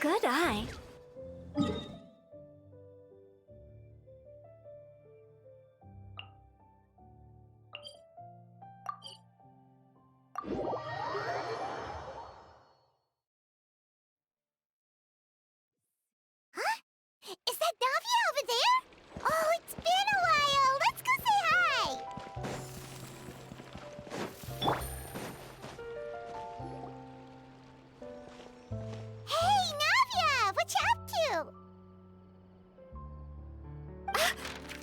Good eye. Huh? Is that Navia over there? Oh, it's been a while. Let's go say hi. Hey, Navia! What you up to?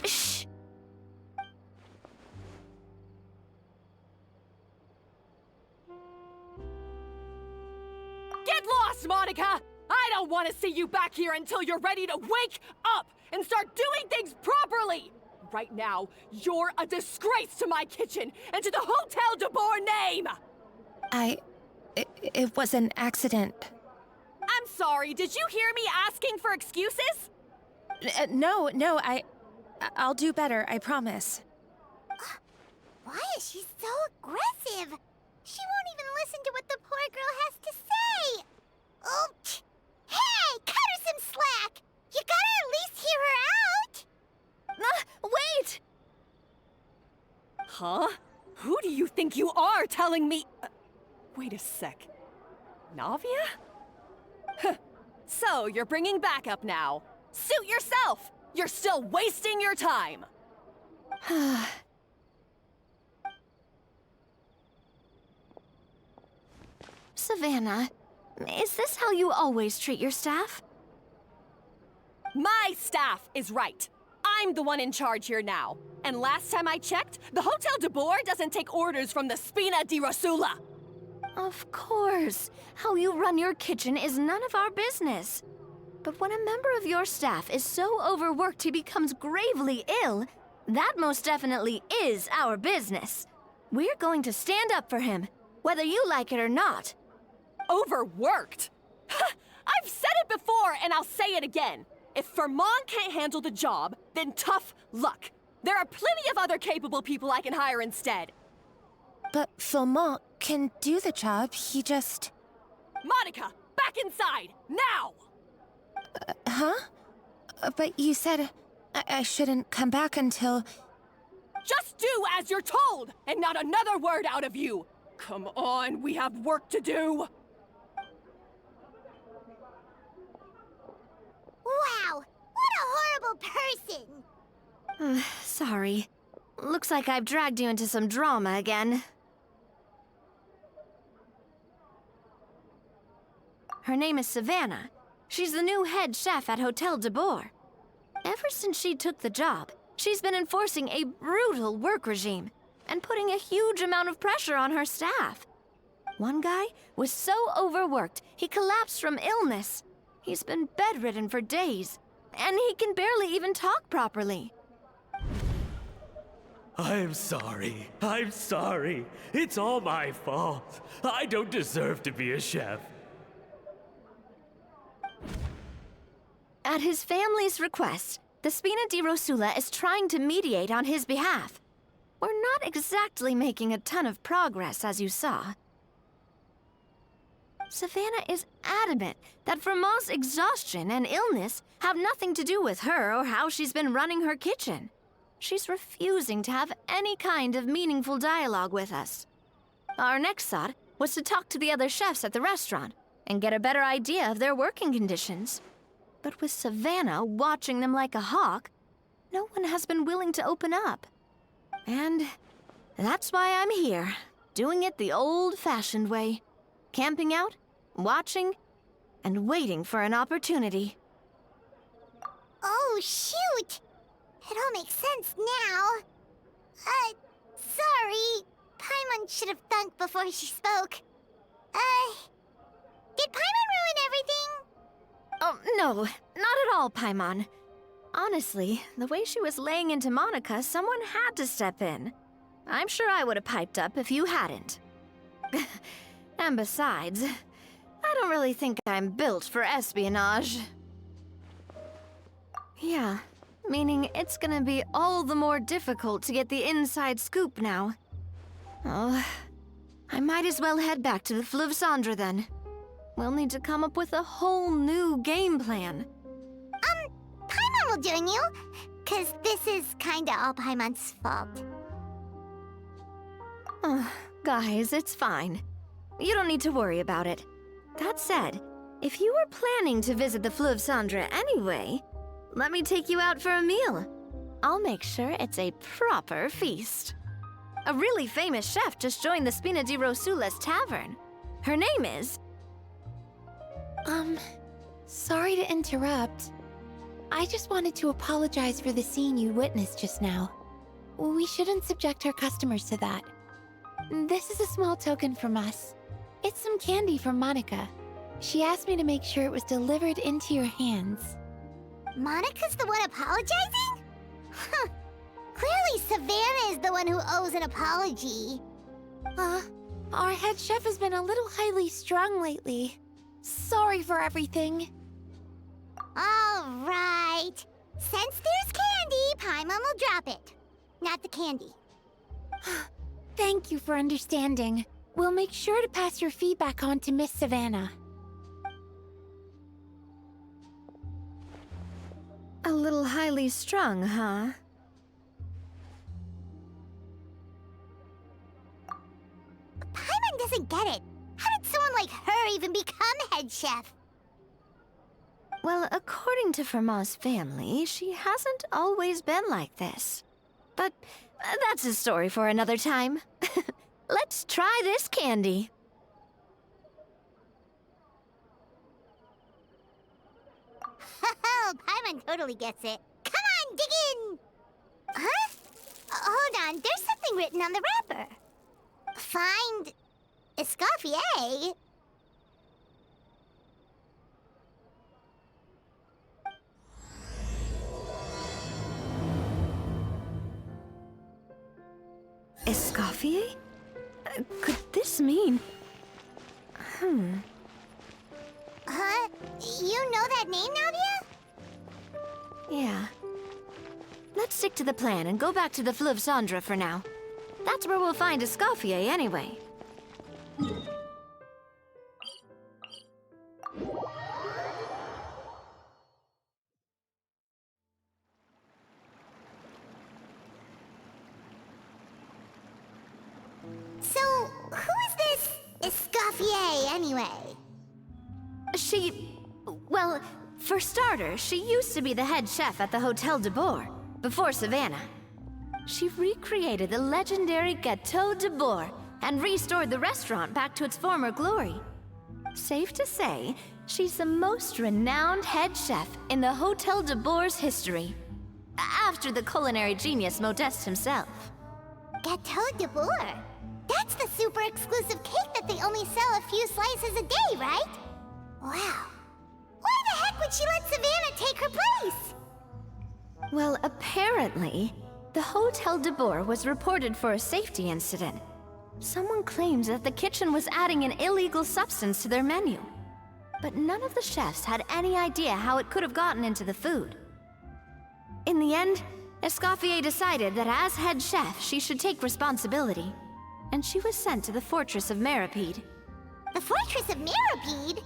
Shh! Get lost, Monica! I don't want to see you back here until you're ready to wake up and start doing things properly! Right now, you're a disgrace to my kitchen and to the Hotel Debord name! It was an accident. I'm sorry, did you hear me asking for excuses? No, I'll do better, I promise. Why is she so aggressive? She won't even listen to what the poor girl has to say. Oh, hey, cut her some slack. You gotta at least hear her out. Wait! Huh? Who do you think you are telling me? Wait a sec. Navia? Huh. So, you're bringing backup now. Suit yourself! You're still wasting your time! Savannah, is this how you always treat your staff? My staff is right. I'm the one in charge here now. And last time I checked, the Hotel Debord doesn't take orders from the Spina di Rosula. Of course. How you run your kitchen is none of our business. But when a member of your staff is so overworked he becomes gravely ill, that most definitely is our business. We're going to stand up for him, whether you like it or not. Overworked? I've said it before and I'll say it again. If Firmin can't handle the job, then tough luck. There are plenty of other capable people I can hire instead. But Firmin can do the job, he just... Monica, back inside, now! Huh? But you said I shouldn't come back until... Just do as you're told, and not another word out of you! Come on, we have work to do! Wow, what a horrible person! Sorry. Looks like I've dragged you into some drama again. Her name is Savannah. She's the new head chef at Hotel Debord. Ever since she took the job, she's been enforcing a brutal work regime and putting a huge amount of pressure on her staff. One guy was so overworked, he collapsed from illness. He's been bedridden for days, and he can barely even talk properly. I'm sorry. I'm sorry. It's all my fault. I don't deserve to be a chef. At his family's request, the Spina di Rosula is trying to mediate on his behalf. We're not exactly making a ton of progress, as you saw. Savannah is adamant that Firmin's exhaustion and illness have nothing to do with her or how she's been running her kitchen. She's refusing to have any kind of meaningful dialogue with us. Our next thought was to talk to the other chefs at the restaurant and get a better idea of their working conditions. But with Savannah watching them like a hawk, no one has been willing to open up. And that's why I'm here, doing it the old-fashioned way. Camping out, watching, and waiting for an opportunity. Oh, shoot! It all makes sense now. Sorry. Paimon should have thunk before she spoke. Did Paimon ruin everything? Oh, no, not at all, Paimon. Honestly, the way she was laying into Monica, someone had to step in. I'm sure I would have piped up if you hadn't. And besides, I don't really think I'm built for espionage. Yeah, meaning it's gonna be all the more difficult to get the inside scoop now. Oh, I might as well head back to the Fleuve Cendre then. We'll need to come up with a whole new game plan. Paimon will join you, 'cause this is kinda all Paimon's fault. Guys, it's fine. You don't need to worry about it. That said, if you were planning to visit the Fleuve Cendre anyway, let me take you out for a meal. I'll make sure it's a proper feast. A really famous chef just joined the Spina di Rosulas tavern. Her name is... Sorry to interrupt. I just wanted to apologize for the scene you witnessed just now. We shouldn't subject our customers to that. This is a small token from us. It's some candy from Monica. She asked me to make sure it was delivered into your hands. Monica's the one apologizing? Huh. Clearly Savannah is the one who owes an apology. Our head chef has been a little highly strung lately. Sorry for everything. All right. Since there's candy, Paimon will drop it. Not the candy. Thank you for understanding. We'll make sure to pass your feedback on to Miss Savannah. A little highly strung, huh? Paimon doesn't get it. How did someone like her even become head chef? Well, according to Firmin's family, she hasn't always been like this. But that's a story for another time. Let's try this candy. Oh, Paimon totally gets it. Come on, dig in! Huh? Hold on, there's something written on the wrapper. Find... Escoffier? Escoffier? Could this mean... Huh? You know that name, Navia? Yeah. Let's stick to the plan and go back to the Fleuve Cendre for now. That's where we'll find Escoffier anyway. So, who is this Escoffier, anyway? Well, for starters, she used to be the head chef at the Hotel Debord, before Savannah. She recreated the legendary Gâteau Debord and restored the restaurant back to its former glory. Safe to say, she's the most renowned head chef in the Hotel Debord's history, after the culinary genius Modeste himself. Gâteau Debord? That's the super exclusive cake that they only sell a few slices a day, right? Wow. Why the heck would she let Savannah take her place? Well, apparently, the Hotel Debord was reported for a safety incident. Someone claims that the kitchen was adding an illegal substance to their menu. But none of the chefs had any idea how it could have gotten into the food. In the end, Escoffier decided that as head chef, she should take responsibility. And she was sent to the Fortress of Meripede. The Fortress of Meripede?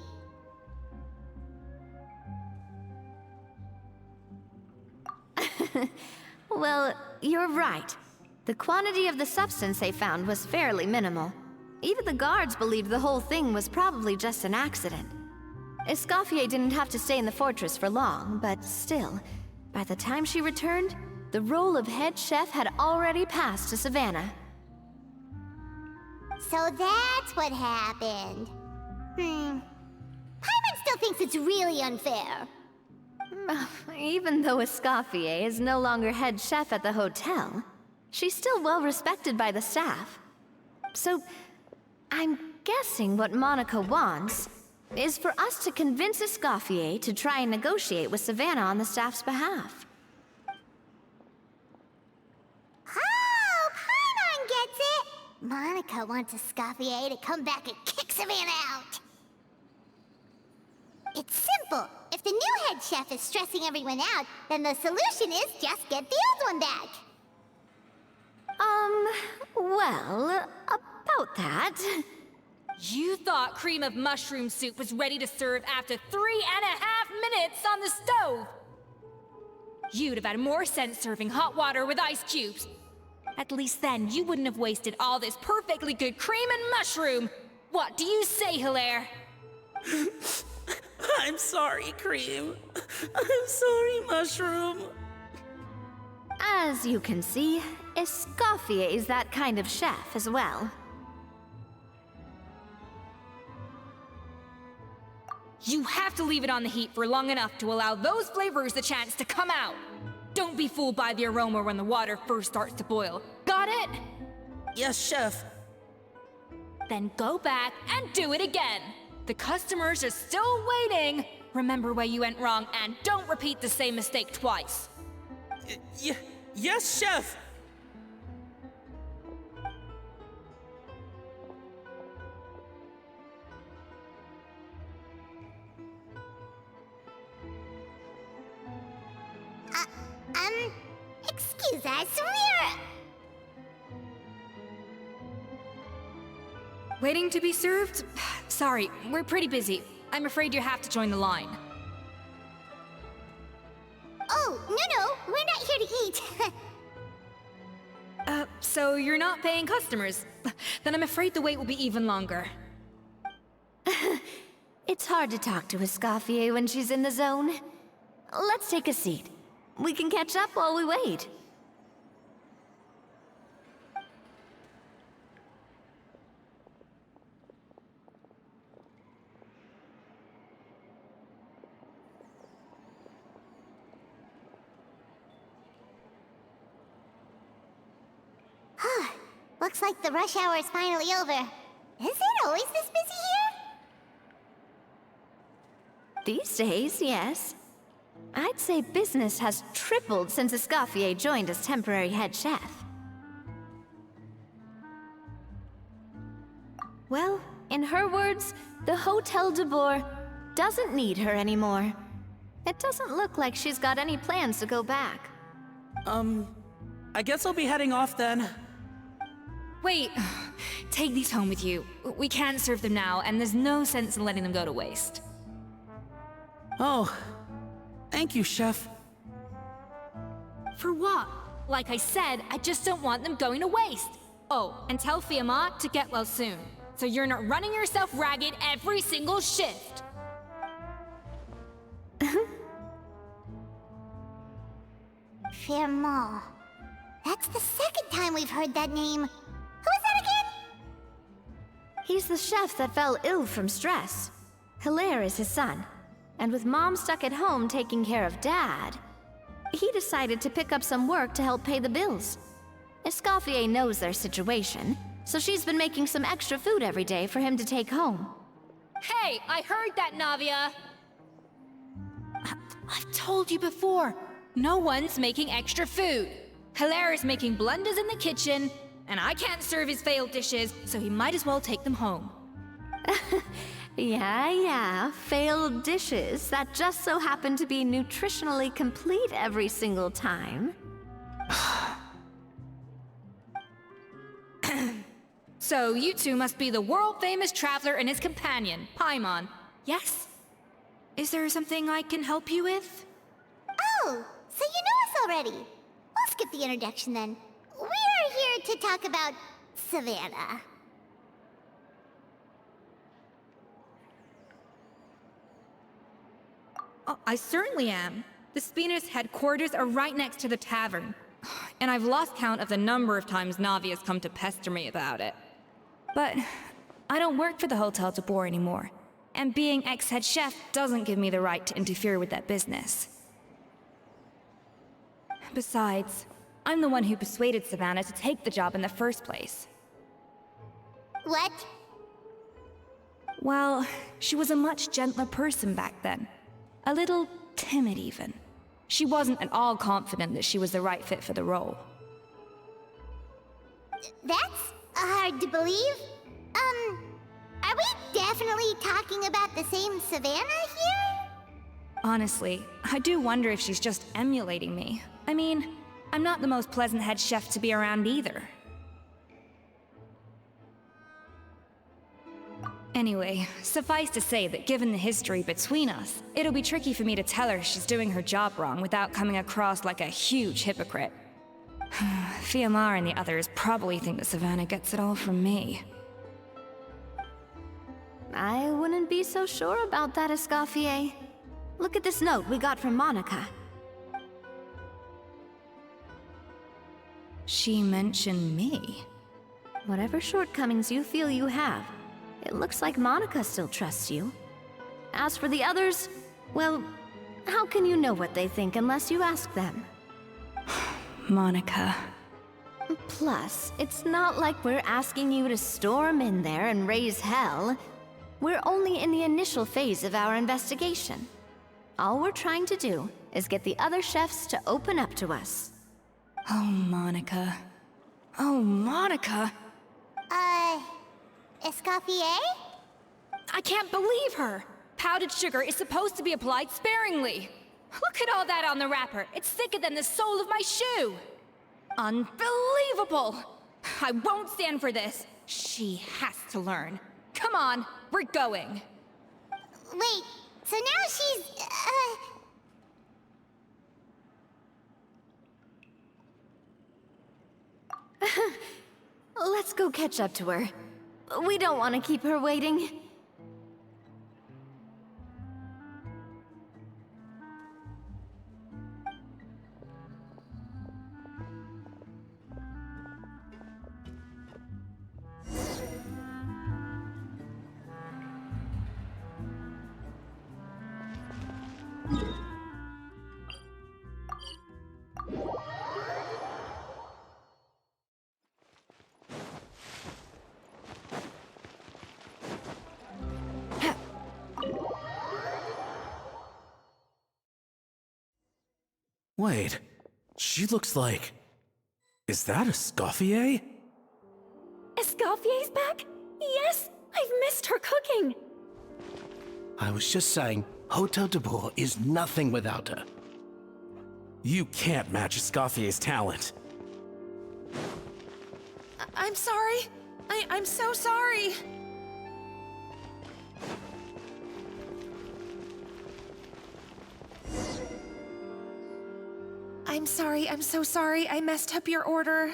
Well, you're right. The quantity of the substance they found was fairly minimal. Even the guards believed the whole thing was probably just an accident. Escoffier didn't have to stay in the fortress for long, but still, by the time she returned, the role of head chef had already passed to Savannah. So that's what happened. Paimon still thinks it's really unfair. Even though Escoffier is no longer head chef at the hotel, she's still well respected by the staff. So, I'm guessing what Monica wants is for us to convince Escoffier to try and negotiate with Savannah on the staff's behalf. Oh, Paimon gets it! Monica wants Escoffier to come back and kick Savannah out. It's simple. If the new head chef is stressing everyone out, then the solution is just get the old one back. Well, about that... You thought cream of mushroom soup was ready to serve after 3.5 minutes on the stove! You'd have had more sense serving hot water with ice cubes. At least then you wouldn't have wasted all this perfectly good cream and mushroom! What do you say, Hilaire? I'm sorry, Cream. I'm sorry, Mushroom. As you can see, Escoffier is that kind of chef as well. You have to leave it on the heat for long enough to allow those flavors the chance to come out. Don't be fooled by the aroma when the water first starts to boil. Got it? Yes, Chef. Then go back and do it again. The customers are still waiting. Remember where you went wrong and don't repeat the same mistake twice. Yes, Chef. Excuse us, Waiting to be served? Sorry, we're pretty busy. I'm afraid you have to join the line. Oh, no, we're not here to eat. So you're not paying customers? Then I'm afraid the wait will be even longer. It's hard to talk to Escoffier when she's in the zone. Let's take a seat. We can catch up while we wait. Looks like the rush hour is finally over. Is it always this busy here? These days, yes. I'd say business has tripled since Escoffier joined as temporary head chef. Well, in her words, the Hotel Debord doesn't need her anymore. It doesn't look like she's got any plans to go back. I guess I'll be heading off then. Wait, take these home with you. We can't serve them now, and there's no sense in letting them go to waste. Oh, thank you, Chef. For what? Like I said, I just don't want them going to waste. Oh, and tell Firmin to get well soon, so you're not running yourself ragged every single shift. Firmin. That's the second time we've heard that name. Who is that again? He's the chef that fell ill from stress. Hilaire is his son. And with Mom stuck at home taking care of Dad, he decided to pick up some work to help pay the bills. Escoffier knows their situation, so she's been making some extra food every day for him to take home. Hey, I heard that, Navia! I've told you before, no one's making extra food. Hilaire is making blunders in the kitchen, and I can't serve his failed dishes, so he might as well take them home. Yeah, failed dishes that just so happen to be nutritionally complete every single time. So you two must be the world-famous traveler and his companion, Paimon. Yes? Is there something I can help you with? Oh, so you know us already. We'll skip the introduction then. We're here to talk about Savannah. Oh, I certainly am. The Spina's headquarters are right next to the tavern. And I've lost count of the number of times Navia's come to pester me about it. But I don't work for the Hotel Debord anymore. And being ex-head chef doesn't give me the right to interfere with that business. Besides, I'm the one who persuaded Savannah to take the job in the first place. What? Well, she was a much gentler person back then. A little timid, even. She wasn't at all confident that she was the right fit for the role. That's hard to believe. Are we definitely talking about the same Savannah here? Honestly, I do wonder if she's just emulating me. I mean, I'm not the most pleasant head chef to be around either. Anyway, suffice to say that given the history between us, it'll be tricky for me to tell her she's doing her job wrong without coming across like a huge hypocrite. Fiamar and the others probably think that Savanna gets it all from me. I wouldn't be so sure about that, Escoffier. Look at this note we got from Monica. She mentioned me. Whatever shortcomings you feel you have, it looks like Monica still trusts you. As for the others, well, how can you know what they think unless you ask them? Monica. Plus, it's not like we're asking you to storm in there and raise hell. We're only in the initial phase of our investigation. All we're trying to do is get the other chefs to open up to us. Oh, Monica. Oh, Monica! Escoffier? I can't believe her! Powdered sugar is supposed to be applied sparingly. Look at all that on the wrapper. It's thicker than the sole of my shoe. Unbelievable! I won't stand for this. She has to learn. Come on, we're going. Wait, so now she's, Let's go catch up to her. We don't want to keep her waiting. Wait, she looks like... Is that Escoffier? Escoffier's back? Yes! I've missed her cooking! I was just saying, Hotel Debord is nothing without her. You can't match Escoffier's talent. I'm sorry. I'm so sorry. I'm so sorry. I messed up your order.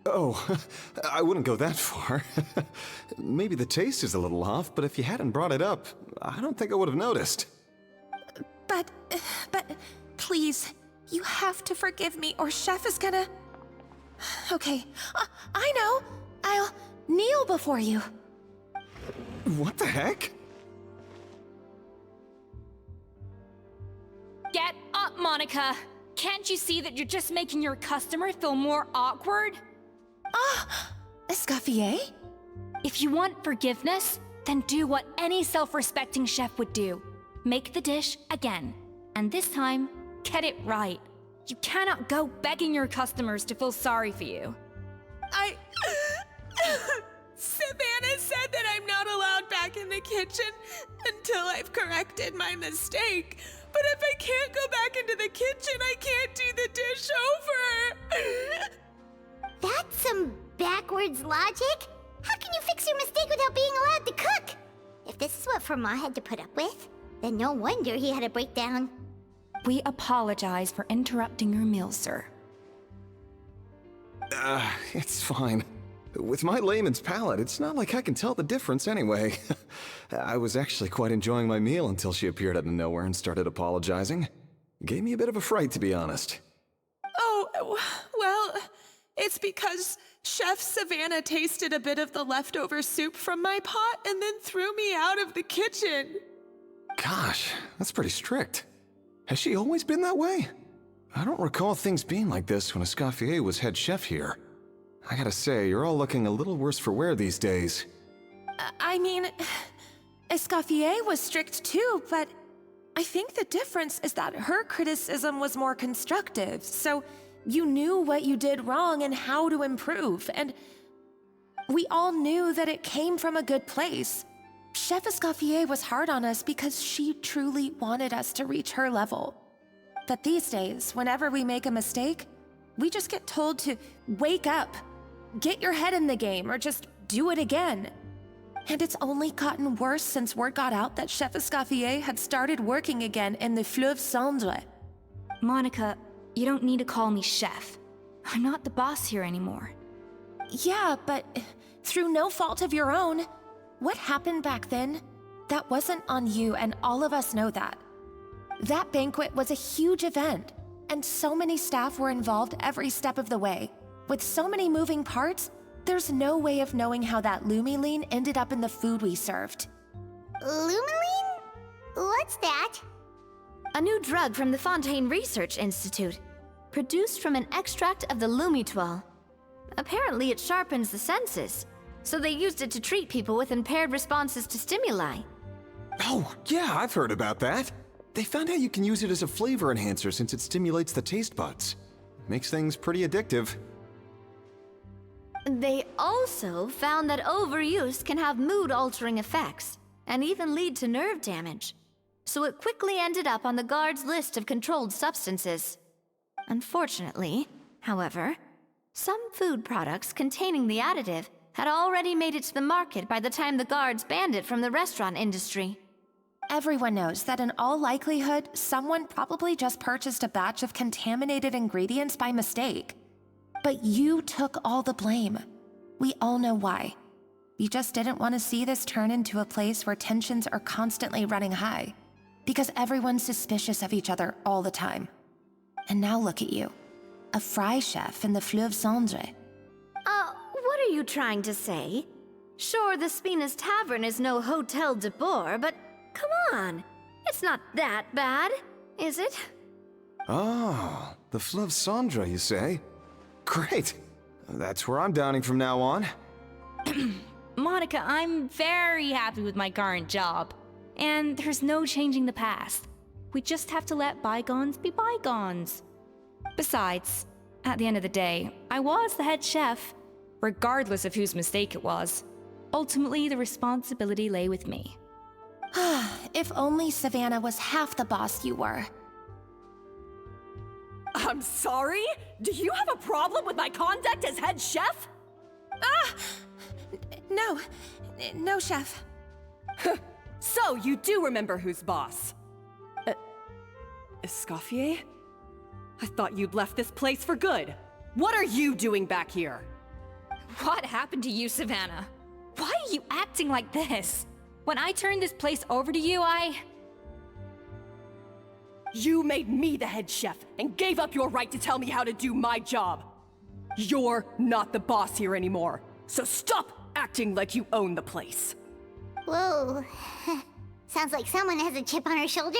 Oh, I wouldn't go that far. Maybe the taste is a little off, but if you hadn't brought it up, I don't think I would have noticed. But, please, you have to forgive me or Chef is gonna... Okay, I know. I'll kneel before you. What the heck? Get up, Monica! Can't you see that you're just making your customer feel more awkward? Escoffier? If you want forgiveness, then do what any self-respecting chef would do. Make the dish again. And this time, get it right. You cannot go begging your customers to feel sorry for you. Savannah said that I'm not allowed back in the kitchen until I've corrected my mistake. But if I can't go back into the kitchen, I can't do the dish over. That's some backwards logic. How can you fix your mistake without being allowed to cook? If this is what Firmin had to put up with, then no wonder he had a breakdown. We apologize for interrupting your meal, sir. It's fine. With my layman's palate, it's not like I can tell the difference anyway. I was actually quite enjoying my meal until she appeared out of nowhere and started apologizing. Gave me a bit of a fright, to be honest. Oh, well, it's because Chef Savannah tasted a bit of the leftover soup from my pot and then threw me out of the kitchen. Gosh, that's pretty strict. Has she always been that way? I don't recall things being like this when Escoffier was head chef here. I gotta say, you're all looking a little worse for wear these days. I mean, Escoffier was strict too, but I think the difference is that her criticism was more constructive, so you knew what you did wrong and how to improve, and we all knew that it came from a good place. Chef Escoffier was hard on us because she truly wanted us to reach her level. But these days, whenever we make a mistake, we just get told to wake up, get your head in the game, or just do it again. And it's only gotten worse since word got out that Chef Escoffier had started working again in the Fleuve Cendre. Monica, you don't need to call me chef. I'm not the boss here anymore. Yeah, but through no fault of your own. What happened back then? That wasn't on you, and all of us know that. That banquet was a huge event, and so many staff were involved every step of the way. With so many moving parts, there's no way of knowing how that lumiline ended up in the food we served. Lumiline? What's that? A new drug from the Fontaine Research Institute, produced from an extract of the lumitoile. Apparently it sharpens the senses, so they used it to treat people with impaired responses to stimuli. Oh, yeah, I've heard about that. They found out you can use it as a flavor enhancer since it stimulates the taste buds. Makes things pretty addictive. They also found that overuse can have mood-altering effects, and even lead to nerve damage. So it quickly ended up on the guards' list of controlled substances. Unfortunately, however, some food products containing the additive had already made it to the market by the time the guards banned it from the restaurant industry. Everyone knows that in all likelihood, someone probably just purchased a batch of contaminated ingredients by mistake. But you took all the blame. We all know why. You just didn't want to see this turn into a place where tensions are constantly running high, because everyone's suspicious of each other all the time. And now look at you, a fry chef in the Fleuve Cendre. What are you trying to say? Sure, the Spina's Tavern is no Hotel Debord, but come on, it's not that bad, is it? Oh, the Fleuve Cendre, you say? Great. That's where I'm dining from now on. Monica, I'm very happy with my current job. And there's no changing the past. We just have to let bygones be bygones. Besides, at the end of the day, I was the head chef, regardless of whose mistake it was. Ultimately, the responsibility lay with me. If only Savannah was half the boss you were. I'm sorry? Do you have a problem with my conduct as head chef? No, chef. So, you do remember who's boss? Escoffier? I thought you'd left this place for good. What are you doing back here? What happened to you, Savannah? Why are you acting like this? When I turned this place over to you, You made me the head chef and gave up your right to tell me how to do my job. You're not the boss here anymore, so stop acting like you own the place. Whoa. Sounds like someone has a chip on her shoulder.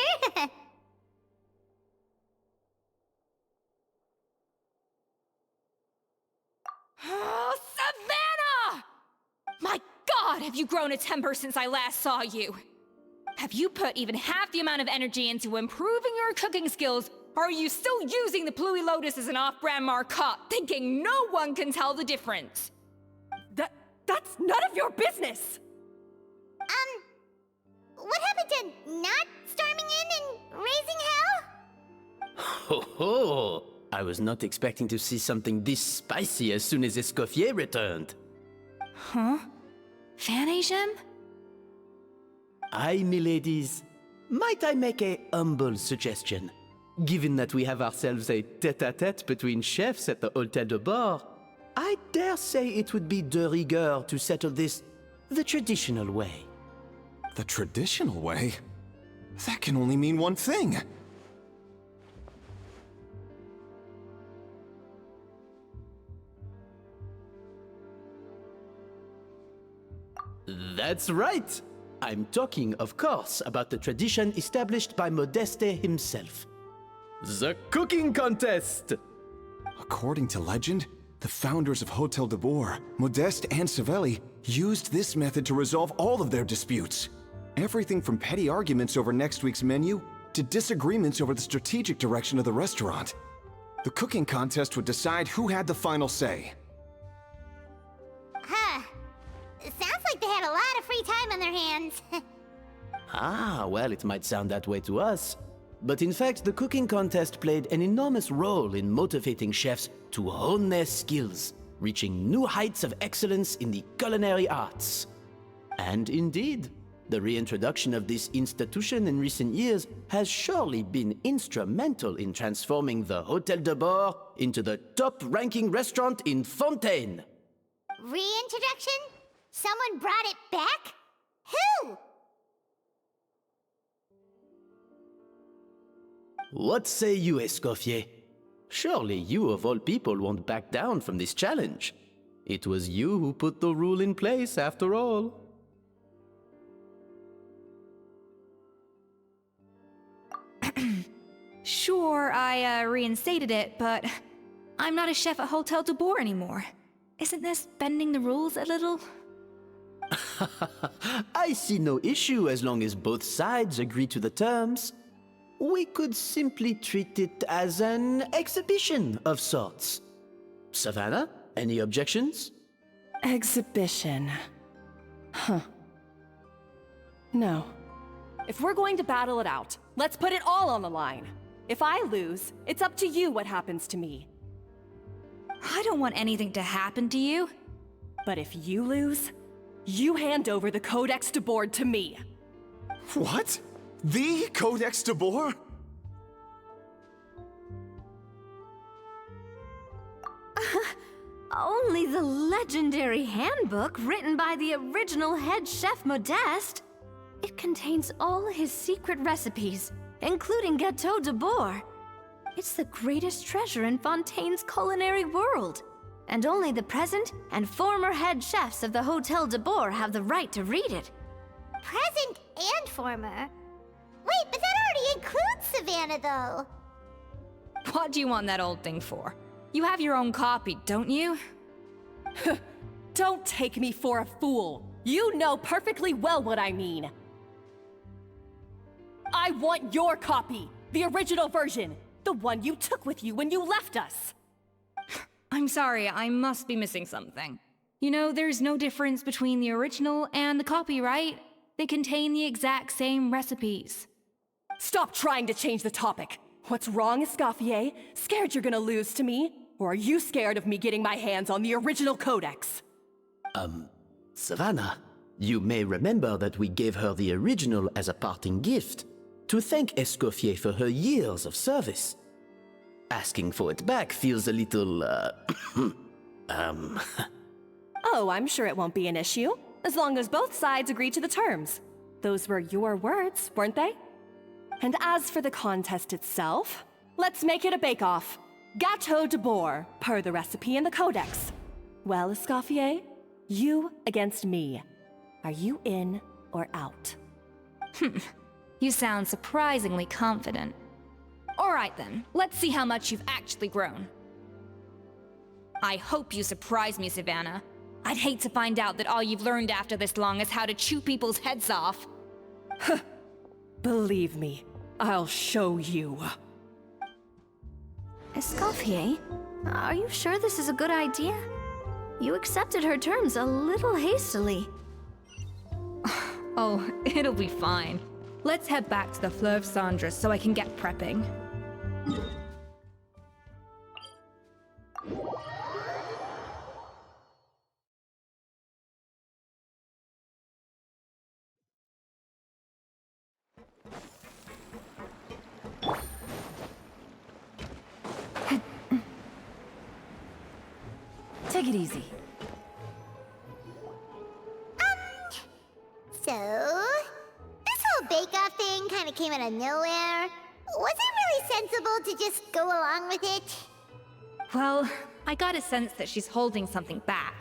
Oh, Savannah! My God, have you grown a temper since I last saw you? Have you put even half the amount of energy into improving your cooking skills, or are you still using the Pluie Lotus as an off-brand marcotte, thinking no one can tell the difference? That's none of your business! What happened to not storming in and raising hell? Ho ho! I was not expecting to see something this spicy as soon as Escoffier returned. Huh? Fan-Asian? Aye, miladies. Might I make a humble suggestion? Given that we have ourselves a tête-à-tête between chefs at the Hotel Debord, I dare say it would be de rigueur to settle this the traditional way. The traditional way? That can only mean one thing. That's right! I'm talking, of course, about the tradition established by Modeste himself. The cooking contest! According to legend, the founders of Hotel Debord, Modeste and Savelli, used this method to resolve all of their disputes. Everything from petty arguments over next week's menu to disagreements over the strategic direction of the restaurant. The cooking contest would decide who had the final say. Huh. Sounds like they had a lot of free time on their hands. Ah, well, it might sound that way to us. But in fact, the cooking contest played an enormous role in motivating chefs to hone their skills. reaching new heights of excellence in the culinary arts. And indeed, the reintroduction of this institution in recent years has surely been instrumental in transforming the Hôtel Debord into the top-ranking restaurant in Fontaine. Reintroduction? Someone brought it back? Who? What say you, Escoffier? Surely you of all people won't back down from this challenge. It was you who put the rule in place, after all. Sure, I reinstated it, but I'm not a chef at Hôtel Debord anymore. Isn't this bending the rules a little? I see no issue as long as both sides agree to the terms. We could simply treat it as an exhibition of sorts. Savannah, any objections? Exhibition. Huh. No. If we're going to battle it out, let's put it all on the line. If I lose, it's up to you what happens to me. I don't want anything to happen to you. But if you lose, you hand over the Codex Debord to me. What? The Codex Debord? Only the legendary handbook written by the original head chef Modeste. It contains all his secret recipes, including Gâteau Debord. It's the greatest treasure in Fontaine's culinary world. And only the present and former head chefs of the Hôtel Debord have the right to read it. Present and former? Wait, but that already includes Savannah, though. What do you want that old thing for? You have your own copy, don't you? Don't take me for a fool. You know perfectly well what I mean. I want your copy, the original version, the one you took with you when you left us. I'm sorry, I must be missing something. You know, there's no difference between the original and the copy, right? They contain the exact same recipes. Stop trying to change the topic. What's wrong, Escoffier? Scared you're gonna lose to me? Or are you scared of me getting my hands on the original codex? Savannah, you may remember that we gave her the original as a parting gift, to thank Escoffier for her years of service. Asking for it back feels a little, Oh, I'm sure it won't be an issue, as long as both sides agree to the terms. Those were your words, weren't they? And as for the contest itself, let's make it a bake-off. Gâteau Debord, per the recipe in the codex. Well, Escoffier, you against me. Are you in or out? You sound surprisingly confident. All right then, let's see how much you've actually grown. I hope you surprise me, Savannah. I'd hate to find out that all you've learned after this long is how to chew people's heads off. Believe me, I'll show you. Escoffier, are you sure this is a good idea? You accepted her terms a little hastily. Oh, it'll be fine. Let's head back to the Fleuve Cendres so I can get prepping. Take it easy. So, this whole bake-off thing kind of came out of nowhere. Was it really sensible to just go along with it? Well, I got a sense that she's holding something back.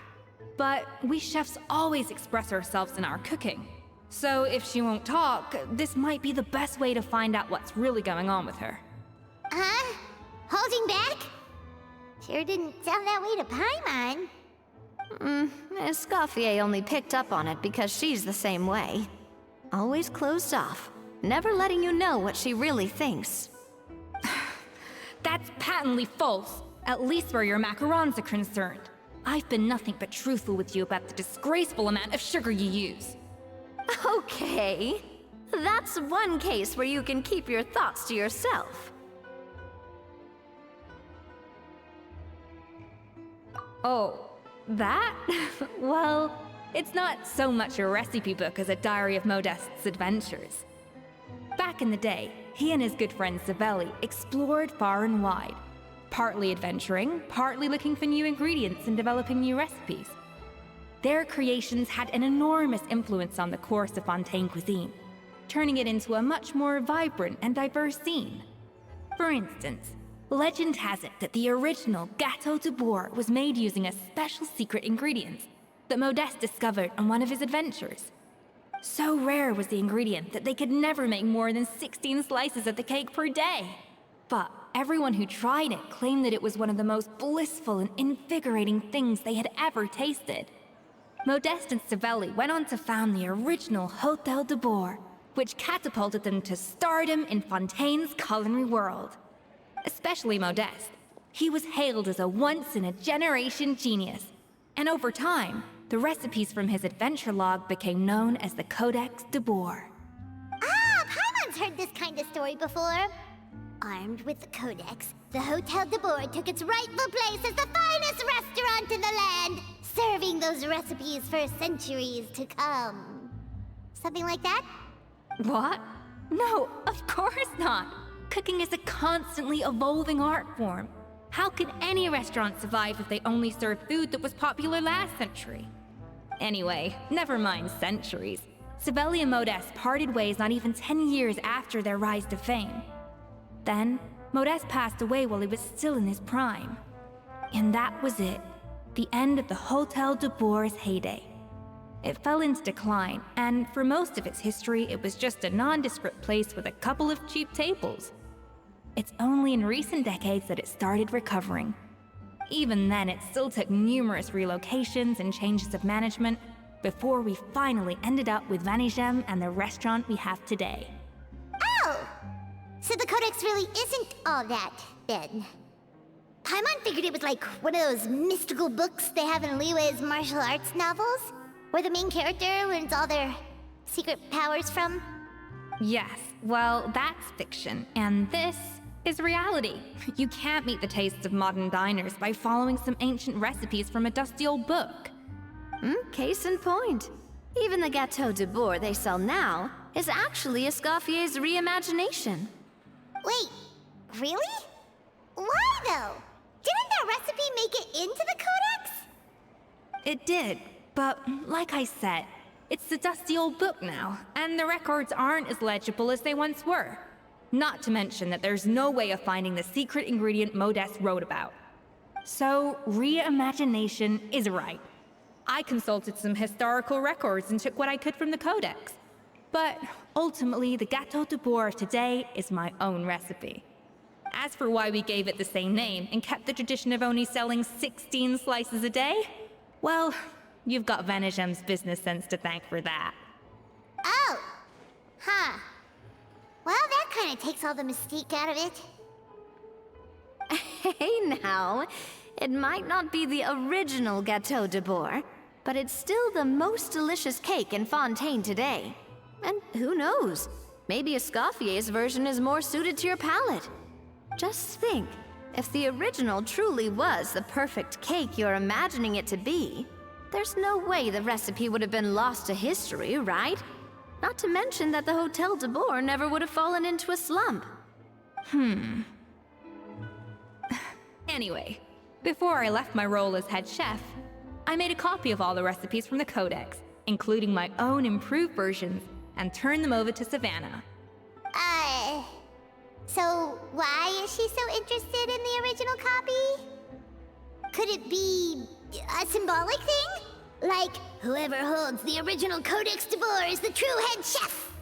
But we chefs always express ourselves in our cooking. So if she won't talk, this might be the best way to find out what's really going on with her. Huh? Holding back? Sure didn't sound that way to Paimon. Escoffier only picked up on it because she's the same way. Always closed off, never letting you know what she really thinks. That's patently false, at least where your macarons are concerned. I've been nothing but truthful with you about the disgraceful amount of sugar you use. Okay, that's one case where you can keep your thoughts to yourself. Oh, That? Well, it's not so much a recipe book as a diary of Modeste's adventures. Back in the day, he and his good friend Savelli explored far and wide, partly adventuring, partly looking for new ingredients and developing new recipes. Their creations had an enormous influence on the course of Fontaine cuisine, turning it into a much more vibrant and diverse scene. For instance, legend has it that the original Gâteau Debord was made using a special secret ingredient that Modeste discovered on one of his adventures. So rare was the ingredient that they could never make more than 16 slices of the cake per day. But everyone who tried it claimed that it was one of the most blissful and invigorating things they had ever tasted. Modeste and Savelli went on to found the original Hôtel Debord, which catapulted them to stardom in Fontaine's culinary world. Especially Modeste. He was hailed as a once-in-a-generation genius, and over time, the recipes from his adventure log became known as the Codex Debord. Ah, Paimon's heard this kind of story before. Armed with the Codex, the Hôtel Debord took its rightful place as the finest restaurant in the land, serving those recipes for centuries to come. Something like that? What? No, of course not. Cooking is a constantly evolving art form. How could any restaurant survive if they only served food that was popular last century? Anyway, never mind centuries. Savelli and Modeste parted ways not even 10 years after their rise to fame. Then, Modeste passed away while he was still in his prime. And that was it. The end of the Hôtel Debord's heyday. It fell into decline, and for most of its history, it was just a nondescript place with a couple of cheap tables. It's only in recent decades that it started recovering. Even then, it still took numerous relocations and changes of management before we finally ended up with Vanigem and the restaurant we have today. Oh! So the Codex really isn't all that, then. Paimon figured it was like one of those mystical books they have in Liyue's martial arts novels, where the main character learns all their secret powers from. Yes, well, that's fiction, and this is reality. You can't meet the tastes of modern diners by following some ancient recipes from a dusty old book. Case in point. Even the Gâteau Debord they sell now is actually Escoffier's reimagination. Wait, really? Why though? Didn't that recipe make it into the Codex? It did, but like I said, it's the dusty old book now, and the records aren't as legible as they once were. Not to mention that there's no way of finding the secret ingredient Modeste wrote about. So, reimagination is right. I consulted some historical records and took what I could from the Codex. But ultimately, the Gâteau Debord of today is my own recipe. As for why we gave it the same name and kept the tradition of only selling 16 slices a day, well, you've got Vanigem's business sense to thank for that. Oh! Huh. Well, that kind of takes all the mystique out of it. Hey now, it might not be the original Gâteau Debord, but it's still the most delicious cake in Fontaine today. And who knows, maybe Escoffier's version is more suited to your palate. Just think, if the original truly was the perfect cake you're imagining it to be, there's no way the recipe would have been lost to history, right? Not to mention that the Hôtel Debord never would have fallen into a slump. Anyway, before I left my role as head chef, I made a copy of all the recipes from the Codex, including my own improved versions, and turned them over to Savanna. So why is she so interested in the original copy? Could it be a symbolic thing? Like, whoever holds the original Codex Debord is the true head chef?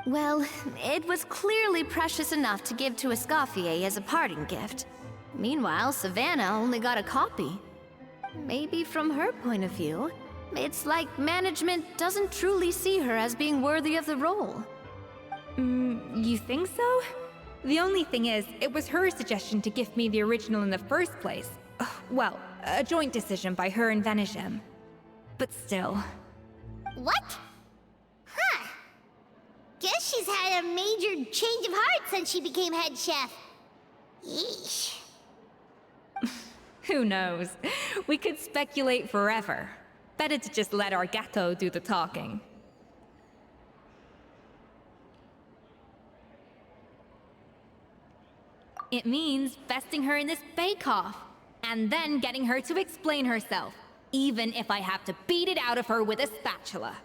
Well, it was clearly precious enough to give to Escoffier as a parting gift. Meanwhile, Savanna only got a copy. Maybe from her point of view, it's like management doesn't truly see her as being worthy of the role. You think so? The only thing is, it was her suggestion to gift me the original in the first place. Well, a joint decision by her and Vanigem. But still. What? Huh. Guess she's had a major change of heart since she became head chef. Yeesh. Who Who knows? We could speculate forever. Better to just let our gato do the talking. It means besting her in this bake-off, and then getting her to explain herself, even if I have to beat it out of her with a spatula.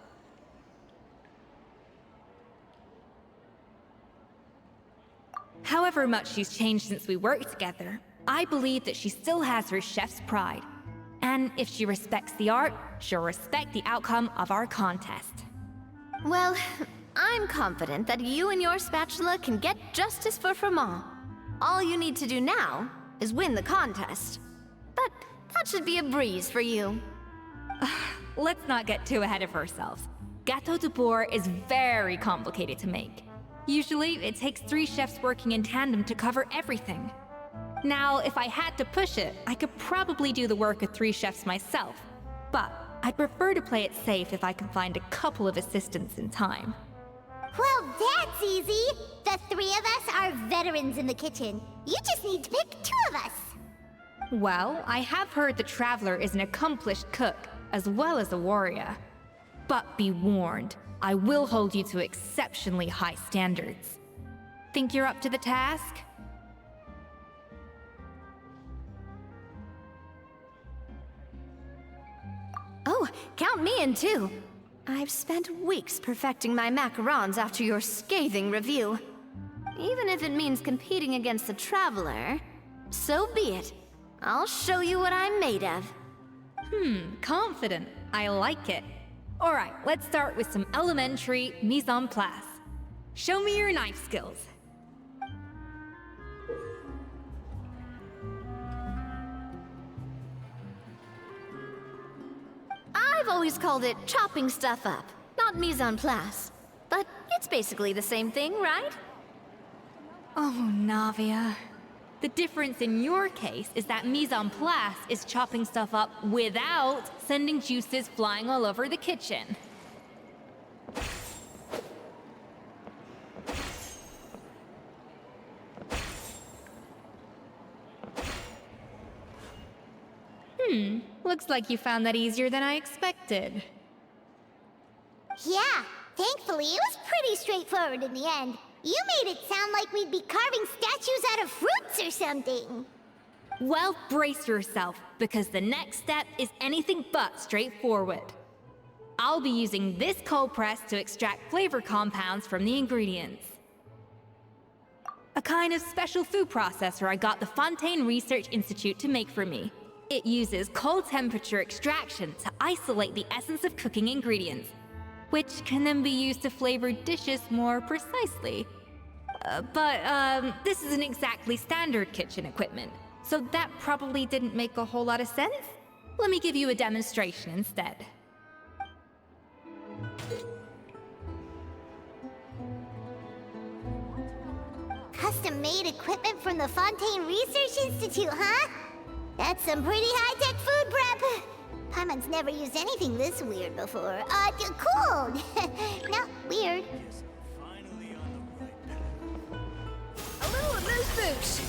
However much she's changed since we worked together, I believe that she still has her chef's pride. And if she respects the art, she'll respect the outcome of our contest. Well, I'm confident that you and your spatula can get justice for Firmin. All you need to do now is win the contest. But that should be a breeze for you. Let's not get too ahead of ourselves. Gâteau de Debord is very complicated to make. Usually, it takes 3 chefs working in tandem to cover everything. Now, if I had to push it, I could probably do the work of 3 chefs myself. But I'd prefer to play it safe if I can find a couple of assistants in time. Well, that's easy. The 3 of us are veterans in the kitchen. You just need to pick 2 of us. Well, I have heard the Traveler is an accomplished cook, as well as a warrior. But be warned, I will hold you to exceptionally high standards. Think you're up to the task? Oh, count me in too. I've spent weeks perfecting my macarons after your scathing review. Even if it means competing against the Traveler, so be it. I'll show you what I'm made of. Confident. I like it. Alright, let's start with some elementary mise en place. Show me your knife skills. I've always called it chopping stuff up, not mise en place. But it's basically the same thing, right? Oh, Navia. The difference in your case is that mise en place is chopping stuff up without sending juices flying all over the kitchen. Looks like you found that easier than I expected. Yeah, thankfully it was pretty straightforward in the end. You made it sound like we'd be carving statues out of fruits or something. Well, brace yourself, because the next step is anything but straightforward. I'll be using this cold press to extract flavor compounds from the ingredients. A kind of special food processor I got the Fontaine Research Institute to make for me. It uses cold temperature extraction to isolate the essence of cooking ingredients, which can then be used to flavor dishes more precisely. But this isn't exactly standard kitchen equipment, so that probably didn't make a whole lot of sense. Let me give you a demonstration instead. Custom-made equipment from the Fontaine Research Institute, huh? That's some pretty high-tech food prep. Paimon's never used anything this weird before. Cool. No, weird. A little amuse-bouche.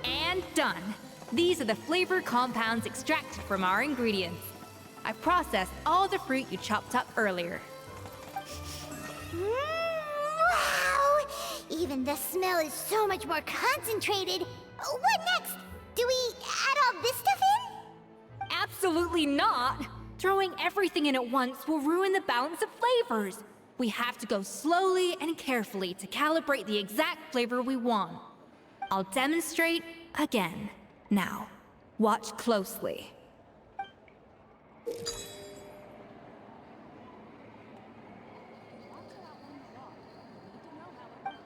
And done. These are the flavor compounds extracted from our ingredients. I processed all the fruit you chopped up earlier. Wow! Even the smell is so much more concentrated. What next? Do we add all this stuff in? Absolutely not! Throwing everything in at once will ruin the balance of flavors. We have to go slowly and carefully to calibrate the exact flavor we want. I'll demonstrate again. Now, watch closely.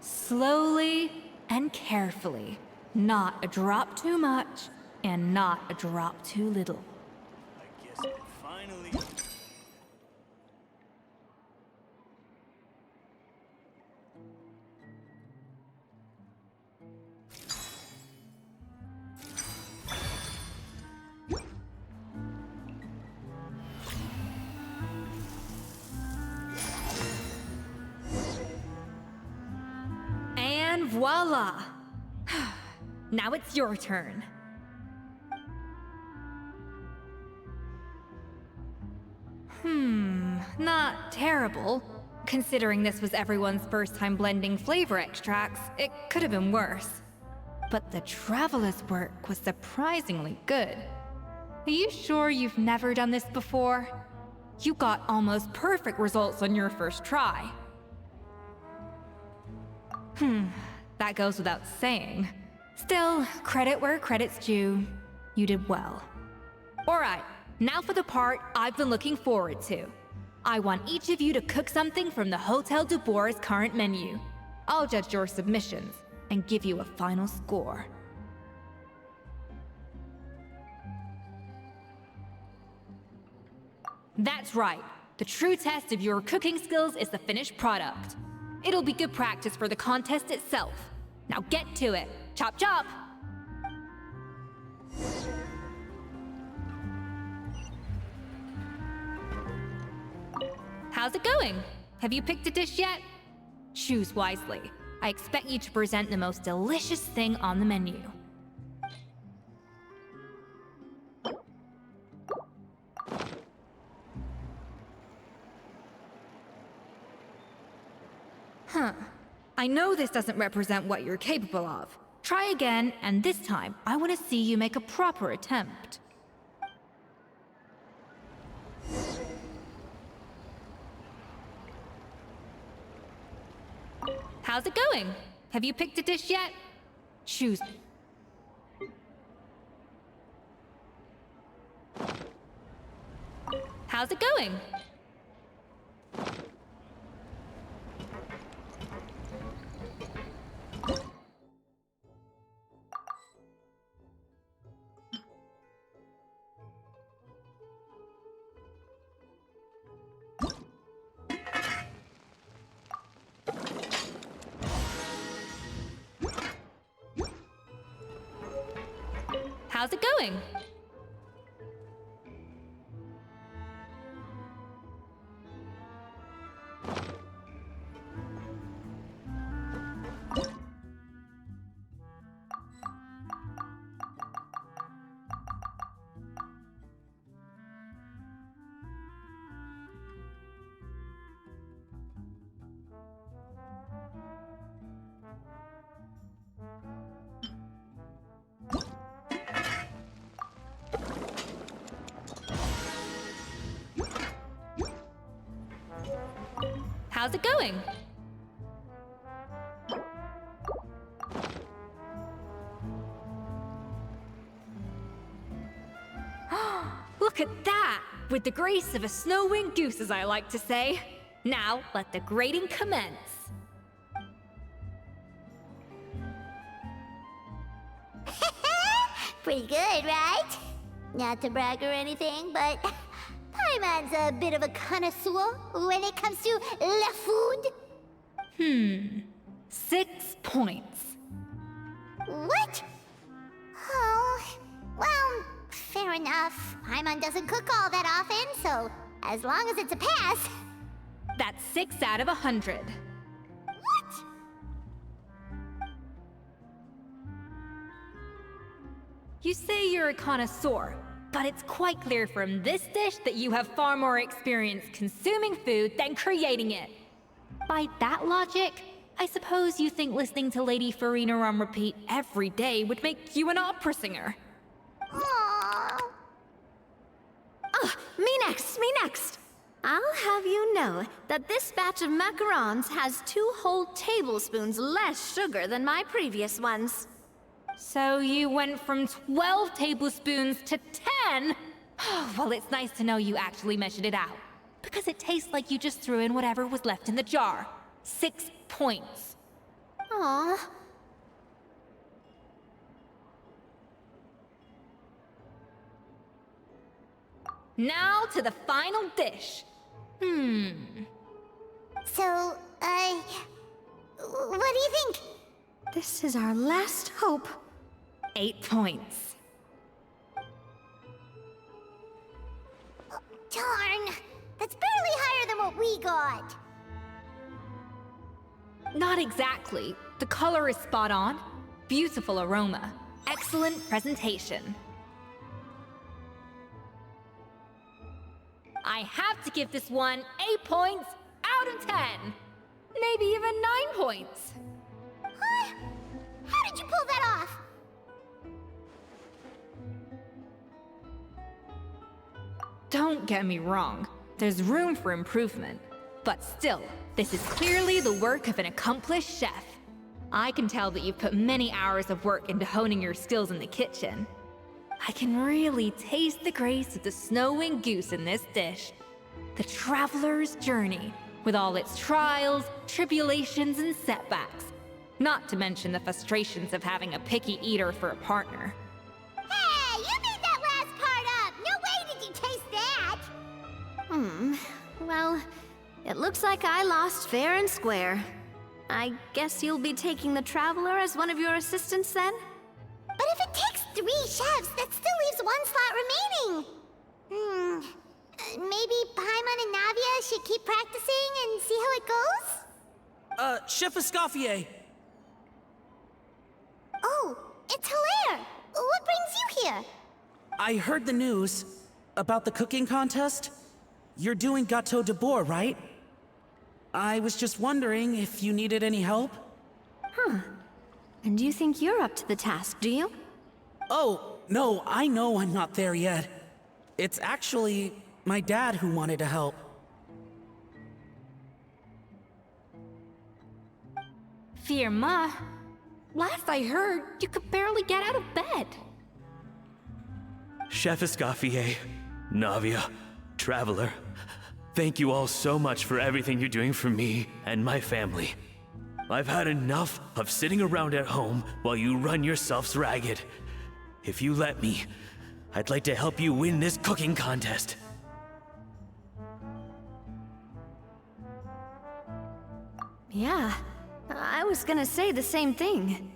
Slowly and carefully. Not a drop too much, and not a drop too little. I guess I finally... voila! Now it's your turn. Not terrible. Considering this was everyone's first time blending flavor extracts, it could have been worse. But the traveler's work was surprisingly good. Are you sure you've never done this before? You got almost perfect results on your first try. That goes without saying. Still, credit where credit's due. You did well. Alright, now for the part I've been looking forward to. I want each of you to cook something from the Hotel Debord's current menu. I'll judge your submissions and give you a final score. That's right. The true test of your cooking skills is the finished product. It'll be good practice for the contest itself. Now get to it. Chop chop! How's it going? Have you picked a dish yet? Choose wisely. I expect you to present the most delicious thing on the menu. I know this doesn't represent what you're capable of. Try again, and this time, I want to see you make a proper attempt. How's it going? Have you picked a dish yet? Choose. How's it going? How's it going? How's it going? Look at that! With the grace of a snow-winged goose, as I like to say. Now, let the grating commence. Pretty good, right? Not to brag or anything, but Paimon's a bit of a connoisseur when it comes to la food. 6 points. What? Oh, well, fair enough. Paimon doesn't cook all that often, so as long as it's a pass. That's 6 out of 100. What? You say you're a connoisseur, but it's quite clear from this dish that you have far more experience consuming food than creating it. By that logic, I suppose you think listening to Lady Farina on repeat every day would make you an opera singer. Aww. Me next, me next! I'll have you know that this batch of macarons has 2 whole tablespoons less sugar than my previous ones. So you went from 12 tablespoons to 10? Well, it's nice to know you actually measured it out. Because it tastes like you just threw in whatever was left in the jar. 6 points. Aww. Now to the final dish. So, what do you think? This is our last hope. 8 points. Darn! That's barely higher than what we got. Not exactly. The color is spot on, beautiful aroma, excellent presentation. I have to give this one 8 points out of 10. Maybe even 9 points. Huh? How did you pull that off? Don't get me wrong, there's room for improvement. But still, this is clearly the work of an accomplished chef. I can tell that you've put many hours of work into honing your skills in the kitchen. I can really taste the grace of the snow-winged goose in this dish. The traveler's journey, with all its trials, tribulations, and setbacks. Not to mention the frustrations of having a picky eater for a partner. Hey, you made that last part up! No way did you taste that! Well, it looks like I lost fair and square. I guess you'll be taking the Traveler as one of your assistants then? But if it takes 3 chefs, that still leaves 1 slot remaining. Maybe Paimon and Navia should keep practicing and see how it goes? Chef Escoffier! Oh, it's Hilaire! What brings you here? I heard the news about the cooking contest. You're doing Gâteau Debord, right? I was just wondering if you needed any help? And you think you're up to the task, do you? Oh, no, I know I'm not there yet. It's actually my dad who wanted to help. Firmin, last I heard, you could barely get out of bed. Chef Escoffier, Navia, Traveler, thank you all so much for everything you're doing for me and my family. I've had enough of sitting around at home while you run yourselves ragged. If you let me, I'd like to help you win this cooking contest. Yeah, I was gonna say the same thing.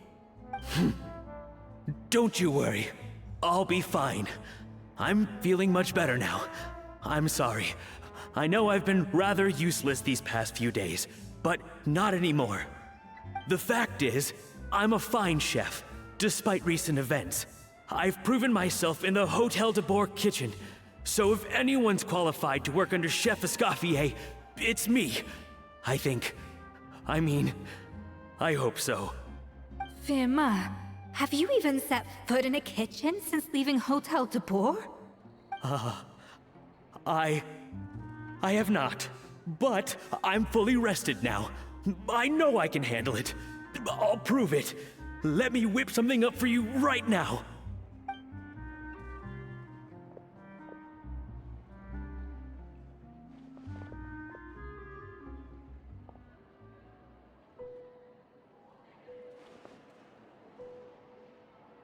Don't you worry. I'll be fine. I'm feeling much better now. I'm sorry. I know I've been rather useless these past few days, but not anymore. The fact is, I'm a fine chef, despite recent events. I've proven myself in the Hotel Debord kitchen, so if anyone's qualified to work under Chef Escoffier, it's me. I think. I mean, I hope so. Firmin, have you even set foot in a kitchen since leaving Hotel Debord? I have not, but I'm fully rested now. I know I can handle it. I'll prove it. Let me whip something up for you right now.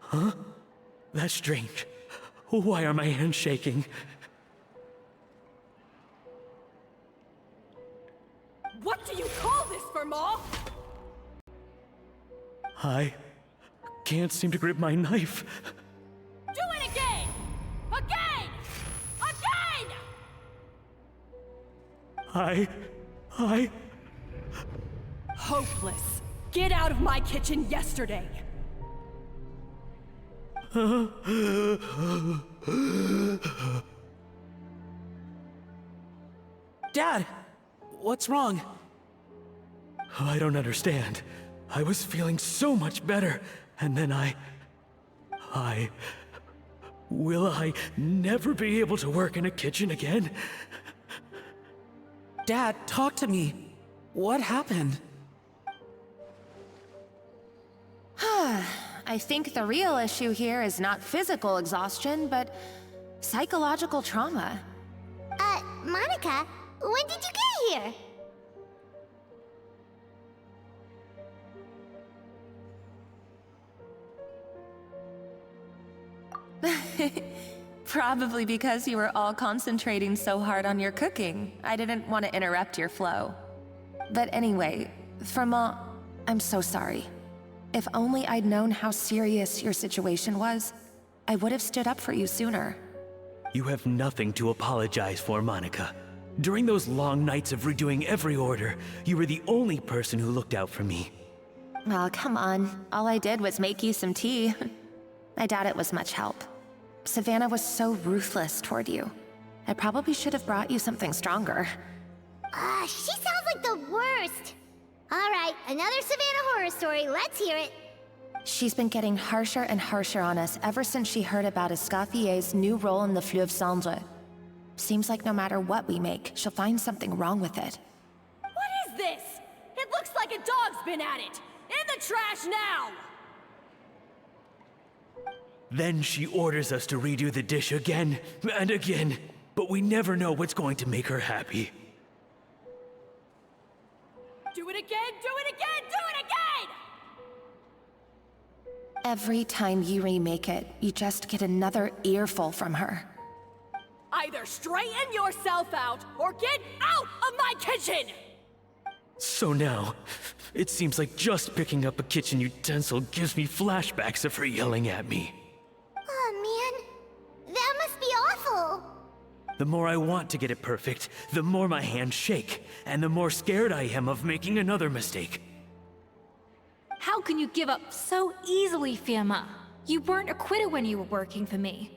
Huh? That's strange. Why are my hands shaking? What do you call this, Firmin? I can't seem to grip my knife. Do it again! Again! Again! I... Hopeless. Get out of my kitchen yesterday. Dad, what's wrong? I don't understand. I was feeling so much better, and then Will I never be able to work in a kitchen again? Dad, talk to me. What happened? I think the real issue here is not physical exhaustion, but psychological trauma. Monica, when did you get here? Probably because you were all concentrating so hard on your cooking. I didn't want to interrupt your flow. But anyway, Firmin, I'm so sorry. If only I'd known how serious your situation was, I would have stood up for you sooner. You have nothing to apologize for, Monica. During those long nights of redoing every order, you were the only person who looked out for me. Oh, come on. All I did was make you some tea. I doubt it was much help. Savannah was so ruthless toward you. I probably should have brought you something stronger. She sounds like the worst. All right, another Savannah horror story. Let's hear it. She's been getting harsher and harsher on us ever since she heard about Escoffier's new role in the Fleuve Cendre. Seems like no matter what we make, she'll find something wrong with it. What is this? It looks like a dog's been at it! In the trash now! Then she orders us to redo the dish again and again, but we never know what's going to make her happy. Do it again, do it again, do it again! Every time you remake it, you just get another earful from her. Either straighten yourself out, or get out of my kitchen! So now, it seems like just picking up a kitchen utensil gives me flashbacks of her yelling at me. Oh man, that must be awful. The more I want to get it perfect, the more my hands shake, and the more scared I am of making another mistake. How can you give up so easily, Firmin? You weren't acquitted when you were working for me.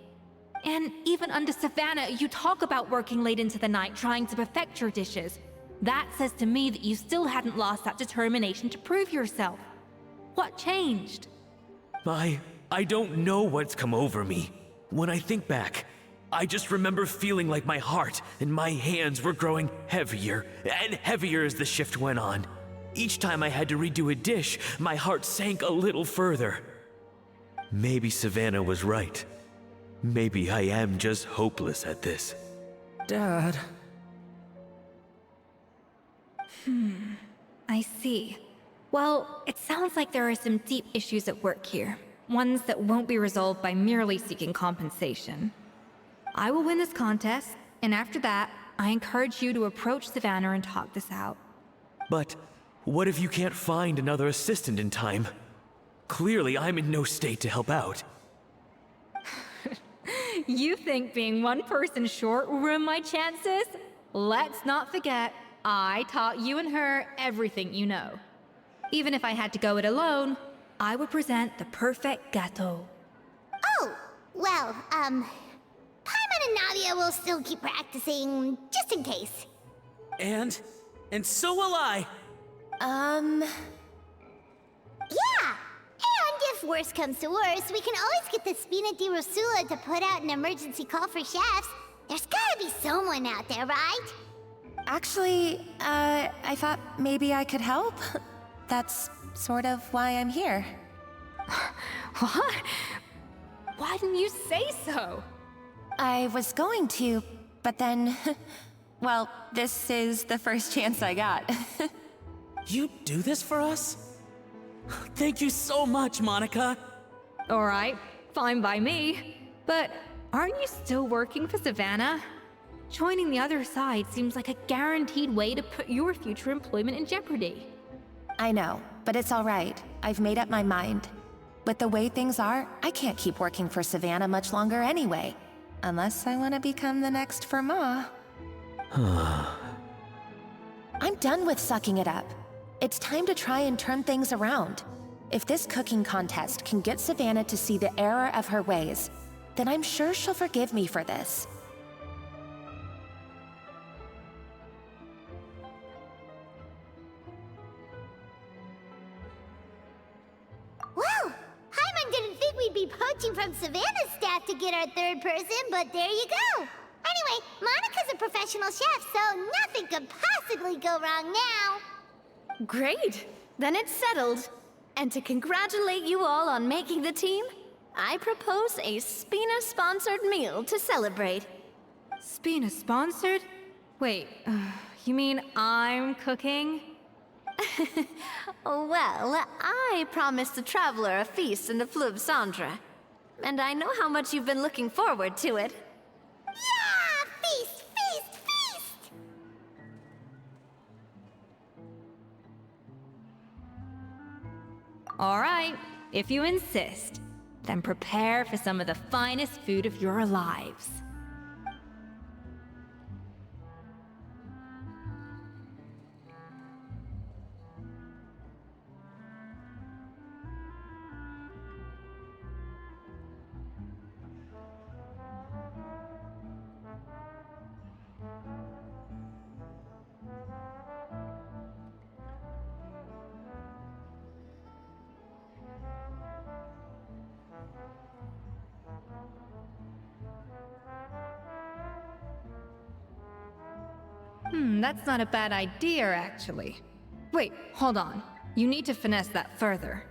And even under Savanna, you talk about working late into the night trying to perfect your dishes. That says to me that you still hadn't lost that determination to prove yourself. What changed? I don't know what's come over me. When I think back, I just remember feeling like my heart and my hands were growing heavier and heavier as the shift went on. Each time I had to redo a dish, my heart sank a little further. Maybe Savannah was right. Maybe I am just hopeless at this. Dad. I see. Well, it sounds like there are some deep issues at work here. Ones that won't be resolved by merely seeking compensation. I will win this contest, and after that, I encourage you to approach Savannah and talk this out. But what if you can't find another assistant in time? Clearly, I'm in no state to help out. You think being one person short will ruin my chances? Let's not forget, I taught you and her everything you know. Even if I had to go it alone, I would present the perfect gâteau. Oh, well, Paimon and Nadia will still keep practicing, just in case. And so will I. Yeah! And if worse comes to worse, we can always get the Spina di Rosula to put out an emergency call for chefs. There's gotta be someone out there, right? Actually, I thought maybe I could help. That's sort of why I'm here. What? Why didn't you say so? I was going to, but then... well, this is the first chance I got. You do this for us? Thank you so much, Monica. Alright, fine by me. But aren't you still working for Savanna? Joining the other side seems like a guaranteed way to put your future employment in jeopardy. I know, but it's all right. I've made up my mind. With the way things are, I can't keep working for Savanna much longer anyway. Unless I want to become the next Firmin. I'm done with sucking it up. It's time to try and turn things around. If this cooking contest can get Savanna to see the error of her ways, then I'm sure she'll forgive me for this. Well, Paimon didn't think we'd be poaching from Savannah's staff to get our third person, but there you go. Anyway, Monica's a professional chef, so nothing could possibly go wrong now. Great! Then it's settled. And to congratulate you all on making the team, I propose a Spina-sponsored meal to celebrate. Spina sponsored? Wait, you mean I'm cooking? Well, I promised the traveler a feast in the Fleuve Cendre. And I know how much you've been looking forward to it. Yeah! Feast, feast, feast! Alright, if you insist, then prepare for some of the finest food of your lives. That's not a bad idea, actually. Wait, hold on. You need to finesse that further.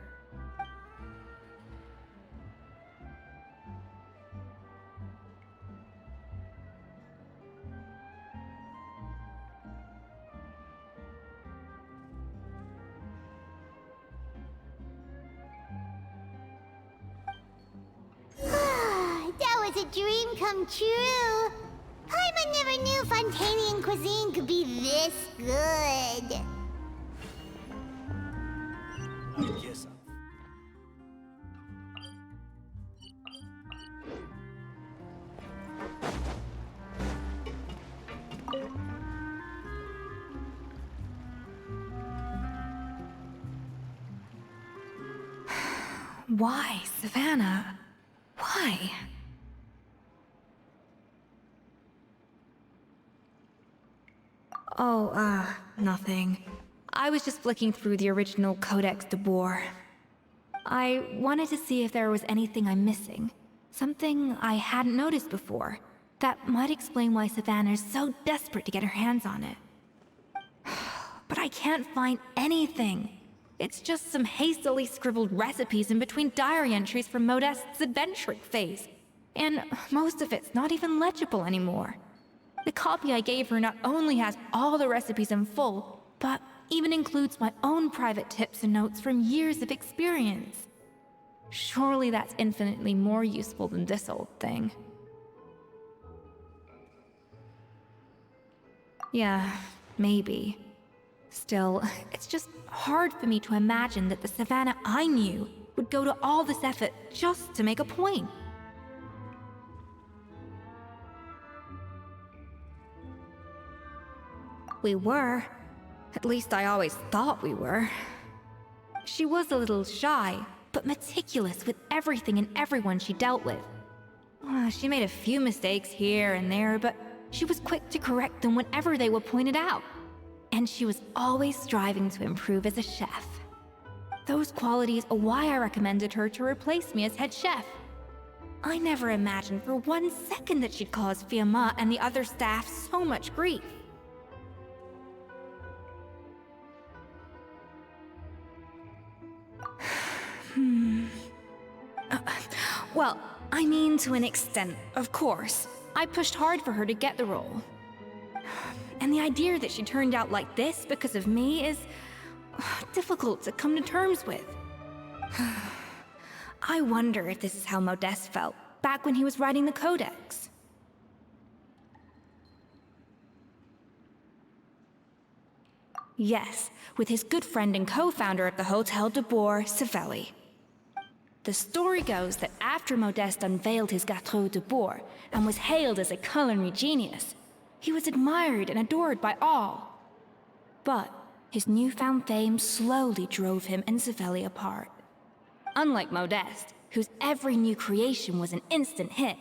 That was a dream come true. Paimon never knew Fontanian cuisine could be this good. Yes. Why, Savannah? Why? Oh, nothing. I was just flicking through the original Codex Debord. I wanted to see if there was anything I'm missing. Something I hadn't noticed before. That might explain why Savannah's so desperate to get her hands on it. But I can't find anything. It's just some hastily scribbled recipes in between diary entries from Modeste's adventuring phase. And most of it's not even legible anymore. The copy I gave her not only has all the recipes in full, but even includes my own private tips and notes from years of experience. Surely that's infinitely more useful than this old thing. Yeah, maybe. Still, it's just hard for me to imagine that the Savannah I knew would go to all this effort just to make a point. We were. At least I always thought we were. She was a little shy, but meticulous with everything and everyone she dealt with. She made a few mistakes here and there, but she was quick to correct them whenever they were pointed out. And she was always striving to improve as a chef. Those qualities are why I recommended her to replace me as head chef. I never imagined for 1 second that she'd cause Firmin and the other staff so much grief. Well, I mean to an extent, of course. I pushed hard for her to get the role. And the idea that she turned out like this because of me is difficult to come to terms with. I wonder if this is how Modeste felt back when he was writing the Codex. Yes, with his good friend and co-founder of the Hotel Debord, Savelli. The story goes that after Modeste unveiled his Gâteau Debord and was hailed as a culinary genius, he was admired and adored by all. But his newfound fame slowly drove him and Savelli apart. Unlike Modeste, whose every new creation was an instant hit,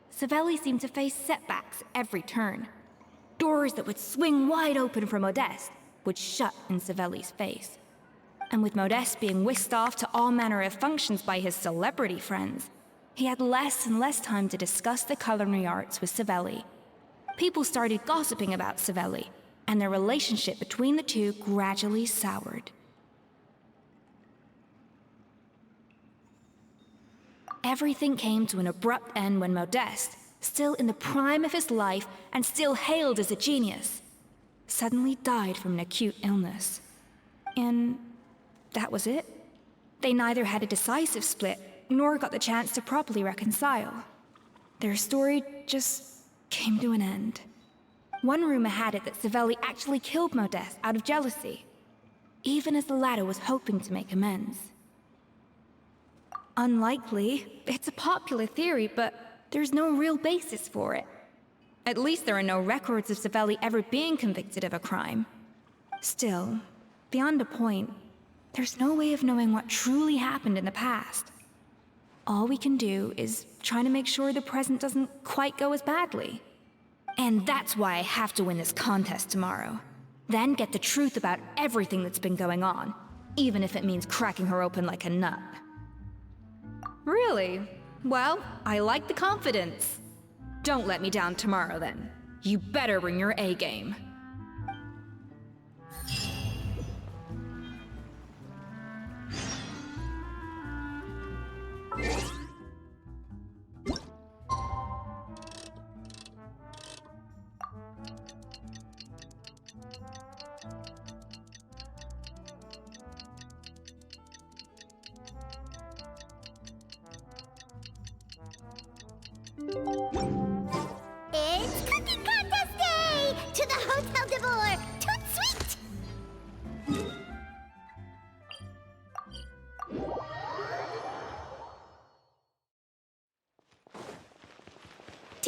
Savelli seemed to face setbacks at every turn. Doors that would swing wide open for Modeste would shut in Savelli's face. And with Modeste being whisked off to all manner of functions by his celebrity friends, he had less and less time to discuss the culinary arts with Savelli. People started gossiping about Savelli, and their relationship between the two gradually soured. Everything came to an abrupt end when Modeste, still in the prime of his life and still hailed as a genius, suddenly died from an acute illness. And that was it. They neither had a decisive split, nor got the chance to properly reconcile. Their story just came to an end. One rumor had it that Savelli actually killed Modeste out of jealousy, even as the latter was hoping to make amends. Unlikely. It's a popular theory, but there's no real basis for it. At least there are no records of Savelli ever being convicted of a crime. Still, beyond a point, there's no way of knowing what truly happened in the past. All we can do is try to make sure the present doesn't quite go as badly. And that's why I have to win this contest tomorrow. Then get the truth about everything that's been going on, even if it means cracking her open like a nut. Really? Well, I like the confidence. Don't let me down tomorrow, then. You better bring your A game.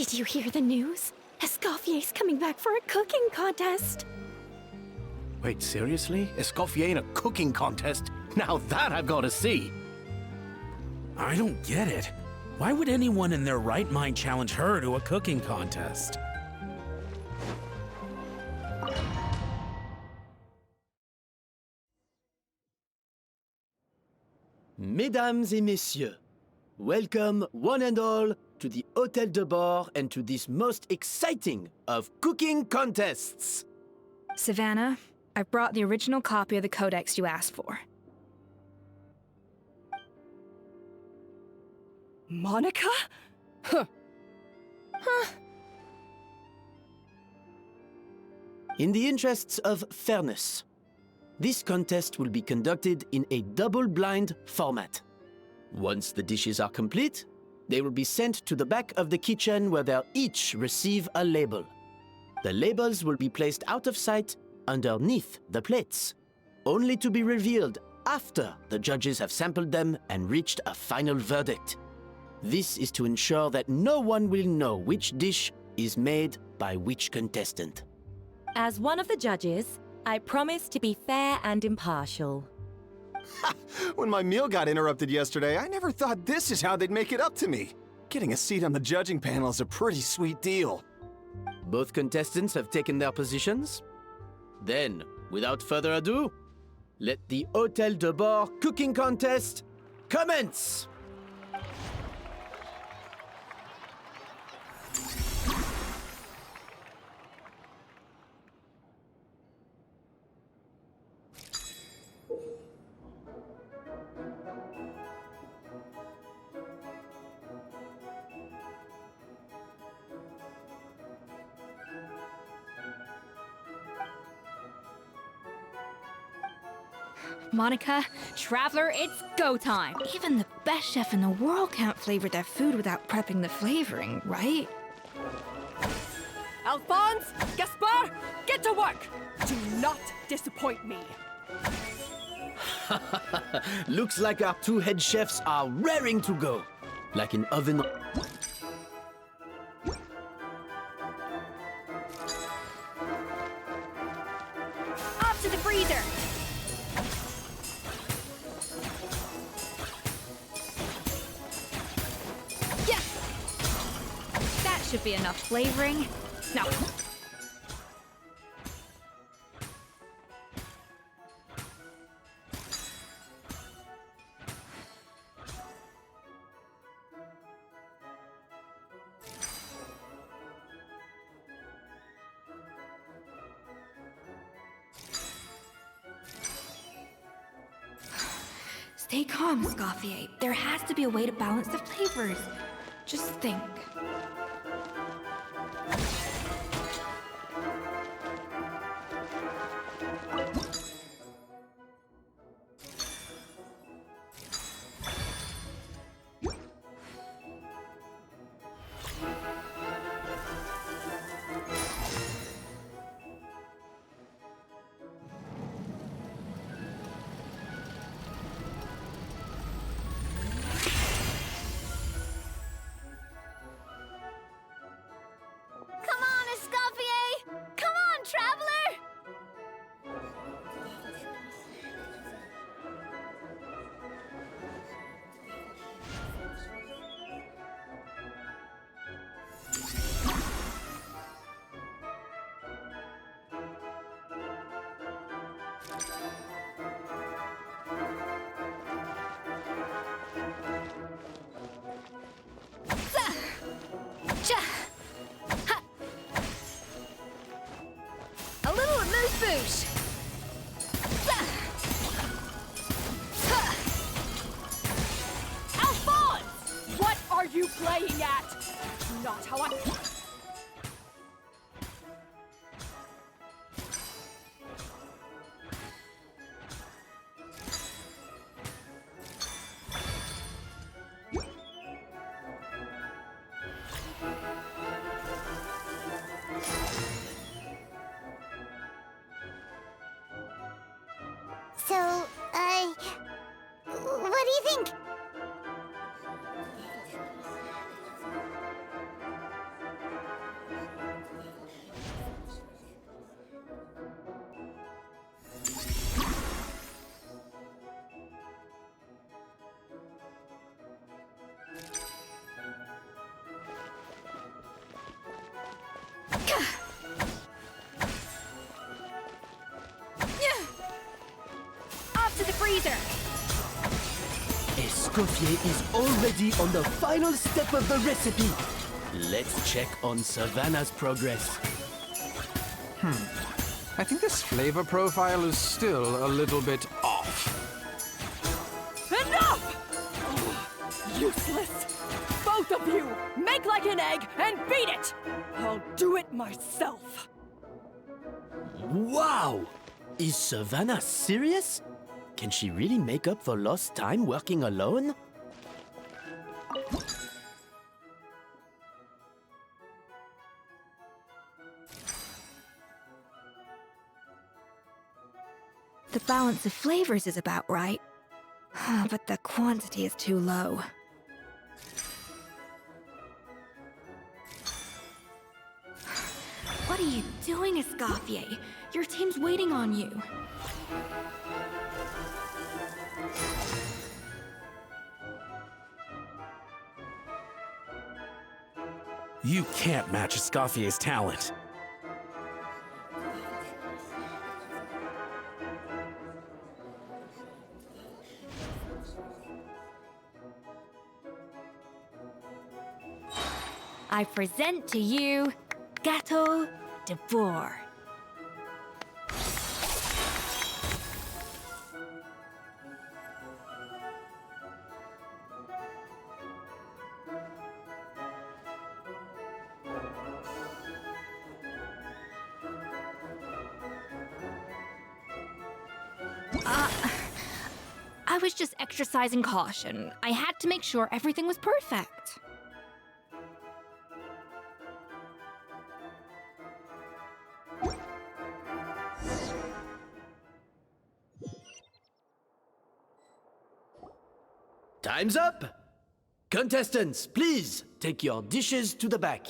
Did you hear the news? Escoffier's coming back for a cooking contest. Wait, seriously? Escoffier in a cooking contest? Now that I've got to see. I don't get it. Why would anyone in their right mind challenge her to a cooking contest? Mesdames et messieurs, welcome one and all to the Hôtel Debord and to this most exciting of cooking contests. Savannah, I brought the original copy of the codex you asked for. Monica? Huh. In the interests of fairness, this contest will be conducted in a double-blind format. Once the dishes are complete, they will be sent to the back of the kitchen where they'll each receive a label. The labels will be placed out of sight underneath the plates, only to be revealed after the judges have sampled them and reached a final verdict. This is to ensure that no one will know which dish is made by which contestant. As one of the judges, I promise to be fair and impartial. When my meal got interrupted yesterday, I never thought this is how they'd make it up to me. Getting a seat on the judging panel is a pretty sweet deal. Both contestants have taken their positions. Then, without further ado, let the Hôtel Debord cooking contest commence! Monica, Traveler, it's go time. Even the best chef in the world can't flavor their food without prepping the flavoring, right? Alphonse, Gaspard, get to work! Do not disappoint me. Looks like our two head chefs are raring to go. Like an oven. Up to the freezer! Yeah! That should be enough flavoring. Now, stay calm, Escoffier. There has to be a way to balance the flavors. Just think. Come on, Escoffier! Come on, Traveler! A little amuse-bouche. Alphonse! What are you playing at? Not how I... So, what do you think? to the freezer. Escoffier is already on the final step of the recipe. Let's check on Savanna's progress. I think this flavor profile is still a little bit off. Enough! Useless! Both of you! Make like an egg and beat it! I'll do it myself. Wow! Is Savanna serious? Can she really make up for lost time working alone? The balance of flavors is about right, but the quantity is too low. What are you doing, Escoffier? Your team's waiting on you. You can't match Escoffier's talent. I present to you Gâteau Debord. I was just exercising caution. I had to make sure everything was perfect. Time's up! Contestants, please take your dishes to the back.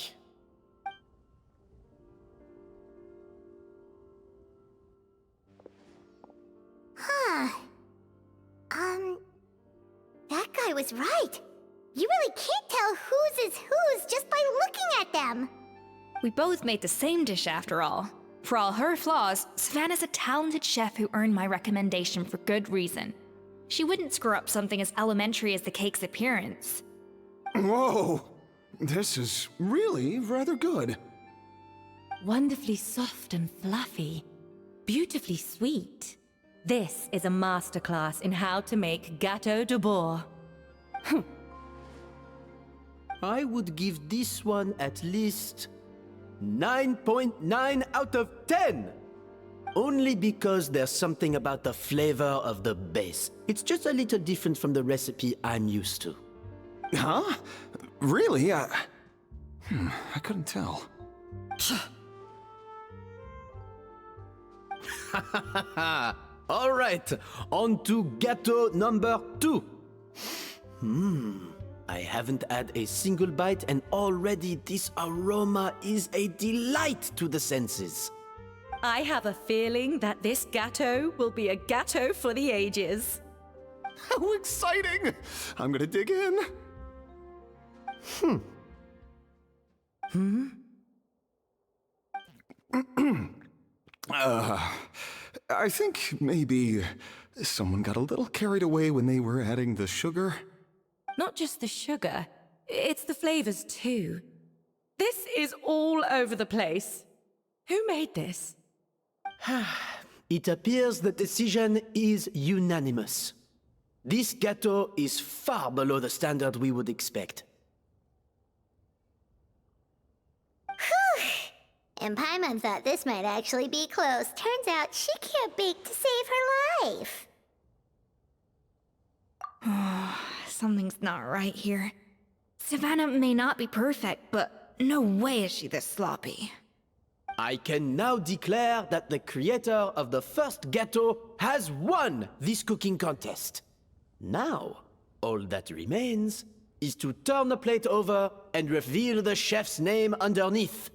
That guy was right. You really can't tell whose is whose just by looking at them. We both made the same dish after all. For all her flaws, Savannah's a talented chef who earned my recommendation for good reason. She wouldn't screw up something as elementary as the cake's appearance. Whoa! This is really rather good. Wonderfully soft and fluffy. Beautifully sweet. This is a masterclass in how to make Gâteau Debord. I would give this one at least 9.9 out of 10! Only because there's something about the flavor of the base. It's just a little different from the recipe I'm used to. Huh? Really? I couldn't tell. All right, on to Gâteau number 2. I haven't had a single bite and already this aroma is a delight to the senses. I have a feeling that this gâteau will be a gâteau for the ages. How exciting! I'm gonna dig in. I think maybe someone got a little carried away when they were adding the sugar. Not just the sugar, it's the flavors too. This is all over the place. Who made this? It appears the decision is unanimous. This gâteau is far below the standard we would expect. And Paimon thought this might actually be close. Turns out she can't bake to save her life. Something's not right here. Savannah may not be perfect, but no way is she this sloppy. I can now declare that the creator of the first gâteau has won this cooking contest. Now, all that remains is to turn the plate over and reveal the chef's name underneath.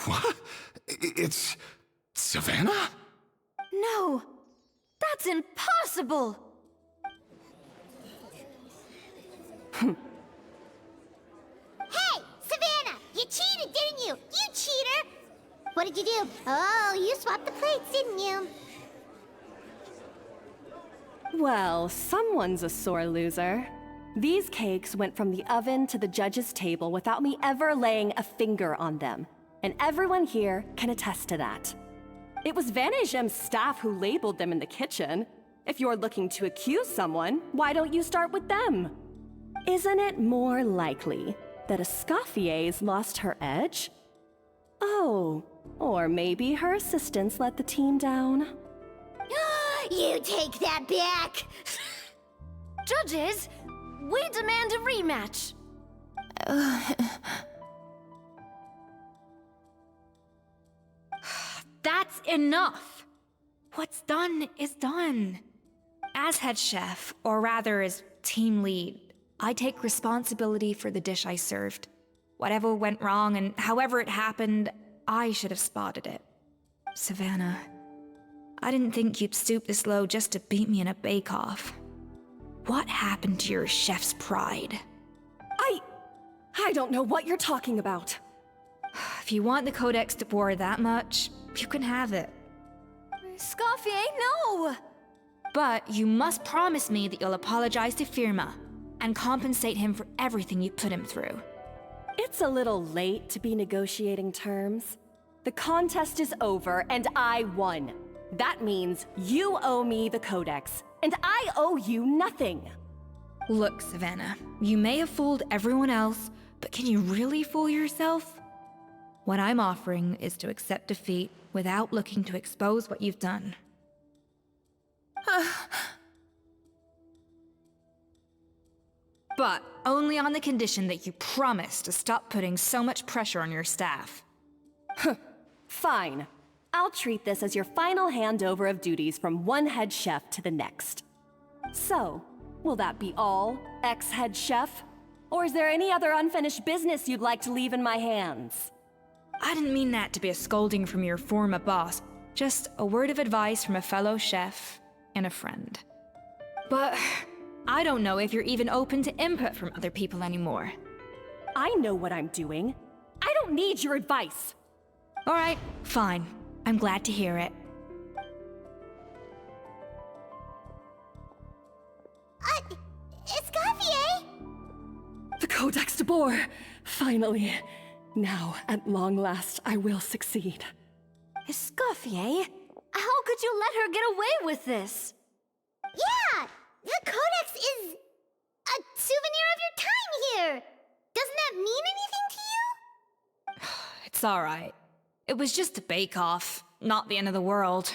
What? It's Savanna? No! That's impossible! Hey, Savannah! You cheated, didn't you? You cheater! What did you do? Oh, you swapped the plates, didn't you? Well, someone's a sore loser. These cakes went from the oven to the judge's table without me ever laying a finger on them. And everyone here can attest to that. It was Vanejem's staff who labeled them in the kitchen. If you're looking to accuse someone, why don't you start with them? Isn't it more likely that Escoffier's lost her edge? Oh, or maybe her assistants let the team down. You take that back! Judges, we demand a rematch. That's enough! What's done is done. As head chef, or rather as team lead, I take responsibility for the dish I served. Whatever went wrong and however it happened, I should have spotted it. Savannah, I didn't think you'd stoop this low just to beat me in a bake-off. What happened to your chef's pride? I don't know what you're talking about. If you want the Codex Debord that much, you can have it. Escoffier, no! But you must promise me that you'll apologize to Firmin and compensate him for everything you put him through. It's a little late to be negotiating terms. The contest is over and I won. That means you owe me the Codex, and I owe you nothing. Look, Savannah, you may have fooled everyone else, but can you really fool yourself? What I'm offering is to accept defeat without looking to expose what you've done. But only on the condition that you promise to stop putting so much pressure on your staff. Fine. I'll treat this as your final handover of duties from one head chef to the next. So, will that be all, ex-head chef? Or is there any other unfinished business you'd like to leave in my hands? I didn't mean that to be a scolding from your former boss, just a word of advice from a fellow chef and a friend. But I don't know if you're even open to input from other people anymore. I know what I'm doing. I don't need your advice. All right, fine. I'm glad to hear it. Escoffier! The Codex Debord! Finally. Now, at long last, I will succeed. Escoffier? How could you let her get away with this? Yeah! The Codex is a souvenir of your time here! Doesn't that mean anything to you? It's all right. It was just a bake-off, not the end of the world.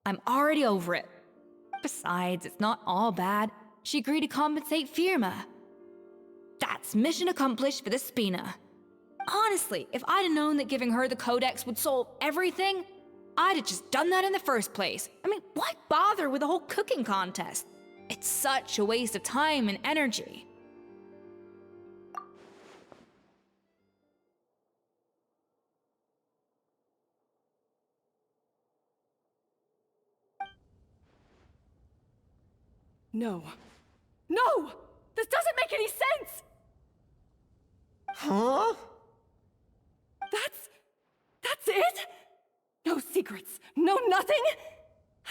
I'm already over it. Besides, it's not all bad. She agreed to compensate Firmin. That's mission accomplished for the Spina. Honestly, if I'd have known that giving her the Codex would solve everything, I'd have just done that in the first place. I mean, why bother with the whole cooking contest? It's such a waste of time and energy. No. No! This doesn't make any sense! Huh? That's it? No secrets, no nothing?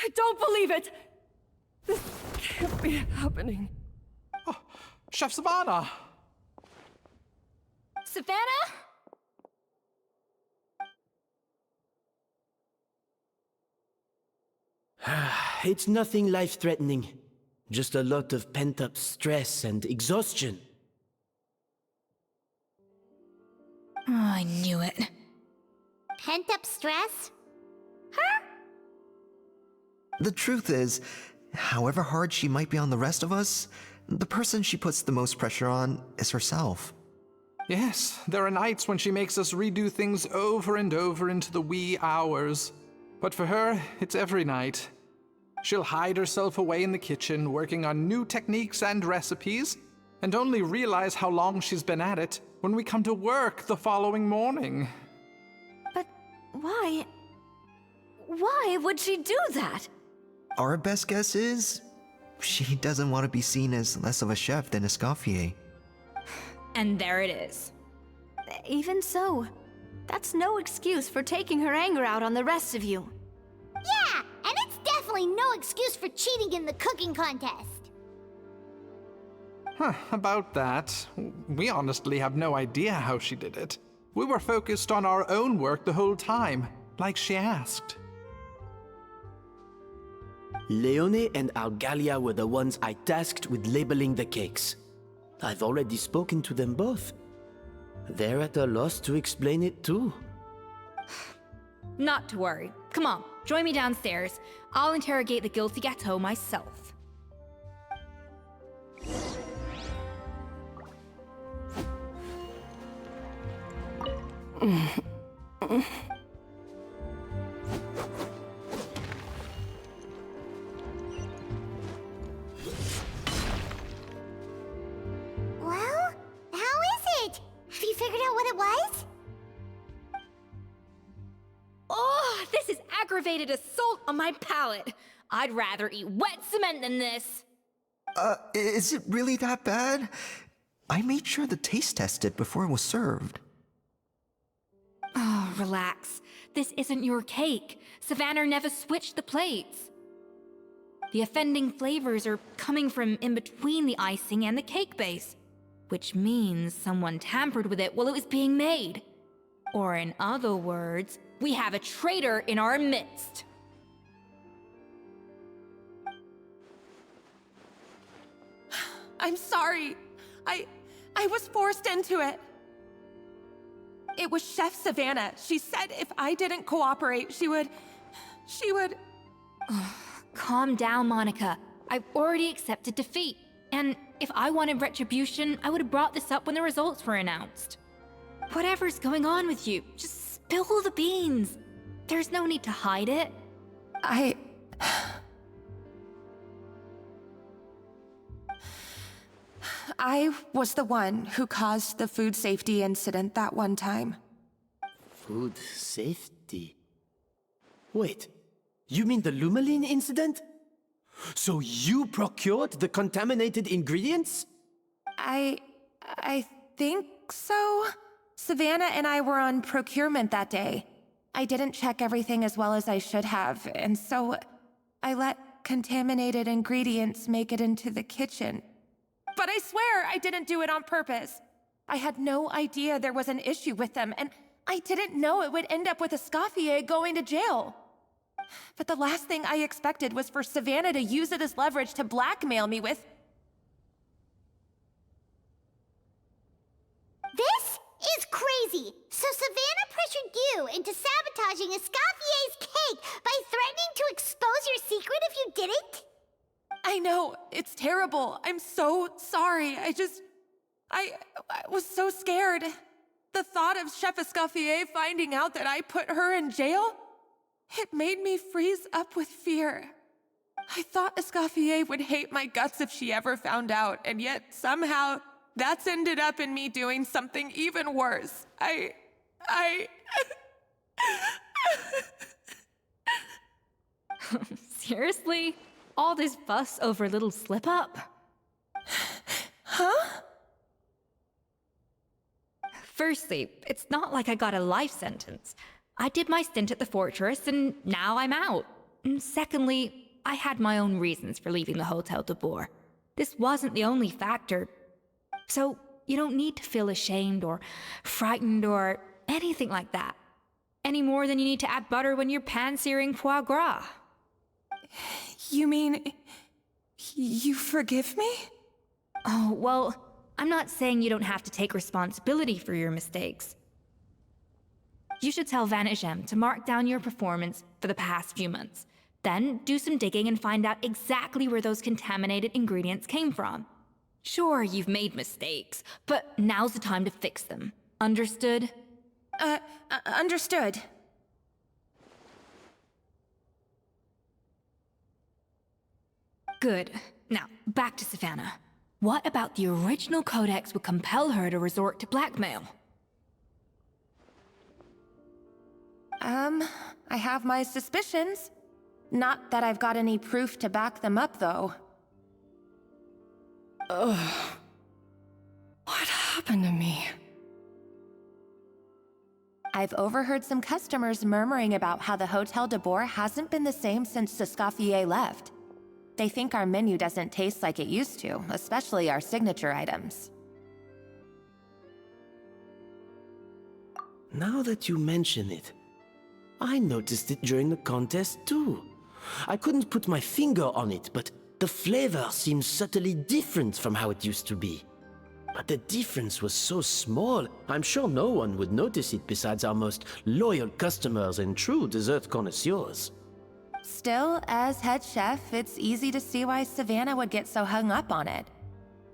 I don't believe it! This can't be happening. Oh, Chef Savanna! Savannah? It's nothing life-threatening. Just a lot of pent-up stress and exhaustion. Oh, I knew it. Pent-up stress? The truth is, however hard she might be on the rest of us, the person she puts the most pressure on is herself. Yes, there are nights when she makes us redo things over and over into the wee hours. But for her, it's every night. She'll hide herself away in the kitchen, working on new techniques and recipes, and only realize how long she's been at it when we come to work the following morning. But why? Why would she do that? Our best guess is, she doesn't want to be seen as less of a chef than Escoffier. And there it is. Even so, that's no excuse for taking her anger out on the rest of you. Yeah, and it's definitely no excuse for cheating in the cooking contest. About that, we honestly have no idea how she did it. We were focused on our own work the whole time, like she asked. Leone and Algalia were the ones I tasked with labeling the cakes. I've already spoken to them both. They're at a loss to explain it too. Not to worry. Come on, join me downstairs. I'll interrogate the guilty gâteau myself. Well, how is it? Have you figured out what it was? Oh, this is aggravated assault on my palate. I'd rather eat wet cement than this. Is it really that bad? I made sure to taste test it before it was served. Oh, relax. This isn't your cake. Savannah never switched the plates. The offending flavors are coming from in between the icing and the cake base, which means someone tampered with it while it was being made. Or in other words, we have a traitor in our midst. I'm sorry. I was forced into it. It was Chef Savannah. She said if I didn't cooperate, she would... Calm down, Monica. I've already accepted defeat. And if I wanted retribution, I would have brought this up when the results were announced. Whatever's going on with you, just spill the beans. There's no need to hide it. I was the one who caused the food safety incident that one time. Food safety? Wait, you mean the Lumaline incident? So you procured the contaminated ingredients? I think so. Savannah and I were on procurement that day. I didn't check everything as well as I should have, and so I let contaminated ingredients make it into the kitchen. But I swear I didn't do it on purpose. I had no idea there was an issue with them, and I didn't know it would end up with Escoffier going to jail. But the last thing I expected was for Savannah to use it as leverage to blackmail me with... This is crazy! So Savannah pressured you into sabotaging Escoffier's cake by threatening to expose your secret if you didn't? I know, it's terrible. I'm so sorry. I was so scared. The thought of Chef Escoffier finding out that I put her in jail, it made me freeze up with fear. I thought Escoffier would hate my guts if she ever found out, and yet somehow that's ended up in me doing something even worse. Seriously? All this fuss over a little slip-up? Huh? Firstly, it's not like I got a life sentence. I did my stint at the fortress, and now I'm out. And secondly, I had my own reasons for leaving the Hotel Debord. This wasn't the only factor. So, you don't need to feel ashamed or frightened or anything like that. Any more than you need to add butter when you're pan-searing foie gras. You mean... you forgive me? Oh, well, I'm not saying you don't have to take responsibility for your mistakes. You should tell Vanagem to mark down your performance for the past few months. Then do some digging and find out exactly where those contaminated ingredients came from. Sure, you've made mistakes, but now's the time to fix them. Understood? Understood. Good. Now, back to Savannah. What about the original codex would compel her to resort to blackmail? I have my suspicions. Not that I've got any proof to back them up, though. Ugh. What happened to me? I've overheard some customers murmuring about how the Hotel Debord hasn't been the same since Escoffier left. They think our menu doesn't taste like it used to, especially our signature items. Now that you mention it, I noticed it during the contest too. I couldn't put my finger on it, but the flavor seems subtly different from how it used to be. But the difference was so small, I'm sure no one would notice it besides our most loyal customers and true dessert connoisseurs. Still, as head chef, it's easy to see why Savanna would get so hung up on it.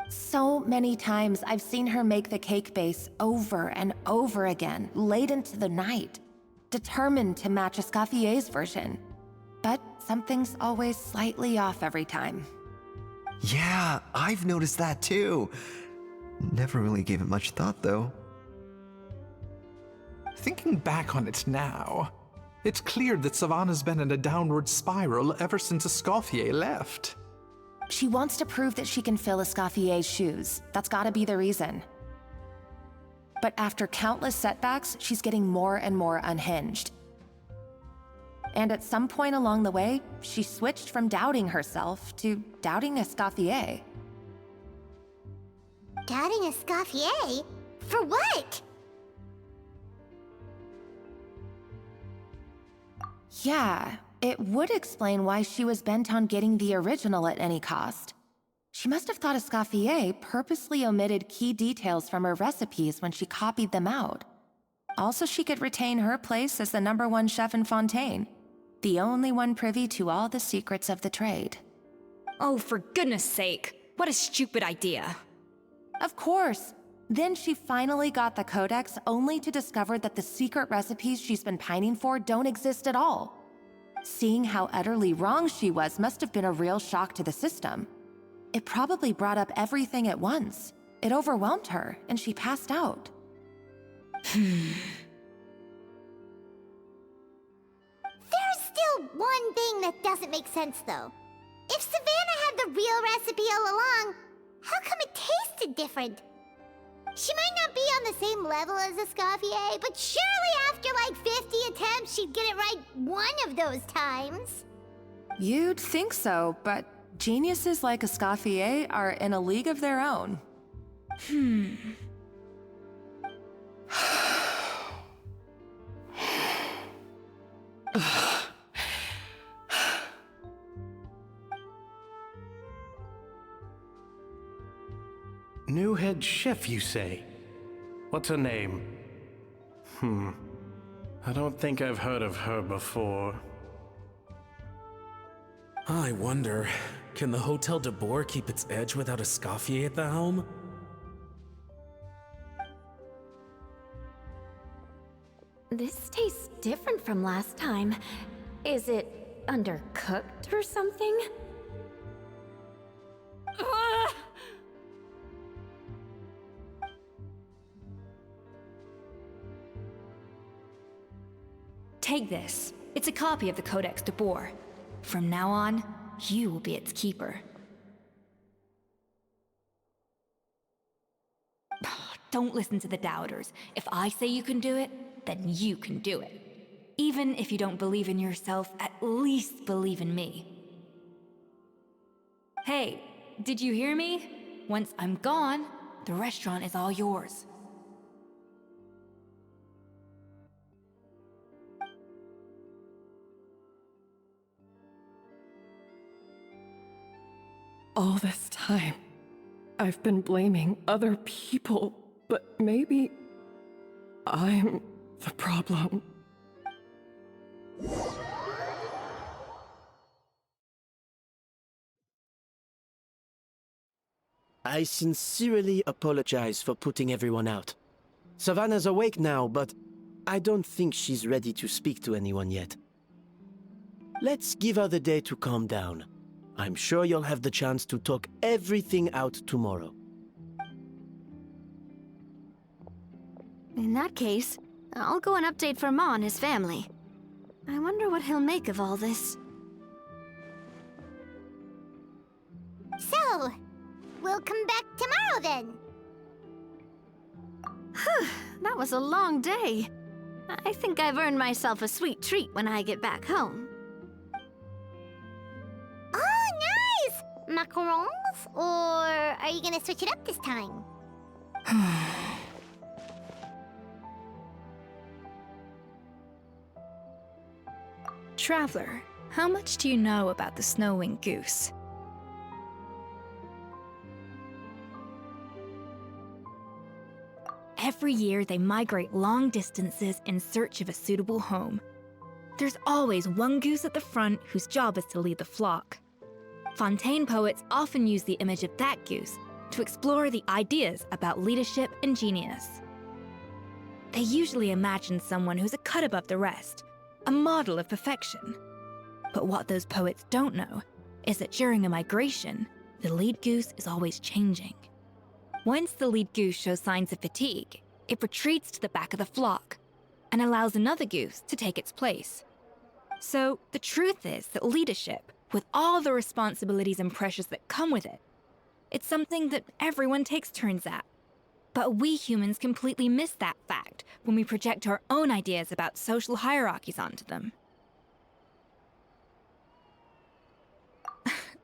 So many times I've seen her make the cake base over and over again, late into the night, determined to match Escoffier's version. But something's always slightly off every time. Yeah, I've noticed that too. Never really gave it much thought, though. Thinking back on it now, it's clear that Savanna's been in a downward spiral ever since Escoffier left. She wants to prove that she can fill Escoffier's shoes. That's gotta be the reason. But after countless setbacks, she's getting more and more unhinged. And at some point along the way, she switched from doubting herself to doubting Escoffier. Doubting Escoffier? For what? Yeah, it would explain why she was bent on getting the original at any cost. She must have thought Escoffier purposely omitted key details from her recipes when she copied them out. Also, she could retain her place as the #1 chef in Fontaine, the only one privy to all the secrets of the trade. Oh, for goodness sake, what a stupid idea. Of course. Then she finally got the codex only to discover that the secret recipes she's been pining for don't exist at all. Seeing how utterly wrong she was must have been a real shock to the system. It probably brought up everything at once. It overwhelmed her, and she passed out. There's still one thing that doesn't make sense, though. If Savanna had the real recipe all along, how come it tasted different? She might not be on the same level as Escoffier, but surely after like 50 attempts, she'd get it right one of those times. You'd think so, but geniuses like Escoffier are in a league of their own. New head chef, you say? What's her name? I don't think I've heard of her before. I wonder, can the Hotel Debord keep its edge without Escoffier at the helm? This tastes different from last time. Is it undercooked or something? Take this. It's a copy of the Codex Debord. From now on, you will be its keeper. Don't listen to the doubters. If I say you can do it, then you can do it. Even if you don't believe in yourself, at least believe in me. Hey, did you hear me? Once I'm gone, the restaurant is all yours. All this time, I've been blaming other people, but maybe I'm the problem. I sincerely apologize for putting everyone out. Savanna's awake now, but I don't think she's ready to speak to anyone yet. Let's give her the day to calm down. I'm sure you'll have the chance to talk everything out tomorrow. In that case, I'll go and update Firmin and his family. I wonder what he'll make of all this. So, we'll come back tomorrow then. That was a long day. I think I've earned myself a sweet treat when I get back home. Oh, macarons? Or are you gonna switch it up this time? Traveler, how much do you know about the snow-winged goose? Every year, they migrate long distances in search of a suitable home. There's always one goose at the front whose job is to lead the flock. Fontaine poets often use the image of that goose to explore the ideas about leadership and genius. They usually imagine someone who's a cut above the rest, a model of perfection. But what those poets don't know is that during a migration, the lead goose is always changing. Once the lead goose shows signs of fatigue, it retreats to the back of the flock and allows another goose to take its place. So the truth is that leadership, with all the responsibilities and pressures that come with it, it's something that everyone takes turns at. But we humans completely miss that fact when we project our own ideas about social hierarchies onto them.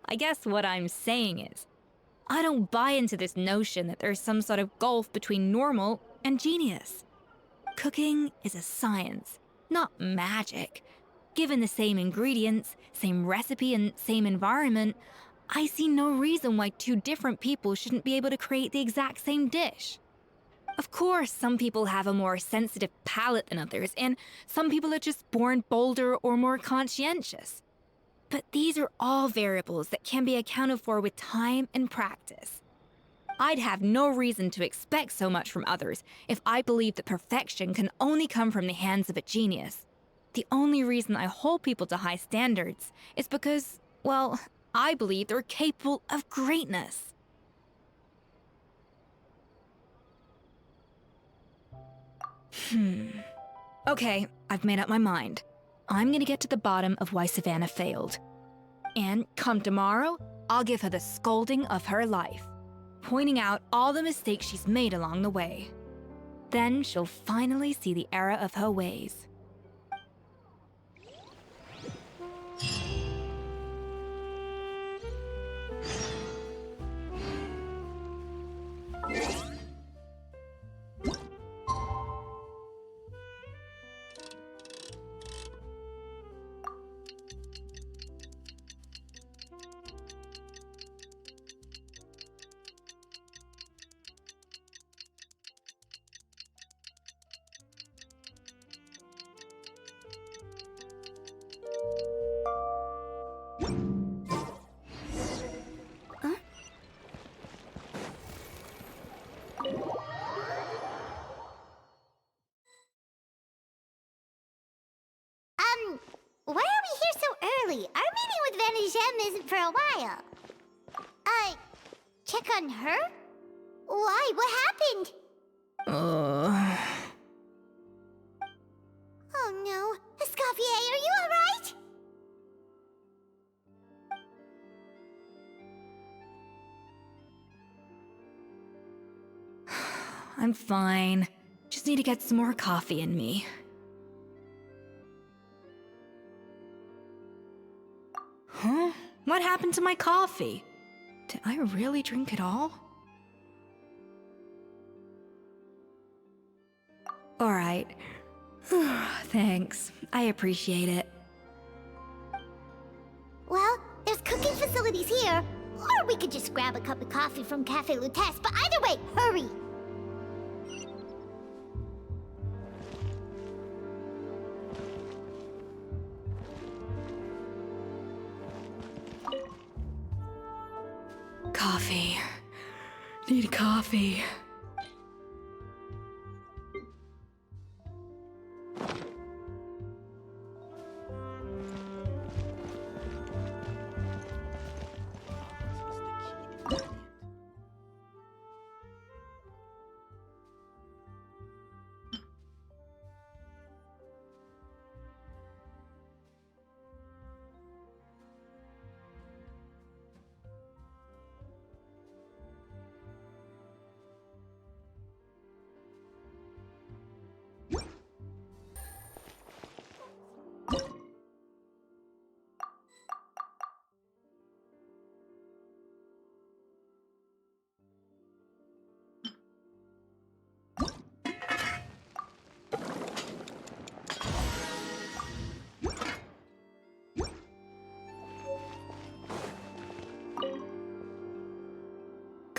I guess what I'm saying is, I don't buy into this notion that there's some sort of gulf between normal and genius. Cooking is a science, not magic. Given the same ingredients, same recipe, and same environment, I see no reason why two different people shouldn't be able to create the exact same dish. Of course, some people have a more sensitive palate than others, and some people are just born bolder or more conscientious. But these are all variables that can be accounted for with time and practice. I'd have no reason to expect so much from others if I believed that perfection can only come from the hands of a genius. The only reason I hold people to high standards is because, well, I believe they're capable of greatness. Okay, I've made up my mind. I'm gonna get to the bottom of why Savanna failed. And come tomorrow, I'll give her the scolding of her life, pointing out all the mistakes she's made along the way. Then she'll finally see the error of her ways. Why are we here so early? Our meeting with Vanigem isn't for a while. Check on her? Why? What happened? Oh no. Escoffier, are you alright? I'm fine. Just need to get some more coffee in me. Huh? What happened to my coffee? Did I really drink it all? Alright. Thanks. I appreciate it. Well, there's cooking facilities here. Or we could just grab a cup of coffee from Cafe Lutece, but either way, hurry! Coffee. Need coffee.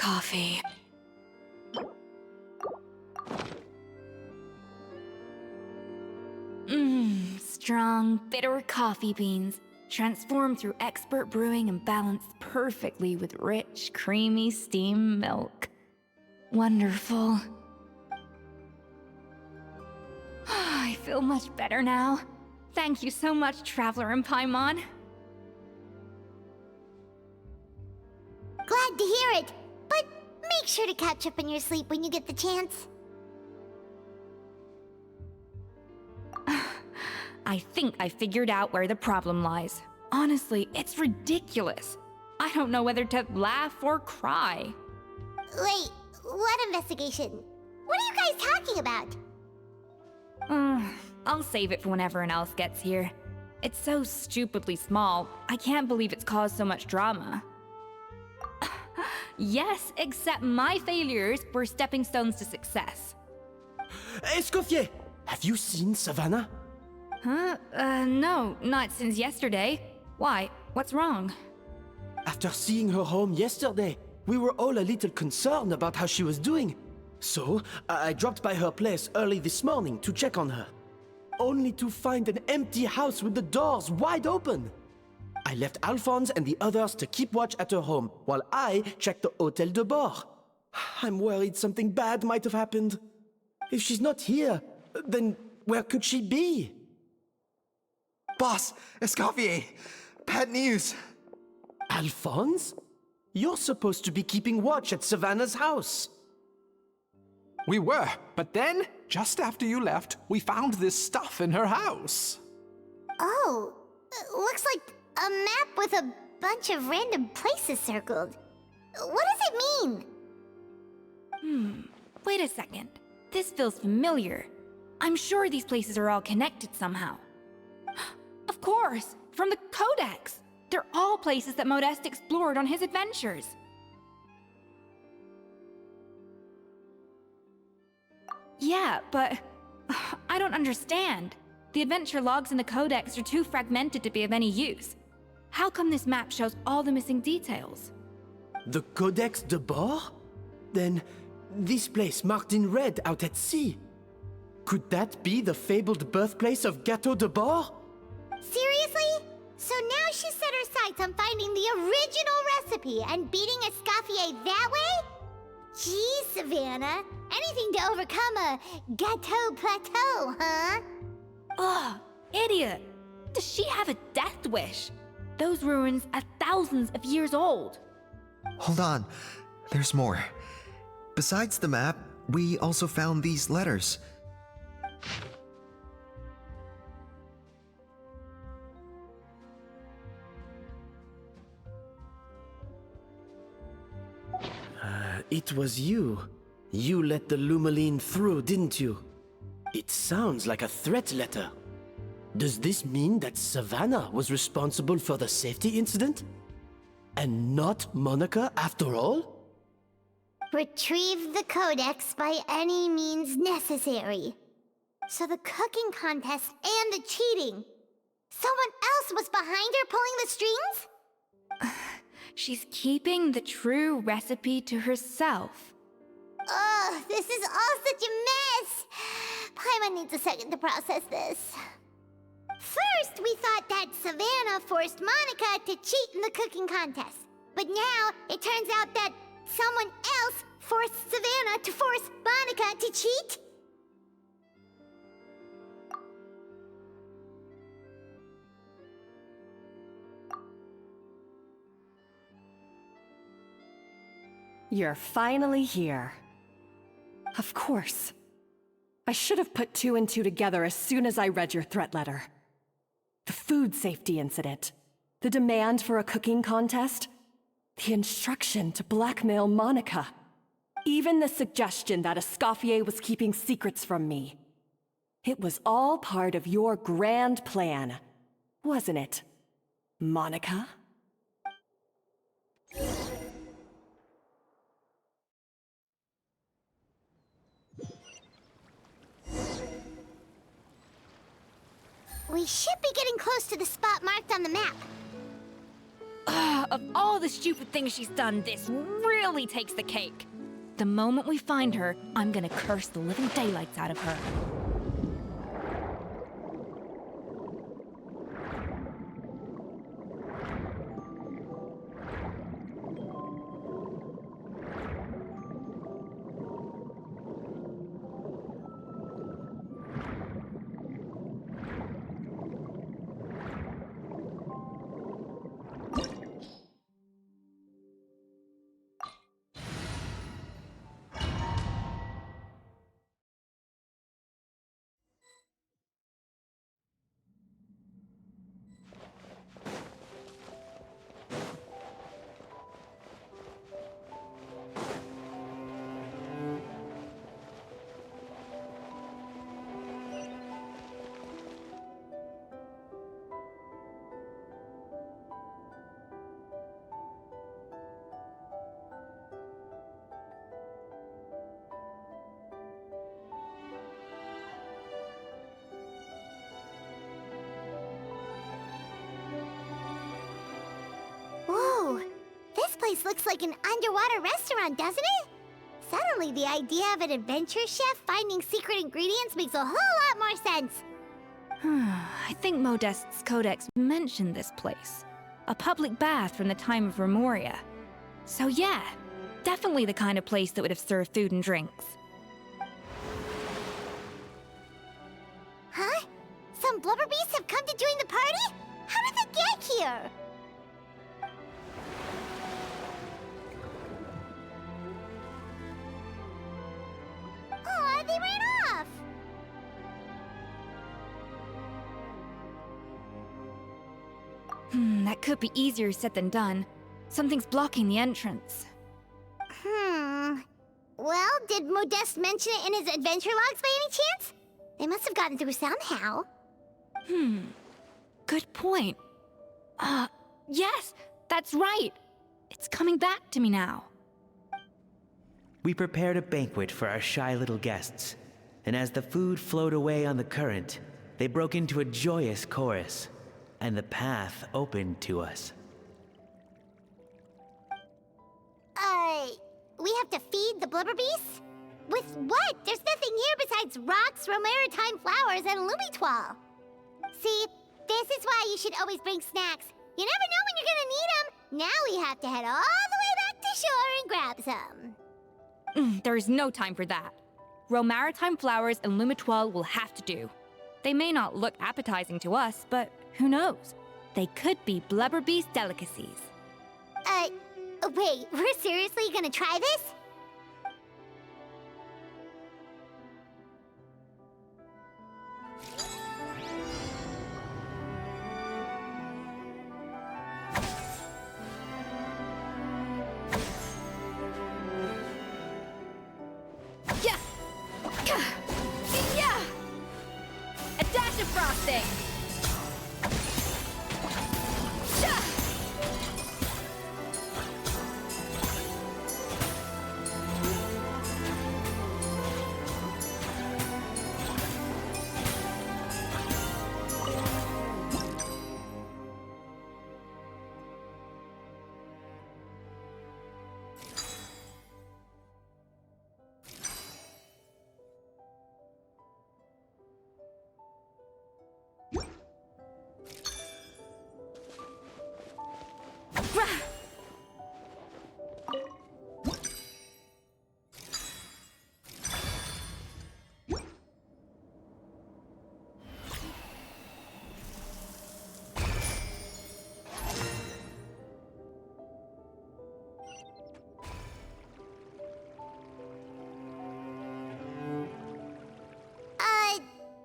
coffee. Strong, bitter coffee beans, transformed through expert brewing and balanced perfectly with rich, creamy steam milk. Wonderful. I feel much better now. Thank you so much, Traveler and Paimon. Glad to hear it, but make sure to catch up in your sleep when you get the chance. I think I figured out where the problem lies. Honestly, it's ridiculous. I don't know whether to laugh or cry. Wait, what investigation? What are you guys talking about? I'll save it for when everyone else gets here. It's so stupidly small, I can't believe it's caused so much drama. Yes, except my failures were stepping stones to success. Escoffier! Have you seen Savanna? Huh? No, not since yesterday. Why? What's wrong? After seeing her home yesterday, we were all a little concerned about how she was doing. So, I dropped by her place early this morning to check on her. Only to find an empty house with the doors wide open. I left Alphonse and the others to keep watch at her home, while I checked the Hotel Debord. I'm worried something bad might have happened. If she's not here, then where could she be? Boss, Escoffier, bad news. Alphonse? You're supposed to be keeping watch at Savannah's house. We were, but then, just after you left, we found this stuff in her house. Oh, looks like a map with a bunch of random places circled. What does it mean? Wait a second. This feels familiar. I'm sure these places are all connected somehow. Of course, from the Codex. They're all places that Modeste explored on his adventures. Yeah, but I don't understand. The adventure logs in the Codex are too fragmented to be of any use. How come this map shows all the missing details? The Codex Debord? Then, this place marked in red out at sea. Could that be the fabled birthplace of Gâteau Debord? Seriously? So now she set her sights on finding the original recipe and beating Escoffier that way? Gee, Savanna, anything to overcome a Gâteau plateau, huh? Ugh, idiot! Does she have a death wish? Those ruins are thousands of years old. Hold on, there's more. Besides the map, we also found these letters. It was you. You let the Lumaline through, didn't you? It sounds like a threat letter. Does this mean that Savanna was responsible for the safety incident? And not Monica after all? Retrieve the Codex by any means necessary. So the cooking contest and the cheating. Someone else was behind her pulling the strings? She's keeping the true recipe to herself. Ugh, this is all such a mess. Paimon needs a second to process this. First, we thought that Savanna forced Monica to cheat in the cooking contest. But now, it turns out that someone else forced Savanna to force Monica to cheat? You're finally here. Of course. I should have put two and two together as soon as I read your threat letter. The food safety incident, the demand for a cooking contest, the instruction to blackmail Monica, even the suggestion that Escoffier was keeping secrets from me. It was all part of your grand plan, wasn't it, Monica? We should be getting close to the spot marked on the map. Of all the stupid things she's done, this really takes the cake. The moment we find her, I'm gonna curse the living daylights out of her. Whoa, this place looks like an underwater restaurant, doesn't it? Suddenly, the idea of an adventure chef finding secret ingredients makes a whole lot more sense. I think Modest's codex mentioned this place. A public bath from the time of Remoria. So yeah, definitely the kind of place that would have served food and drinks. Huh? Some blubber beasts have come to join the party? How did they get here? Aw, they ran off! That could be easier said than done. Something's blocking the entrance. Well, did Modeste mention it in his adventure logs by any chance? They must have gotten through somehow. Good point. Yes, that's right. It's coming back to me now. We prepared a banquet for our shy little guests, and as the food flowed away on the current, they broke into a joyous chorus, and the path opened to us. We have to feed the blubber beasts? With what? There's nothing here besides rocks, romaritime flowers, and lumitoile. See, this is why you should always bring snacks. You never know when you're gonna need them. Now we have to head all the way back to shore and grab some. There's no time for that. Romaritime flowers and lumitoile will have to do. They may not look appetizing to us, but who knows? They could be blubber beast delicacies. Wait, we're seriously gonna try this? Yeah! Yeah! A dash of frosting!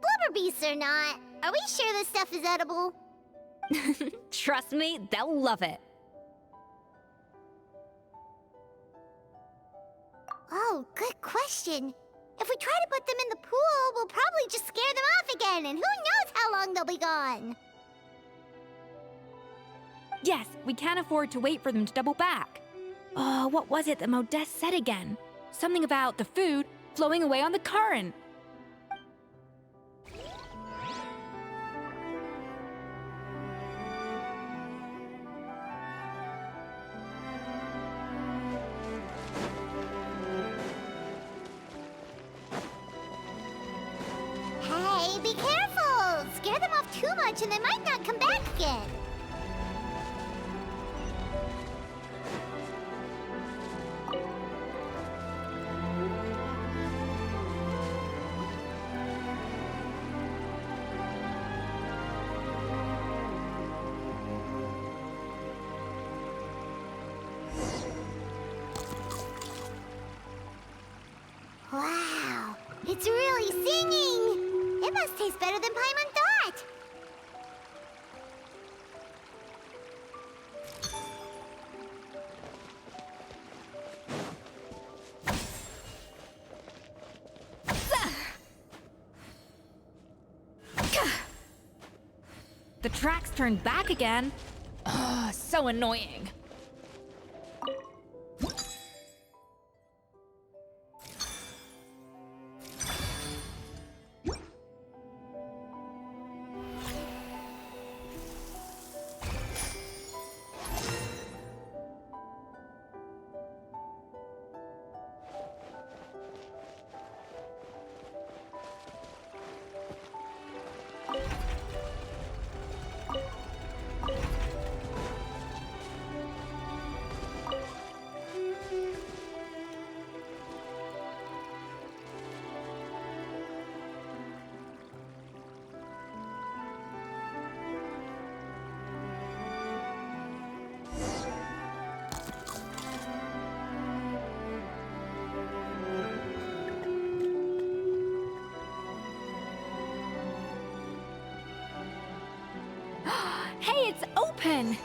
Blubber beasts or not, are we sure this stuff is edible? Trust me, they'll love it. Oh, good question. If we try to put them in the pool, we'll probably just scare them off again, and who knows how long they'll be gone. Yes, we can't afford to wait for them to double back. Oh, what was it that Modeste said again? Something about the food flowing away on the current. much and they might not come back again. Wow, it's really singing! It must taste better than Paimon thought! The tracks turned back again. Ugh, so annoying. Hey, it's open!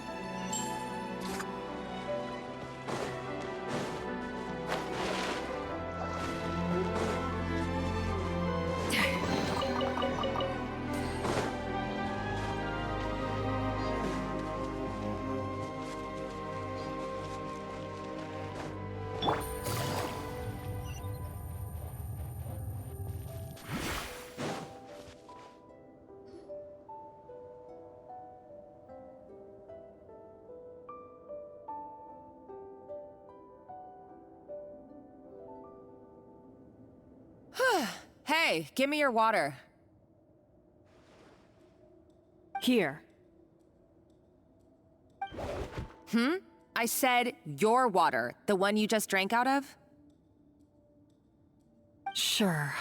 Hey, give me your water. Here. I said your water, the one you just drank out of? Sure.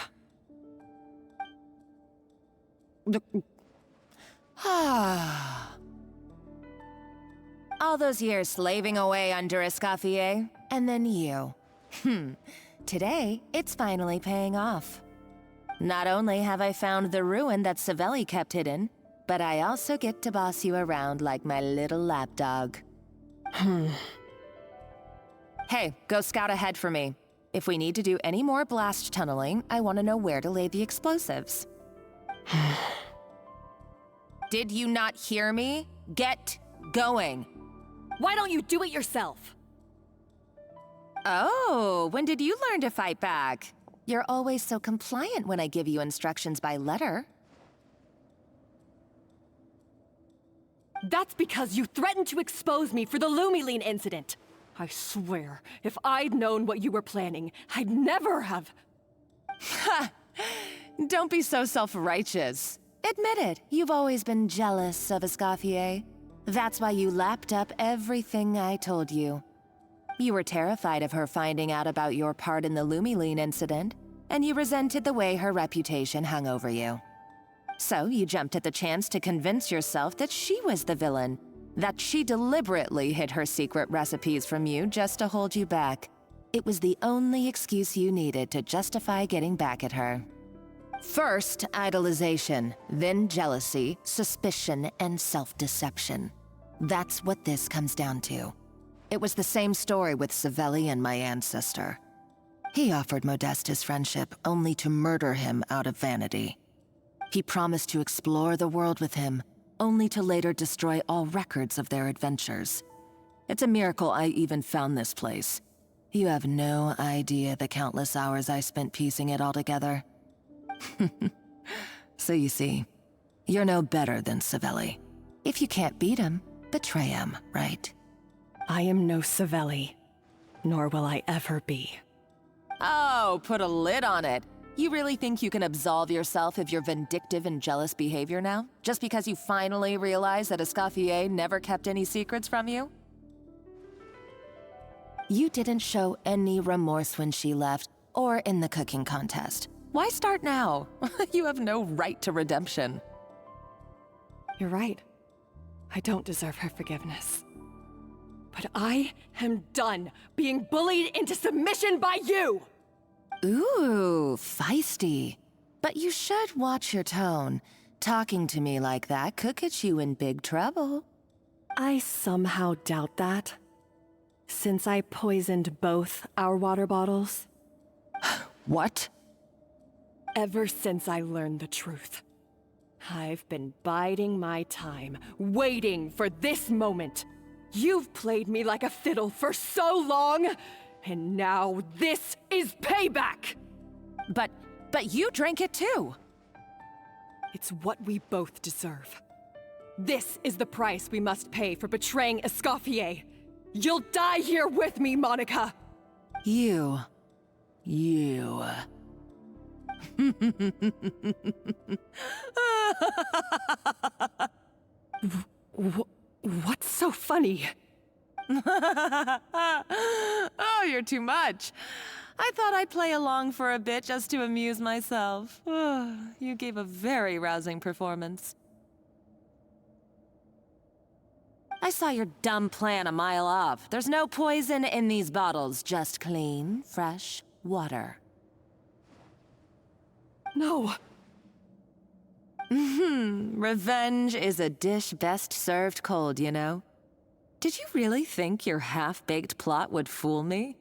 All those years slaving away under Escoffier, and then you. Today, it's finally paying off. Not only have I found the ruin that Savelli kept hidden, but I also get to boss you around like my little lapdog. Hey, go scout ahead for me. If we need to do any more blast tunneling, I want to know where to lay the explosives. Did you not hear me? Get going. Why don't you do it yourself? Oh, when did you learn to fight back? You're always so compliant when I give you instructions by letter. That's because you threatened to expose me for the Lumiline incident. I swear, if I'd known what you were planning, I'd never have... Ha! Don't be so self-righteous. Admit it, you've always been jealous of Escoffier. That's why you lapped up everything I told you. You were terrified of her finding out about your part in the Lumiline incident, and you resented the way her reputation hung over you. So you jumped at the chance to convince yourself that she was the villain, that she deliberately hid her secret recipes from you just to hold you back. It was the only excuse you needed to justify getting back at her. First, idolization, then jealousy, suspicion, and self-deception. That's what this comes down to. It was the same story with Savelli and my ancestor. He offered Modeste his friendship only to murder him out of vanity. He promised to explore the world with him, only to later destroy all records of their adventures. It's a miracle I even found this place. You have no idea the countless hours I spent piecing it all together. So you see, you're no better than Savelli. If you can't beat him, betray him, right? I am no Savelli, nor will I ever be. Oh, put a lid on it. You really think you can absolve yourself of your vindictive and jealous behavior now? Just because you finally realize that Escoffier never kept any secrets from you? You didn't show any remorse when she left, or in the cooking contest. Why start now? You have no right to redemption. You're right. I don't deserve her forgiveness. But I am done being bullied into submission by you! Ooh, feisty. But you should watch your tone. Talking to me like that could get you in big trouble. I somehow doubt that. Since I poisoned both our water bottles. What? Ever since I learned the truth, I've been biding my time, waiting for this moment. You've played me like a fiddle for so long, and now this is payback! But you drank it too! It's what we both deserve. This is the price we must pay for betraying Escoffier. You'll die here with me, Monica! You. What's so funny? Oh, you're too much. I thought I'd play along for a bit just to amuse myself. You gave a very rousing performance. I saw your dumb plan a mile off. There's no poison in these bottles, just clean, fresh water. No. Revenge is a dish best served cold, you know? Did you really think your half-baked plot would fool me?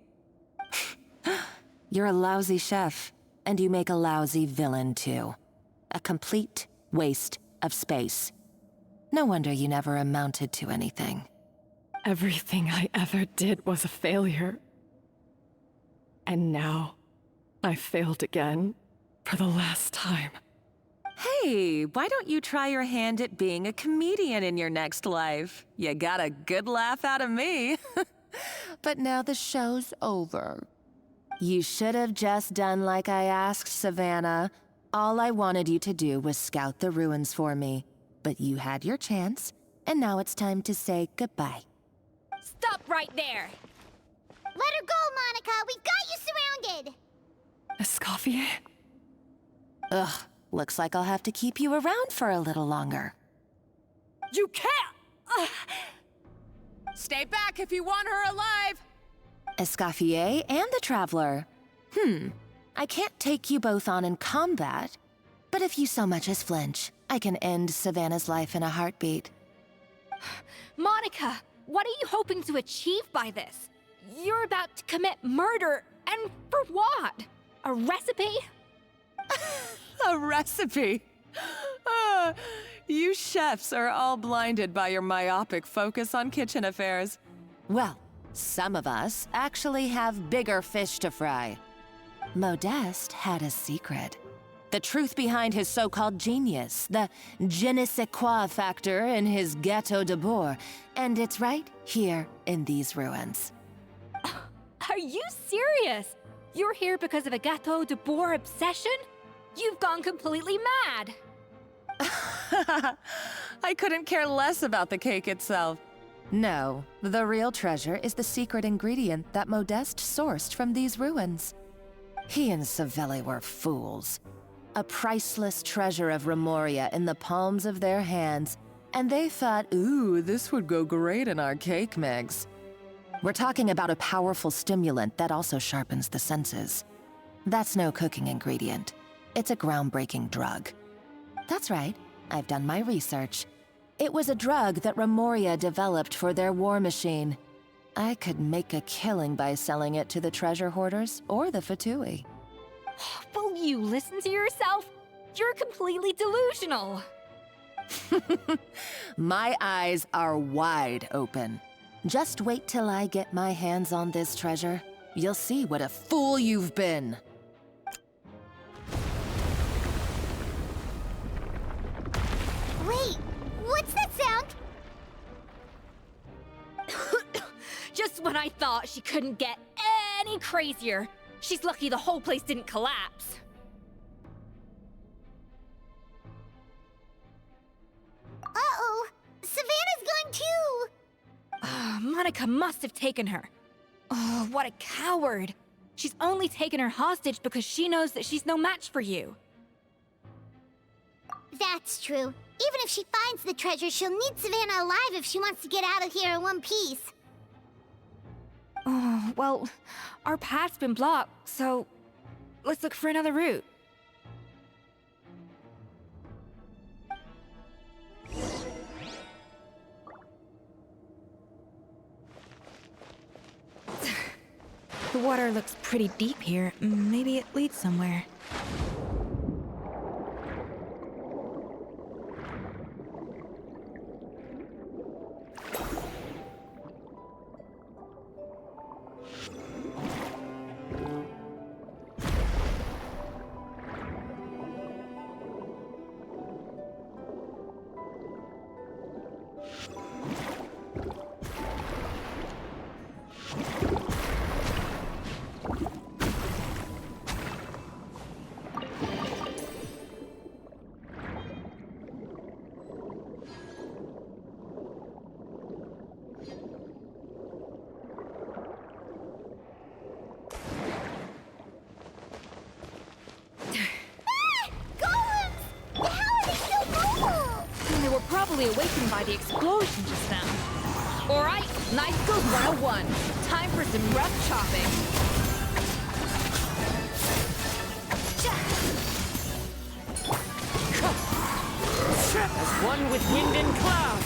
You're a lousy chef, and you make a lousy villain, too. A complete waste of space. No wonder you never amounted to anything. Everything I ever did was a failure. And now, I failed again, for the last time. Hey, why don't you try your hand at being a comedian in your next life? You got a good laugh out of me. But now the show's over. You should have just done like I asked, Savanna. All I wanted you to do was scout the ruins for me. But you had your chance, and now it's time to say goodbye. Stop right there! Let her go, Monica! We've got you surrounded! Escoffier? Ugh, looks like I'll have to keep you around for a little longer. You can't! Stay back if you want her alive! Escoffier and the Traveler. I can't take you both on in combat, but if you so much as flinch, I can end Savanna's life in a heartbeat. Monica, what are you hoping to achieve by this? You're about to commit murder, and for what? A recipe? A recipe? You chefs are all blinded by your myopic focus on kitchen affairs. Well, some of us actually have bigger fish to fry. Modeste had a secret. The truth behind his so-called genius, the je ne sais quoi factor in his Gâteau Debord, and it's right here in these ruins. Are you serious? You're here because of a Gâteau Debord obsession? You've gone completely mad! I couldn't care less about the cake itself. No, the real treasure is the secret ingredient that Modeste sourced from these ruins. He and Savelli were fools. A priceless treasure of Remoria in the palms of their hands, and they thought, ooh, this would go great in our cake mix. We're talking about a powerful stimulant that also sharpens the senses. That's no cooking ingredient. It's a groundbreaking drug. That's right, I've done my research. It was a drug that Remoria developed for their war machine. I could make a killing by selling it to the treasure hoarders or the Fatui. Will you listen to yourself? You're completely delusional. My eyes are wide open. Just wait till I get my hands on this treasure. You'll see what a fool you've been. Wait, what's that sound? Just when I thought she couldn't get any crazier. She's lucky the whole place didn't collapse. Monica must have taken her. Oh, what a coward. She's only taken her hostage because she knows that she's no match for you. That's true. Even if she finds the treasure, she'll need Savannah alive if she wants to get out of here in one piece. Oh, well, our path's been blocked, so let's look for another route. The water looks pretty deep here. Maybe it leads somewhere. They were probably awakened by the explosion just now. Alright, Knife Skills 101. Time for some rough chopping. As one with wind and cloud.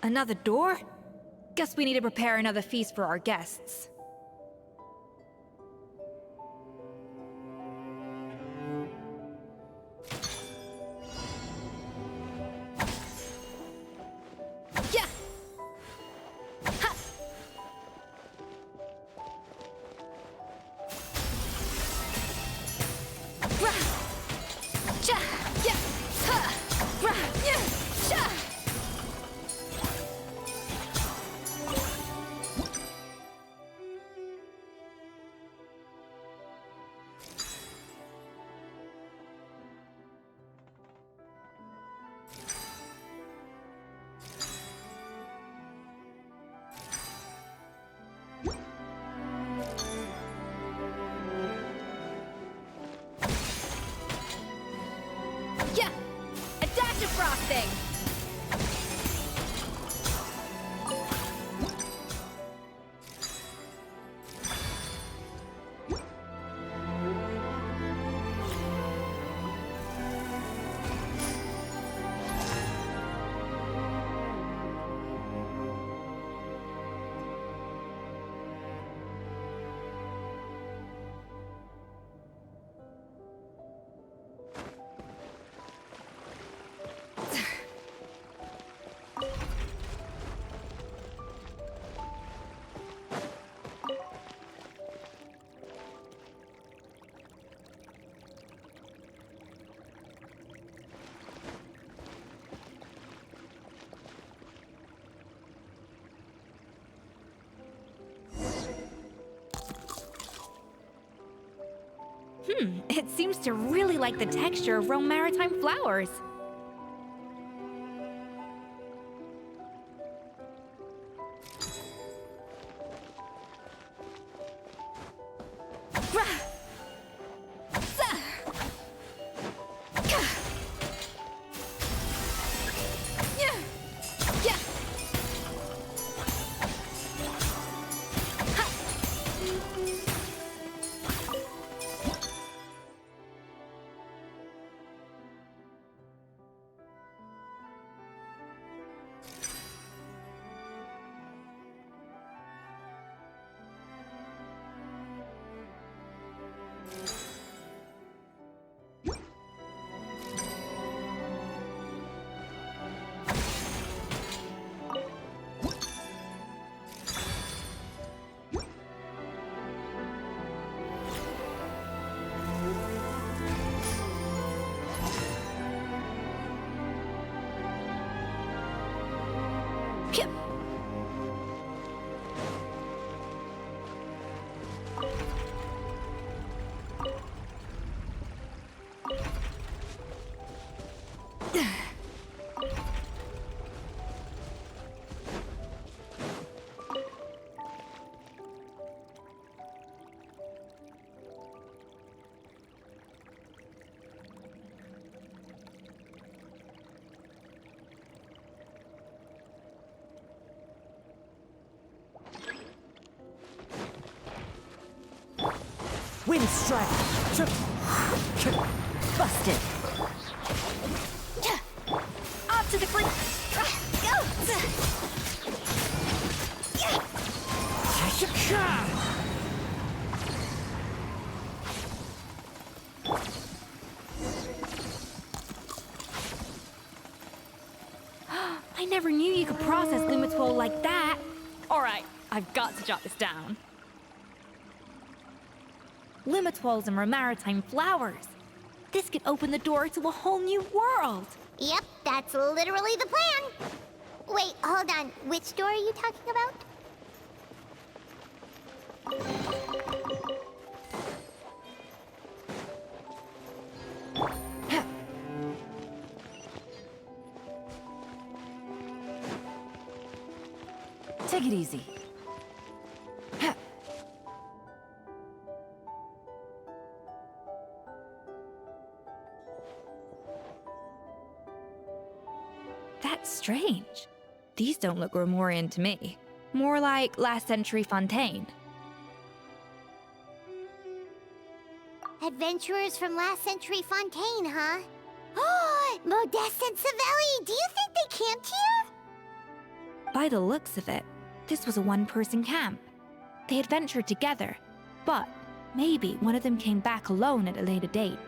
Another door? Guess we need to prepare another feast for our guests. Yeah! Ha! Rah! Cha! Yeah! Ha! Rah! Yeah! Cha! Yeah! A dash of frosting! It seems to really like the texture of Rome maritime flowers. Wind strike! Busted! Off to the front! Go! I never knew you could process Lumitwol like that. Alright, I've got to jot this down. Lumitwols and maritime flowers. This could open the door to a whole new world. Yep, that's literally the plan. Wait, hold on. Which door are you talking about? Take it easy. That's strange. These don't look Romorian to me. More like last century Fontaine. Adventurers from last century Fontaine, huh? Oh, Modeste and Savelli, do you think they camped here? By the looks of it, this was a one-person camp. They adventured together, but maybe one of them came back alone at a later date.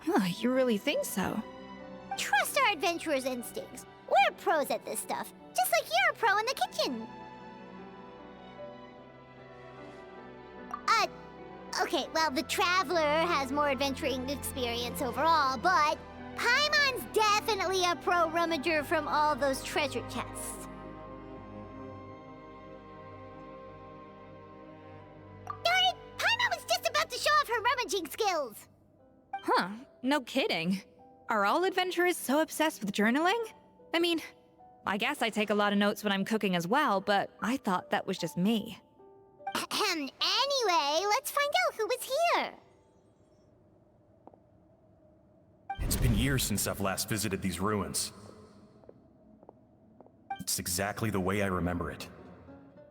Huh, you really think so? Trust our adventurers' instincts. We're pros at this stuff, just like you're a pro in the kitchen. Okay, well, the Traveler has more adventuring experience overall, but Paimon's definitely a pro rummager from all those treasure chests. Darn it! Paimon was just about to show off her rummaging skills! Huh, no kidding. Are all adventurers so obsessed with journaling? I mean, I guess I take a lot of notes when I'm cooking as well, but I thought that was just me. Anyway, let's find out who was here. It's been years since I've last visited these ruins. It's exactly the way I remember it.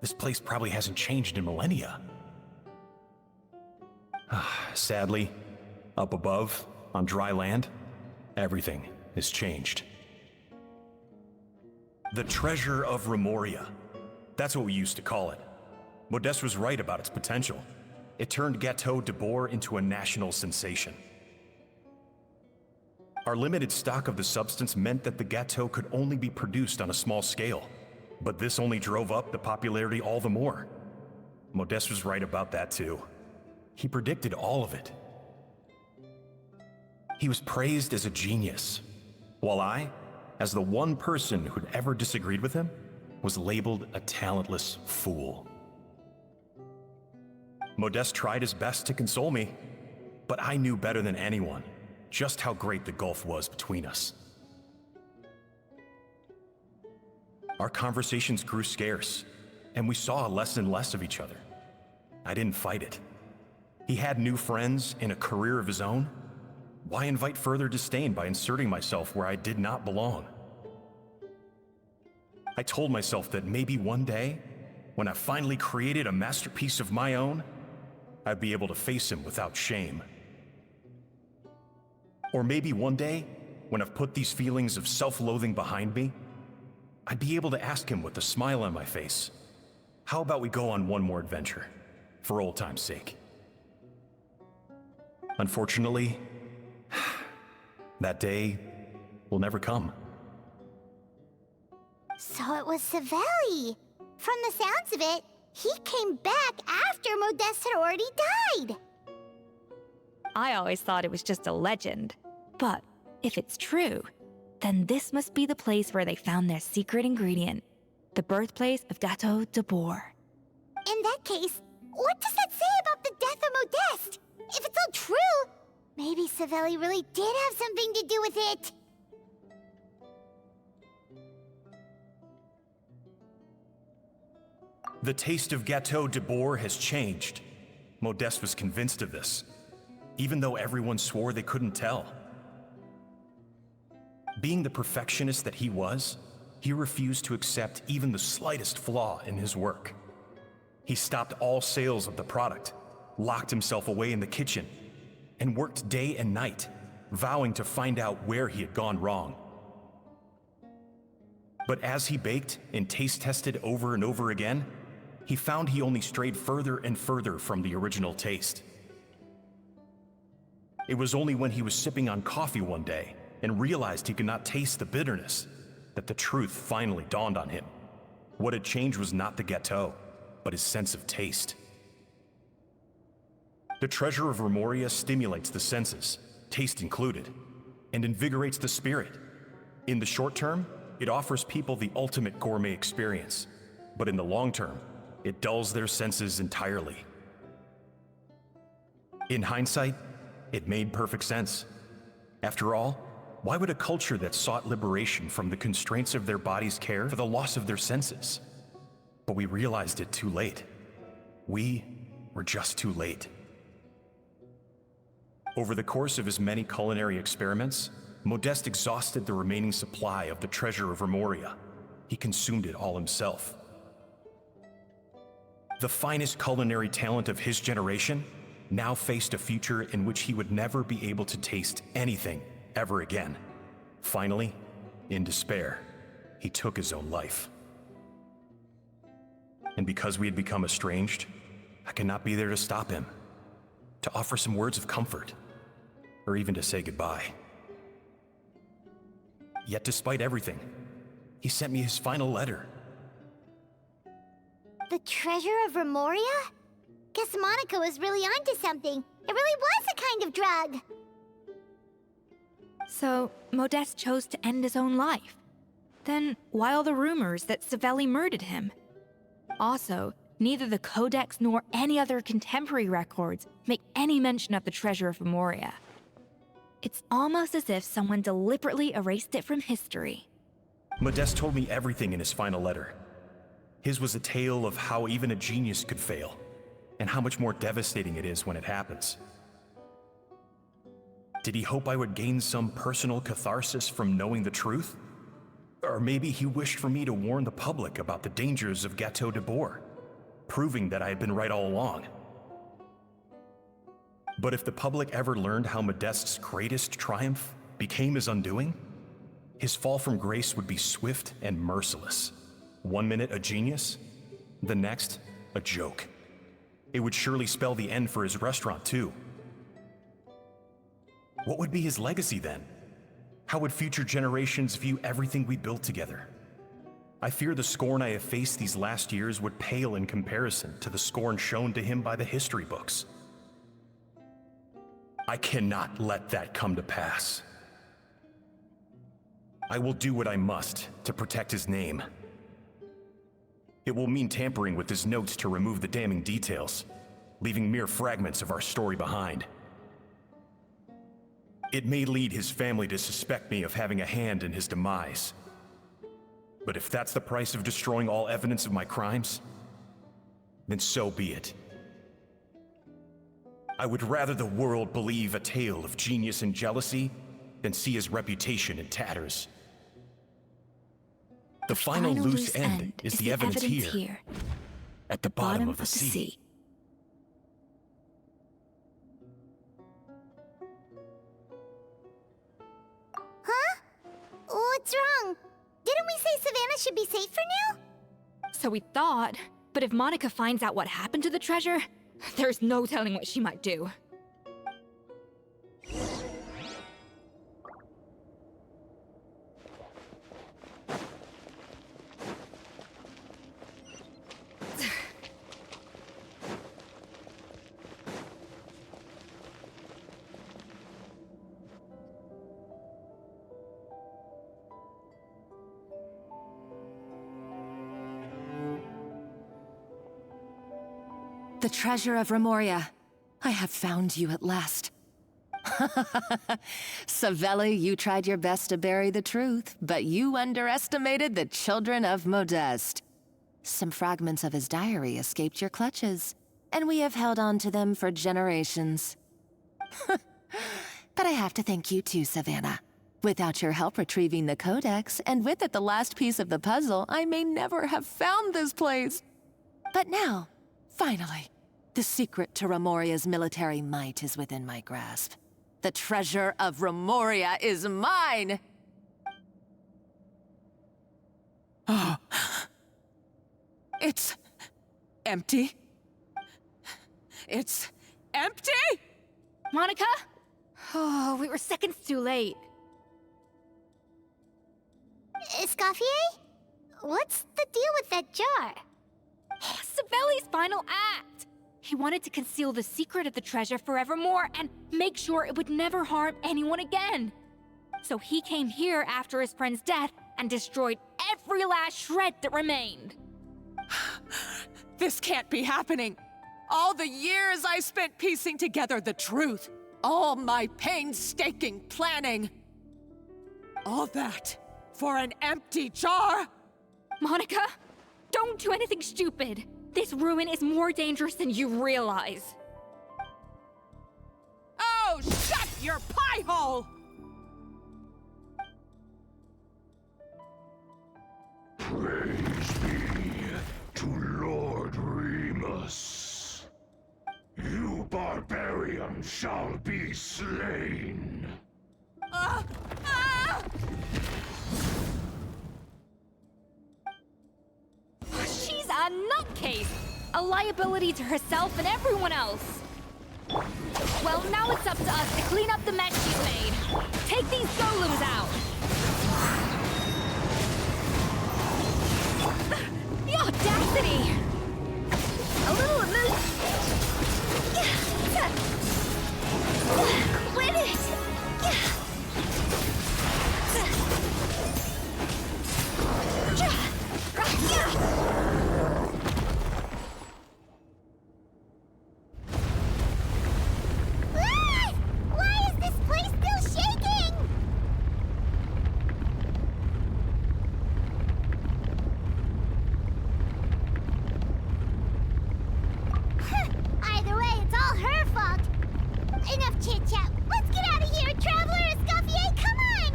This place probably hasn't changed in millennia. Sadly, up above, on dry land, everything has changed. The treasure of Remoria. That's what we used to call it. Modeste was right about its potential. It turned Gâteau Debord into a national sensation. Our limited stock of the substance meant that the gâteau could only be produced on a small scale. But this only drove up the popularity all the more. Modeste was right about that too. He predicted all of it. He was praised as a genius, while I, as the one person who'd ever disagreed with him, was labeled a talentless fool. Modeste tried his best to console me, but I knew better than anyone just how great the gulf was between us. Our conversations grew scarce, and we saw less and less of each other. I didn't fight it. He had new friends and a career of his own. Why invite further disdain by inserting myself where I did not belong? I told myself that maybe one day, when I finally created a masterpiece of my own, I'd be able to face him without shame. Or maybe one day, when I've put these feelings of self-loathing behind me, I'd be able to ask him with a smile on my face, how about we go on one more adventure, for old time's sake? Unfortunately, that day will never come. So it was Savelli. From the sounds of it, he came back after Modeste had already died. I always thought it was just a legend. But if it's true, then this must be the place where they found their secret ingredient, the birthplace of Gâteau Debord. In that case, what does that say about the death of Modeste? If it's all true, maybe Savelli really did have something to do with it. The taste of Gâteau Debord has changed. Modeste was convinced of this, even though everyone swore they couldn't tell. Being the perfectionist that he was, he refused to accept even the slightest flaw in his work. He stopped all sales of the product locked himself away in the kitchen, and worked day and night, vowing to find out where he had gone wrong. But as he baked and taste tested over and over again, he found he only strayed further and further from the original taste. It was only when he was sipping on coffee one day and realized he could not taste the bitterness that the truth finally dawned on him. What had changed was not the gâteau, but his sense of taste. The treasure of Remoria stimulates the senses, taste included, and invigorates the spirit. In the short term, it offers people the ultimate gourmet experience, but in the long term, it dulls their senses entirely. In hindsight, it made perfect sense. After all, why would a culture that sought liberation from the constraints of their bodies care for the loss of their senses? But we realized it too late. We were just too late. Over the course of his many culinary experiments, Modeste exhausted the remaining supply of the treasure of Remoria. He consumed it all himself. The finest culinary talent of his generation now faced a future in which he would never be able to taste anything ever again. Finally, in despair, he took his own life. And because we had become estranged, I could not be there to stop him, to offer some words of comfort, or even to say goodbye. Yet despite everything, he sent me his final letter. The treasure of Remoria? Guess Monica was really onto something. It really was a kind of drug. So, Modeste chose to end his own life. Then, why all the rumors that Savelli murdered him? Also, neither the Codex nor any other contemporary records make any mention of the treasure of Remoria. It's almost as if someone deliberately erased it from history. Modeste told me everything in his final letter. His was a tale of how even a genius could fail, and how much more devastating it is when it happens. Did he hope I would gain some personal catharsis from knowing the truth? Or maybe he wished for me to warn the public about the dangers of Gâteau Debord, proving that I had been right all along. But if the public ever learned how Modeste's greatest triumph became his undoing, his fall from grace would be swift and merciless. 1 minute a genius, the next a joke. It would surely spell the end for his restaurant too. What would be his legacy then? How would future generations view everything we built together? I fear the scorn I have faced these last years would pale in comparison to the scorn shown to him by the history books. I cannot let that come to pass. I will do what I must to protect his name. It will mean tampering with his notes to remove the damning details, leaving mere fragments of our story behind. It may lead his family to suspect me of having a hand in his demise. But if that's the price of destroying all evidence of my crimes, then so be it. I would rather the world believe a tale of genius and jealousy than see his reputation in tatters. The final loose end is the evidence here, at the bottom of the sea. Huh? What's wrong? Didn't we say Savannah should be safe for now? So we thought, but if Monica finds out what happened to the treasure, there's no telling what she might do. The treasure of Remoria. I have found you at last. Savelli, you tried your best to bury the truth, but you underestimated the children of Modeste. Some fragments of his diary escaped your clutches, and we have held on to them for generations. But I have to thank you too, Savanna. Without your help retrieving the Codex, and with it the last piece of the puzzle, I may never have found this place. But now, finally, The secret to Remoria's military might is within my grasp. The treasure of Remoria is mine! Oh. It's empty. It's empty? Monica? Oh, we were seconds too late. Escoffier? What's the deal with that jar? Savelli's final act! He wanted to conceal the secret of the treasure forevermore and make sure it would never harm anyone again. So he came here after his friend's death and destroyed every last shred that remained. This can't be happening! All the years I spent piecing together the truth, all my painstaking planning, all that for an empty jar? Monica, don't do anything stupid. This ruin is more dangerous than you realize. Oh, shut your pie hole! Praise be to Lord Remus. You barbarian shall be slain. She's a nutcase! A liability to herself and everyone else. Well, now it's up to us to clean up the mess she's made. Take these golems out! The audacity! A little Quit it! Why is this place still shaking? Either way, it's all her fault. Enough chit-chat. Let's get out of here, Traveler Escoffier, come on!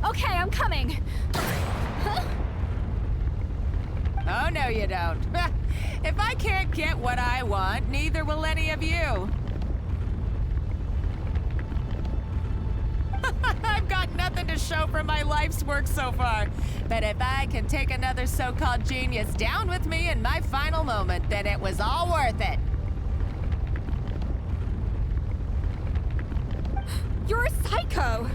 Okay, I'm coming. Oh, no you don't. If I can't get what I want, neither will any of you. I've got nothing to show for my life's work so far. But if I can take another so-called genius down with me in my final moment, then it was all worth it. You're a psycho!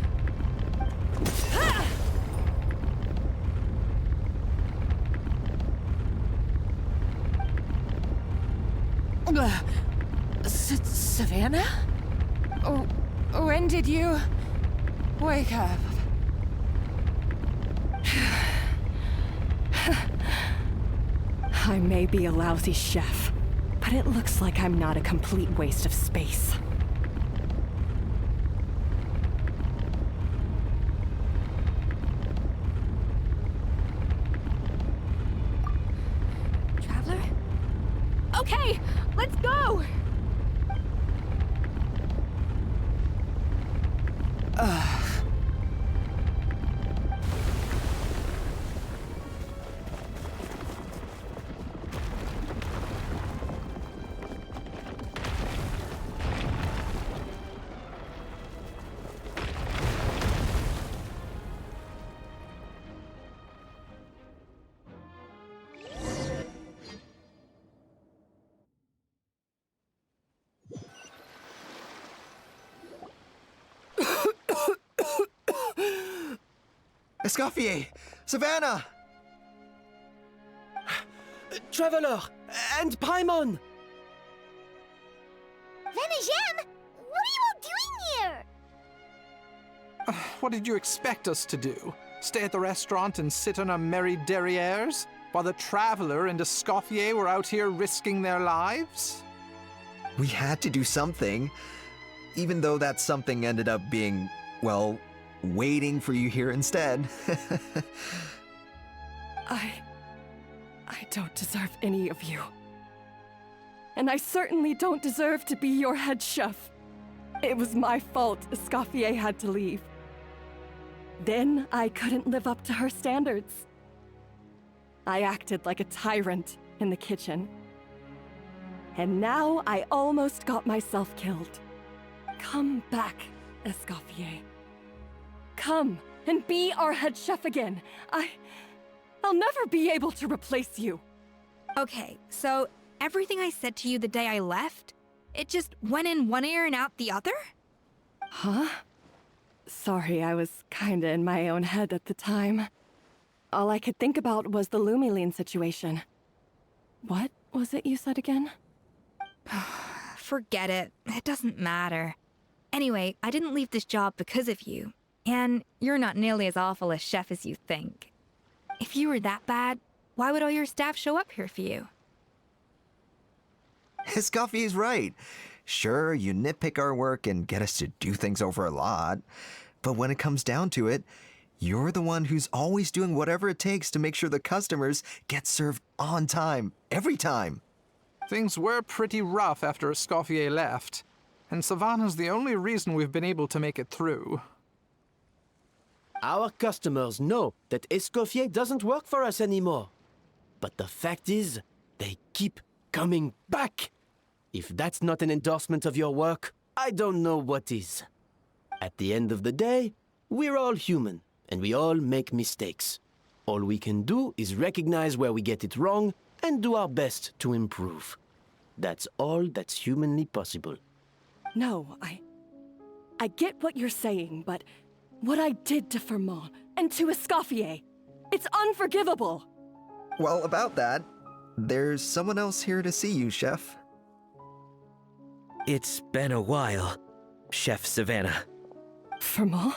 Savannah? Oh, when did you wake up? I may be a lousy chef, but it looks like I'm not a complete waste of space. Traveler? Okay, let's go! Escoffier! Savannah! Traveler! And Paimon! Venejem! What are you all doing here? What did you expect us to do? Stay at the restaurant and sit on our merry derrieres? While the Traveler and Escoffier were out here risking their lives? We had to do something. Even though that something ended up being, well, waiting for you here instead. I don't deserve any of you. And I certainly don't deserve to be your head chef. It was my fault Escoffier had to leave. Then I couldn't live up to her standards. I acted like a tyrant, in the kitchen. And now I almost got myself killed. Come back, Escoffier. Come and be our head chef again. I'll never be able to replace you. Okay, so everything I said to you the day I left, it just went in one ear and out the other? Huh? Sorry, I was kinda in my own head at the time. All I could think about was the Lumiline situation. What was it you said again? Forget it. It doesn't matter. Anyway, I didn't leave this job because of you. And you're not nearly as awful a chef as you think. If you were that bad, why would all your staff show up here for you? Escoffier's right. Sure, you nitpick our work and get us to do things over a lot. But when it comes down to it, you're the one who's always doing whatever it takes to make sure the customers get served on time, every time. Things were pretty rough after Escoffier left, and Savanna's the only reason we've been able to make it through. Our customers know that Escoffier doesn't work for us anymore. But the fact is, they keep coming back. If that's not an endorsement of your work, I don't know what is. At the end of the day, we're all human, and we all make mistakes. All we can do is recognize where we get it wrong and do our best to improve. That's all that's humanly possible. No, I get what you're saying, but what I did to Firmin and to Escoffier, it's unforgivable. Well, about that, there's someone else here to see you, Chef. It's been a while, Chef Savanna. Firmin?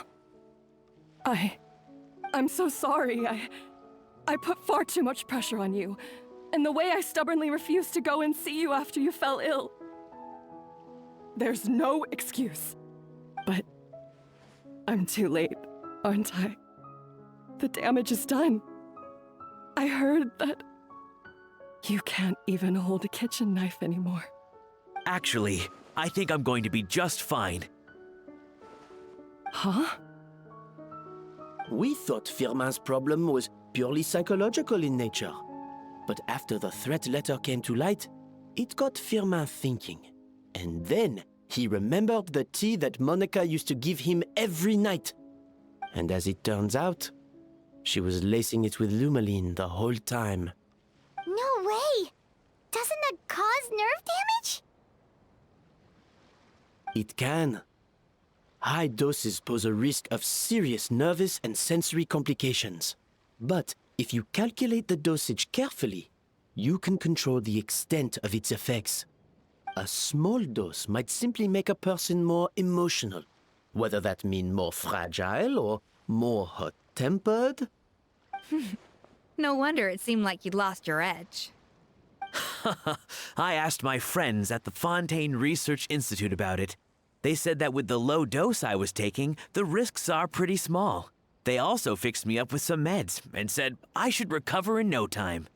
I'm so sorry. I put far too much pressure on you. And the way I stubbornly refused to go and see you after you fell ill. There's no excuse. But I'm too late, aren't I? The damage is done. I heard that you can't even hold a kitchen knife anymore. Actually, I think I'm going to be just fine. Huh? We thought Firmin's problem was purely psychological in nature. But after the threat letter came to light, it got Firmin thinking. And then he remembered the tea that Monica used to give him every night. And as it turns out, she was lacing it with Lumiline the whole time. No way! Doesn't that cause nerve damage? It can. High doses pose a risk of serious nervous and sensory complications. But if you calculate the dosage carefully, you can control the extent of its effects. A small dose might simply make a person more emotional, whether that means more fragile or more hot-tempered. No wonder it seemed like you'd lost your edge. I asked my friends at the Fontaine Research Institute about it. They said that with the low dose I was taking, the risks are pretty small. They also fixed me up with some meds and said I should recover in no time.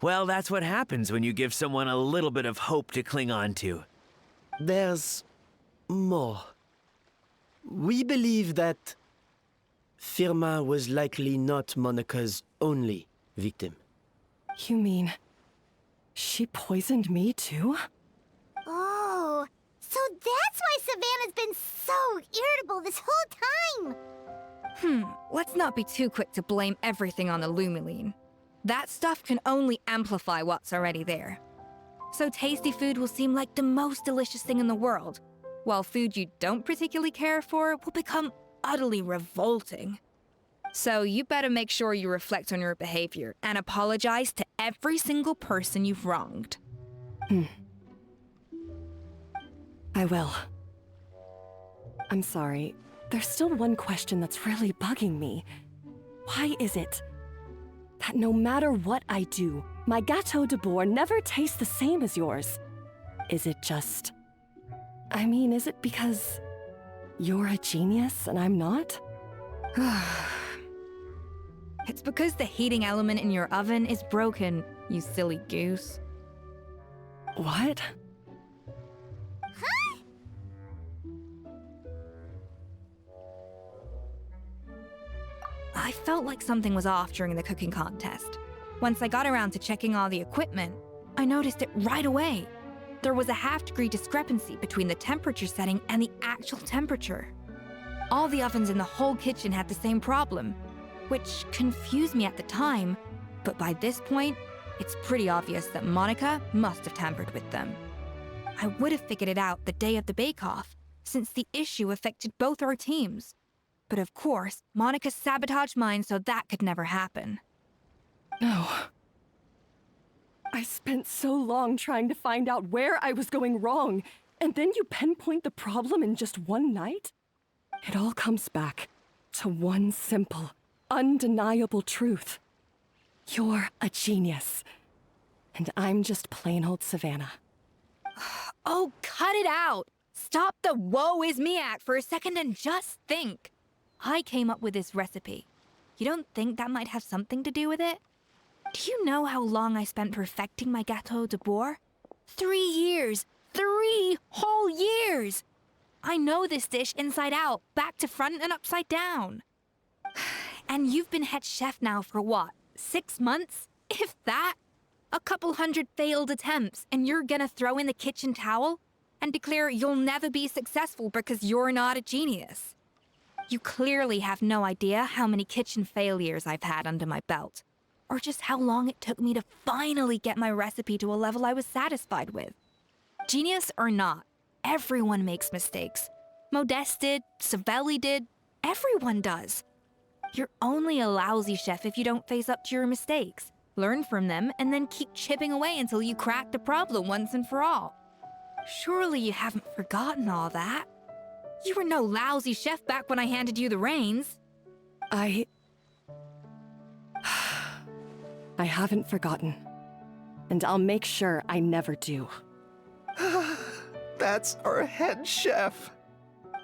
Well, that's what happens when you give someone a little bit of hope to cling on to. There's more. We believe that Firmin was likely not Monica's only victim. You mean she poisoned me too? Oh, so that's why Savannah's been so irritable this whole time! Let's not be too quick to blame everything on the Lumiline. That stuff can only amplify what's already there. So tasty food will seem like the most delicious thing in the world, while food you don't particularly care for will become utterly revolting. So you better make sure you reflect on your behavior and apologize to every single person you've wronged. I will. I'm sorry. There's still one question that's really bugging me. Why is it that no matter what I do, my Gâteau Debord never tastes the same as yours? Is it just... I mean, is it because you're a genius and I'm not? It's because the heating element in your oven is broken, you silly goose. What? I felt like something was off during the cooking contest. Once I got around to checking all the equipment, I noticed it right away. There was a half-degree discrepancy between the temperature setting and the actual temperature. All the ovens in the whole kitchen had the same problem, which confused me at the time, but by this point, it's pretty obvious that Monica must have tampered with them. I would have figured it out the day of the bake-off, since the issue affected both our teams. But of course, Monica sabotaged mine so that could never happen. No. I spent so long trying to find out where I was going wrong, and then you pinpoint the problem in just one night? It all comes back to one simple, undeniable truth. You're a genius, and I'm just plain old Savanna. Oh, cut it out! Stop the woe is me act for a second and just think. I came up with this recipe. You don't think that might have something to do with it? Do you know how long I spent perfecting my Gâteau Debord? 3 years! 3 whole years! I know this dish inside out, back to front and upside down. And you've been head chef now for what, 6 months? If that? A couple hundred failed attempts, and you're gonna throw in the kitchen towel and declare you'll never be successful because you're not a genius. You clearly have no idea how many kitchen failures I've had under my belt, or just how long it took me to finally get my recipe to a level I was satisfied with. Genius or not, everyone makes mistakes. Modeste did, Savelli did, everyone does. You're only a lousy chef if you don't face up to your mistakes, learn from them, and then keep chipping away until you crack the problem once and for all. Surely you haven't forgotten all that. You were no lousy chef back when I handed you the reins. I haven't forgotten. And I'll make sure I never do. That's our head chef.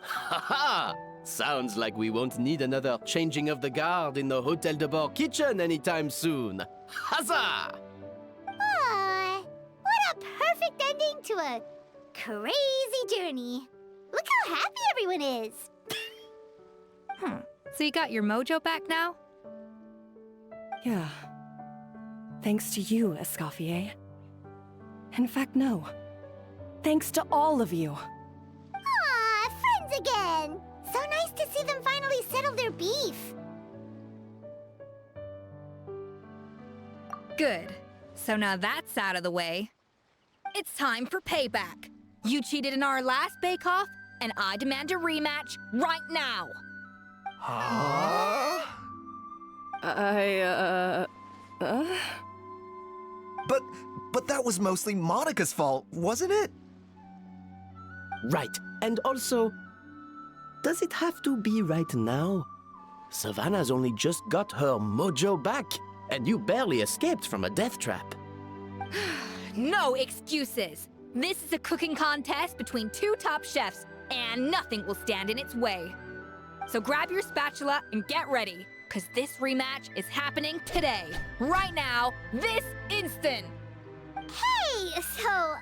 Ha-ha! Sounds like we won't need another changing of the guard in the Hotel Debord kitchen anytime soon. Huzzah! Aw, what a perfect ending to a crazy journey. Look how happy everyone is. So you got your mojo back now? Yeah. Thanks to you, Escoffier. In fact, no. Thanks to all of you. Aw, friends again. So nice to see them finally settle their beef. Good. So now that's out of the way. It's time for payback. You cheated in our last bake-off, and I demand a rematch right now. Huh? But that was mostly Monica's fault, wasn't it? Right. And also, does it have to be right now? Savannah's only just got her mojo back, and you barely escaped from a death trap. No excuses. This is a cooking contest between 2 top chefs, and nothing will stand in its way. So grab your spatula and get ready, because this rematch is happening today, right now, this instant. Hey, so,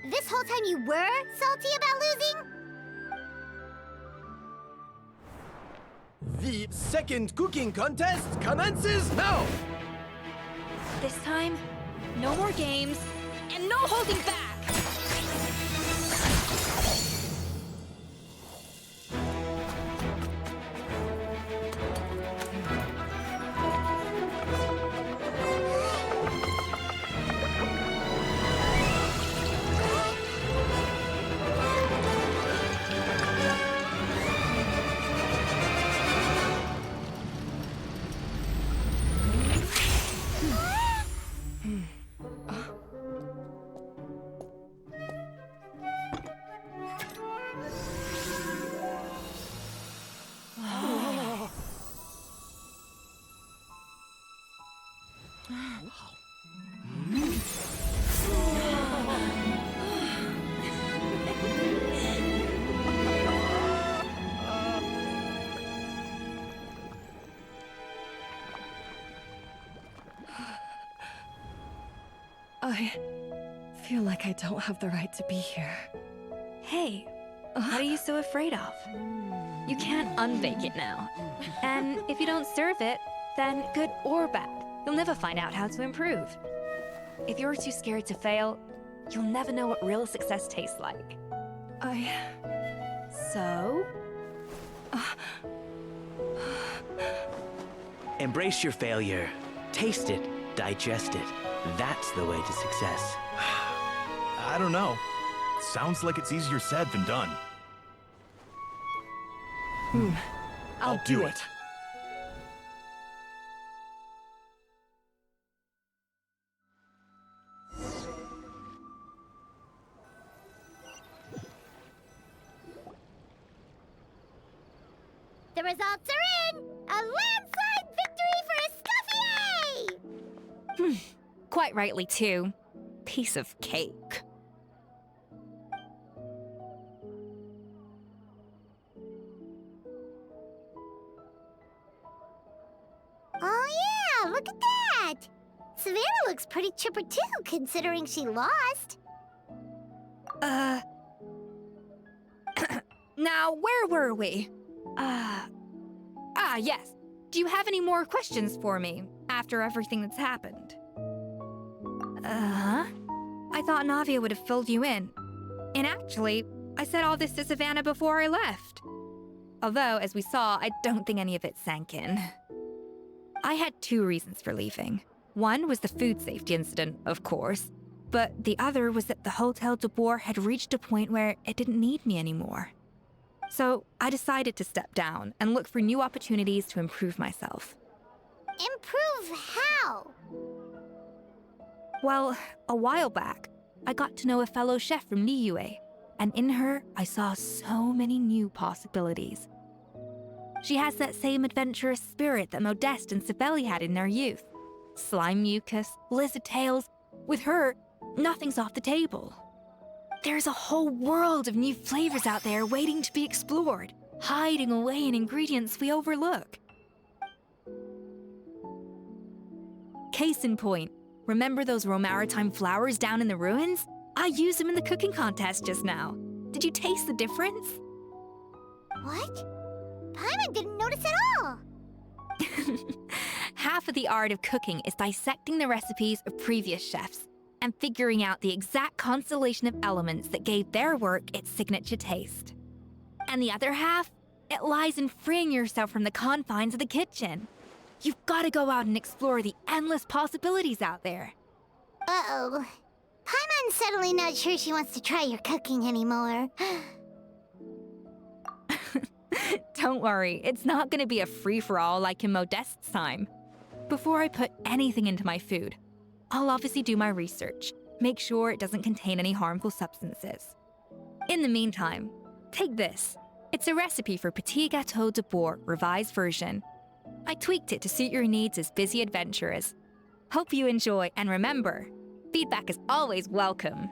this whole time you were salty about losing? The second cooking contest commences now! This time, no more games, and no holding back! I feel like I don't have the right to be here. Hey, What are you so afraid of? You can't unbake it now. And if you don't serve it, then good or bad, you'll never find out how to improve. If you're too scared to fail, you'll never know what real success tastes like. So? Embrace your failure. Taste it. Digest it. That's the way to success. I don't know. Sounds like it's easier said than done. I'll do it. The results are in! A landslide victory for Escoffier! Quite rightly, too. Piece of cake. Oh yeah, look at that! Savannah looks pretty chipper too, considering she lost. Now, where were we? Yes. Do you have any more questions for me after everything that's happened? I thought Navia would have filled you in. And actually, I said all this to Savannah before I left. Although, as we saw, I don't think any of it sank in. I had 2 reasons for leaving. One was the food safety incident, of course, but the other was that the Hotel Debord had reached a point where it didn't need me anymore. So I decided to step down and look for new opportunities to improve myself. Improve how? Well, a while back, I got to know a fellow chef from Liyue, and in her, I saw so many new possibilities. She has that same adventurous spirit that Modeste and Sibeli had in their youth. Slime mucus, lizard tails. With her, nothing's off the table. There's a whole world of new flavors out there waiting to be explored, hiding away in ingredients we overlook. Case in point, remember those Romaritime flowers down in the ruins? I used them in the cooking contest just now. Did you taste the difference? What? Paimon didn't notice at all! Half of the art of cooking is dissecting the recipes of previous chefs and figuring out the exact constellation of elements that gave their work its signature taste. And the other half, it lies in freeing yourself from the confines of the kitchen. You've got to go out and explore the endless possibilities out there. Uh-oh. Paimon's suddenly not sure she wants to try your cooking anymore. Don't worry, it's not going to be a free-for-all like in Modeste's time. Before I put anything into my food, I'll obviously do my research, make sure it doesn't contain any harmful substances. In the meantime, take this. It's a recipe for Petit Gâteau Debord revised version. I tweaked it to suit your needs as busy adventurers. Hope you enjoy, and remember, feedback is always welcome.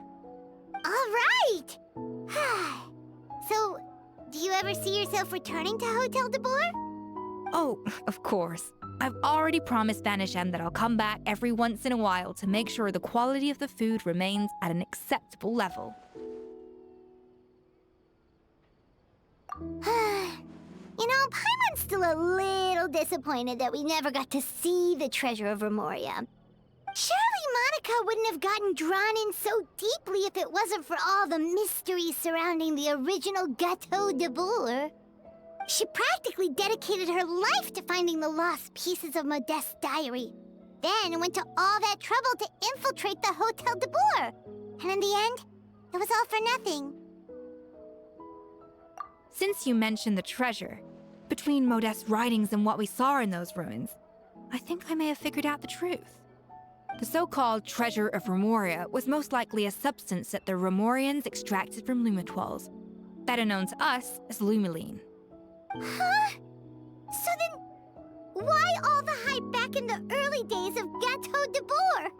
All right! So, do you ever see yourself returning to Hotel Debord? Oh, of course. I've already promised Vanishem that I'll come back every once in a while to make sure the quality of the food remains at an acceptable level. You know, Paimon's still a little disappointed that we never got to see the treasure of Remoria. Surely Monica wouldn't have gotten drawn in so deeply if it wasn't for all the mystery surrounding the original Gâteau Debord. She practically dedicated her life to finding the lost pieces of Modeste's diary. Then went to all that trouble to infiltrate the Hotel Debord. And in the end, it was all for nothing. Since you mentioned the treasure, between Modeste's writings and what we saw in those ruins, I think I may have figured out the truth. The so-called treasure of Remoria was most likely a substance that the Remorians extracted from Lumitoiles, better known to us as Lumiline. Huh? So then, why all the hype back in the early days of Gâteau Debord?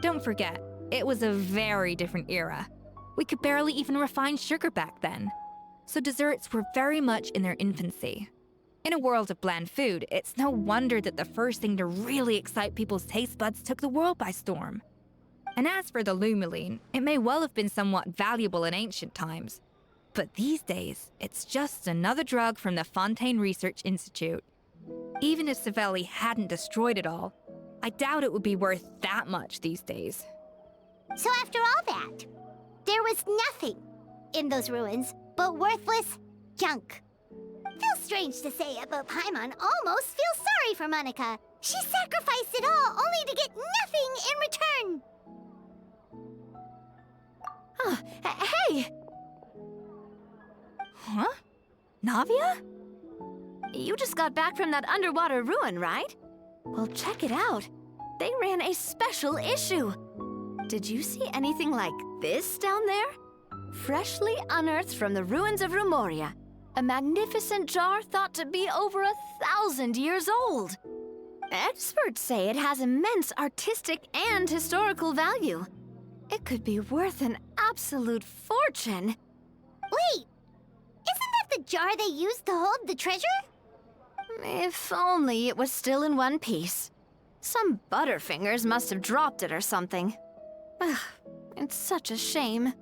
Don't forget, it was a very different era. We could barely even refine sugar back then, so desserts were very much in their infancy. In a world of bland food, it's no wonder that the first thing to really excite people's taste buds took the world by storm. And as for the Lumiline, it may well have been somewhat valuable in ancient times. But these days, it's just another drug from the Fontaine Research Institute. Even if Savelli hadn't destroyed it all, I doubt it would be worth that much these days. So after all that, there was nothing in those ruins but worthless junk. Feels strange to say it, but Paimon almost feels sorry for Monica. She sacrificed it all only to get nothing in return. Hey! Huh? Navia? You just got back from that underwater ruin, right? Well, check it out. They ran a special issue. Did you see anything like this down there? Freshly unearthed from the ruins of Rumoria, a magnificent jar thought to be over 1,000 years old. Experts say it has immense artistic and historical value. It could be worth an absolute fortune. Wait! Isn't that the jar they used to hold the treasure? If only it was still in one piece. Some butterfingers must have dropped it or something. Ugh, it's such a shame.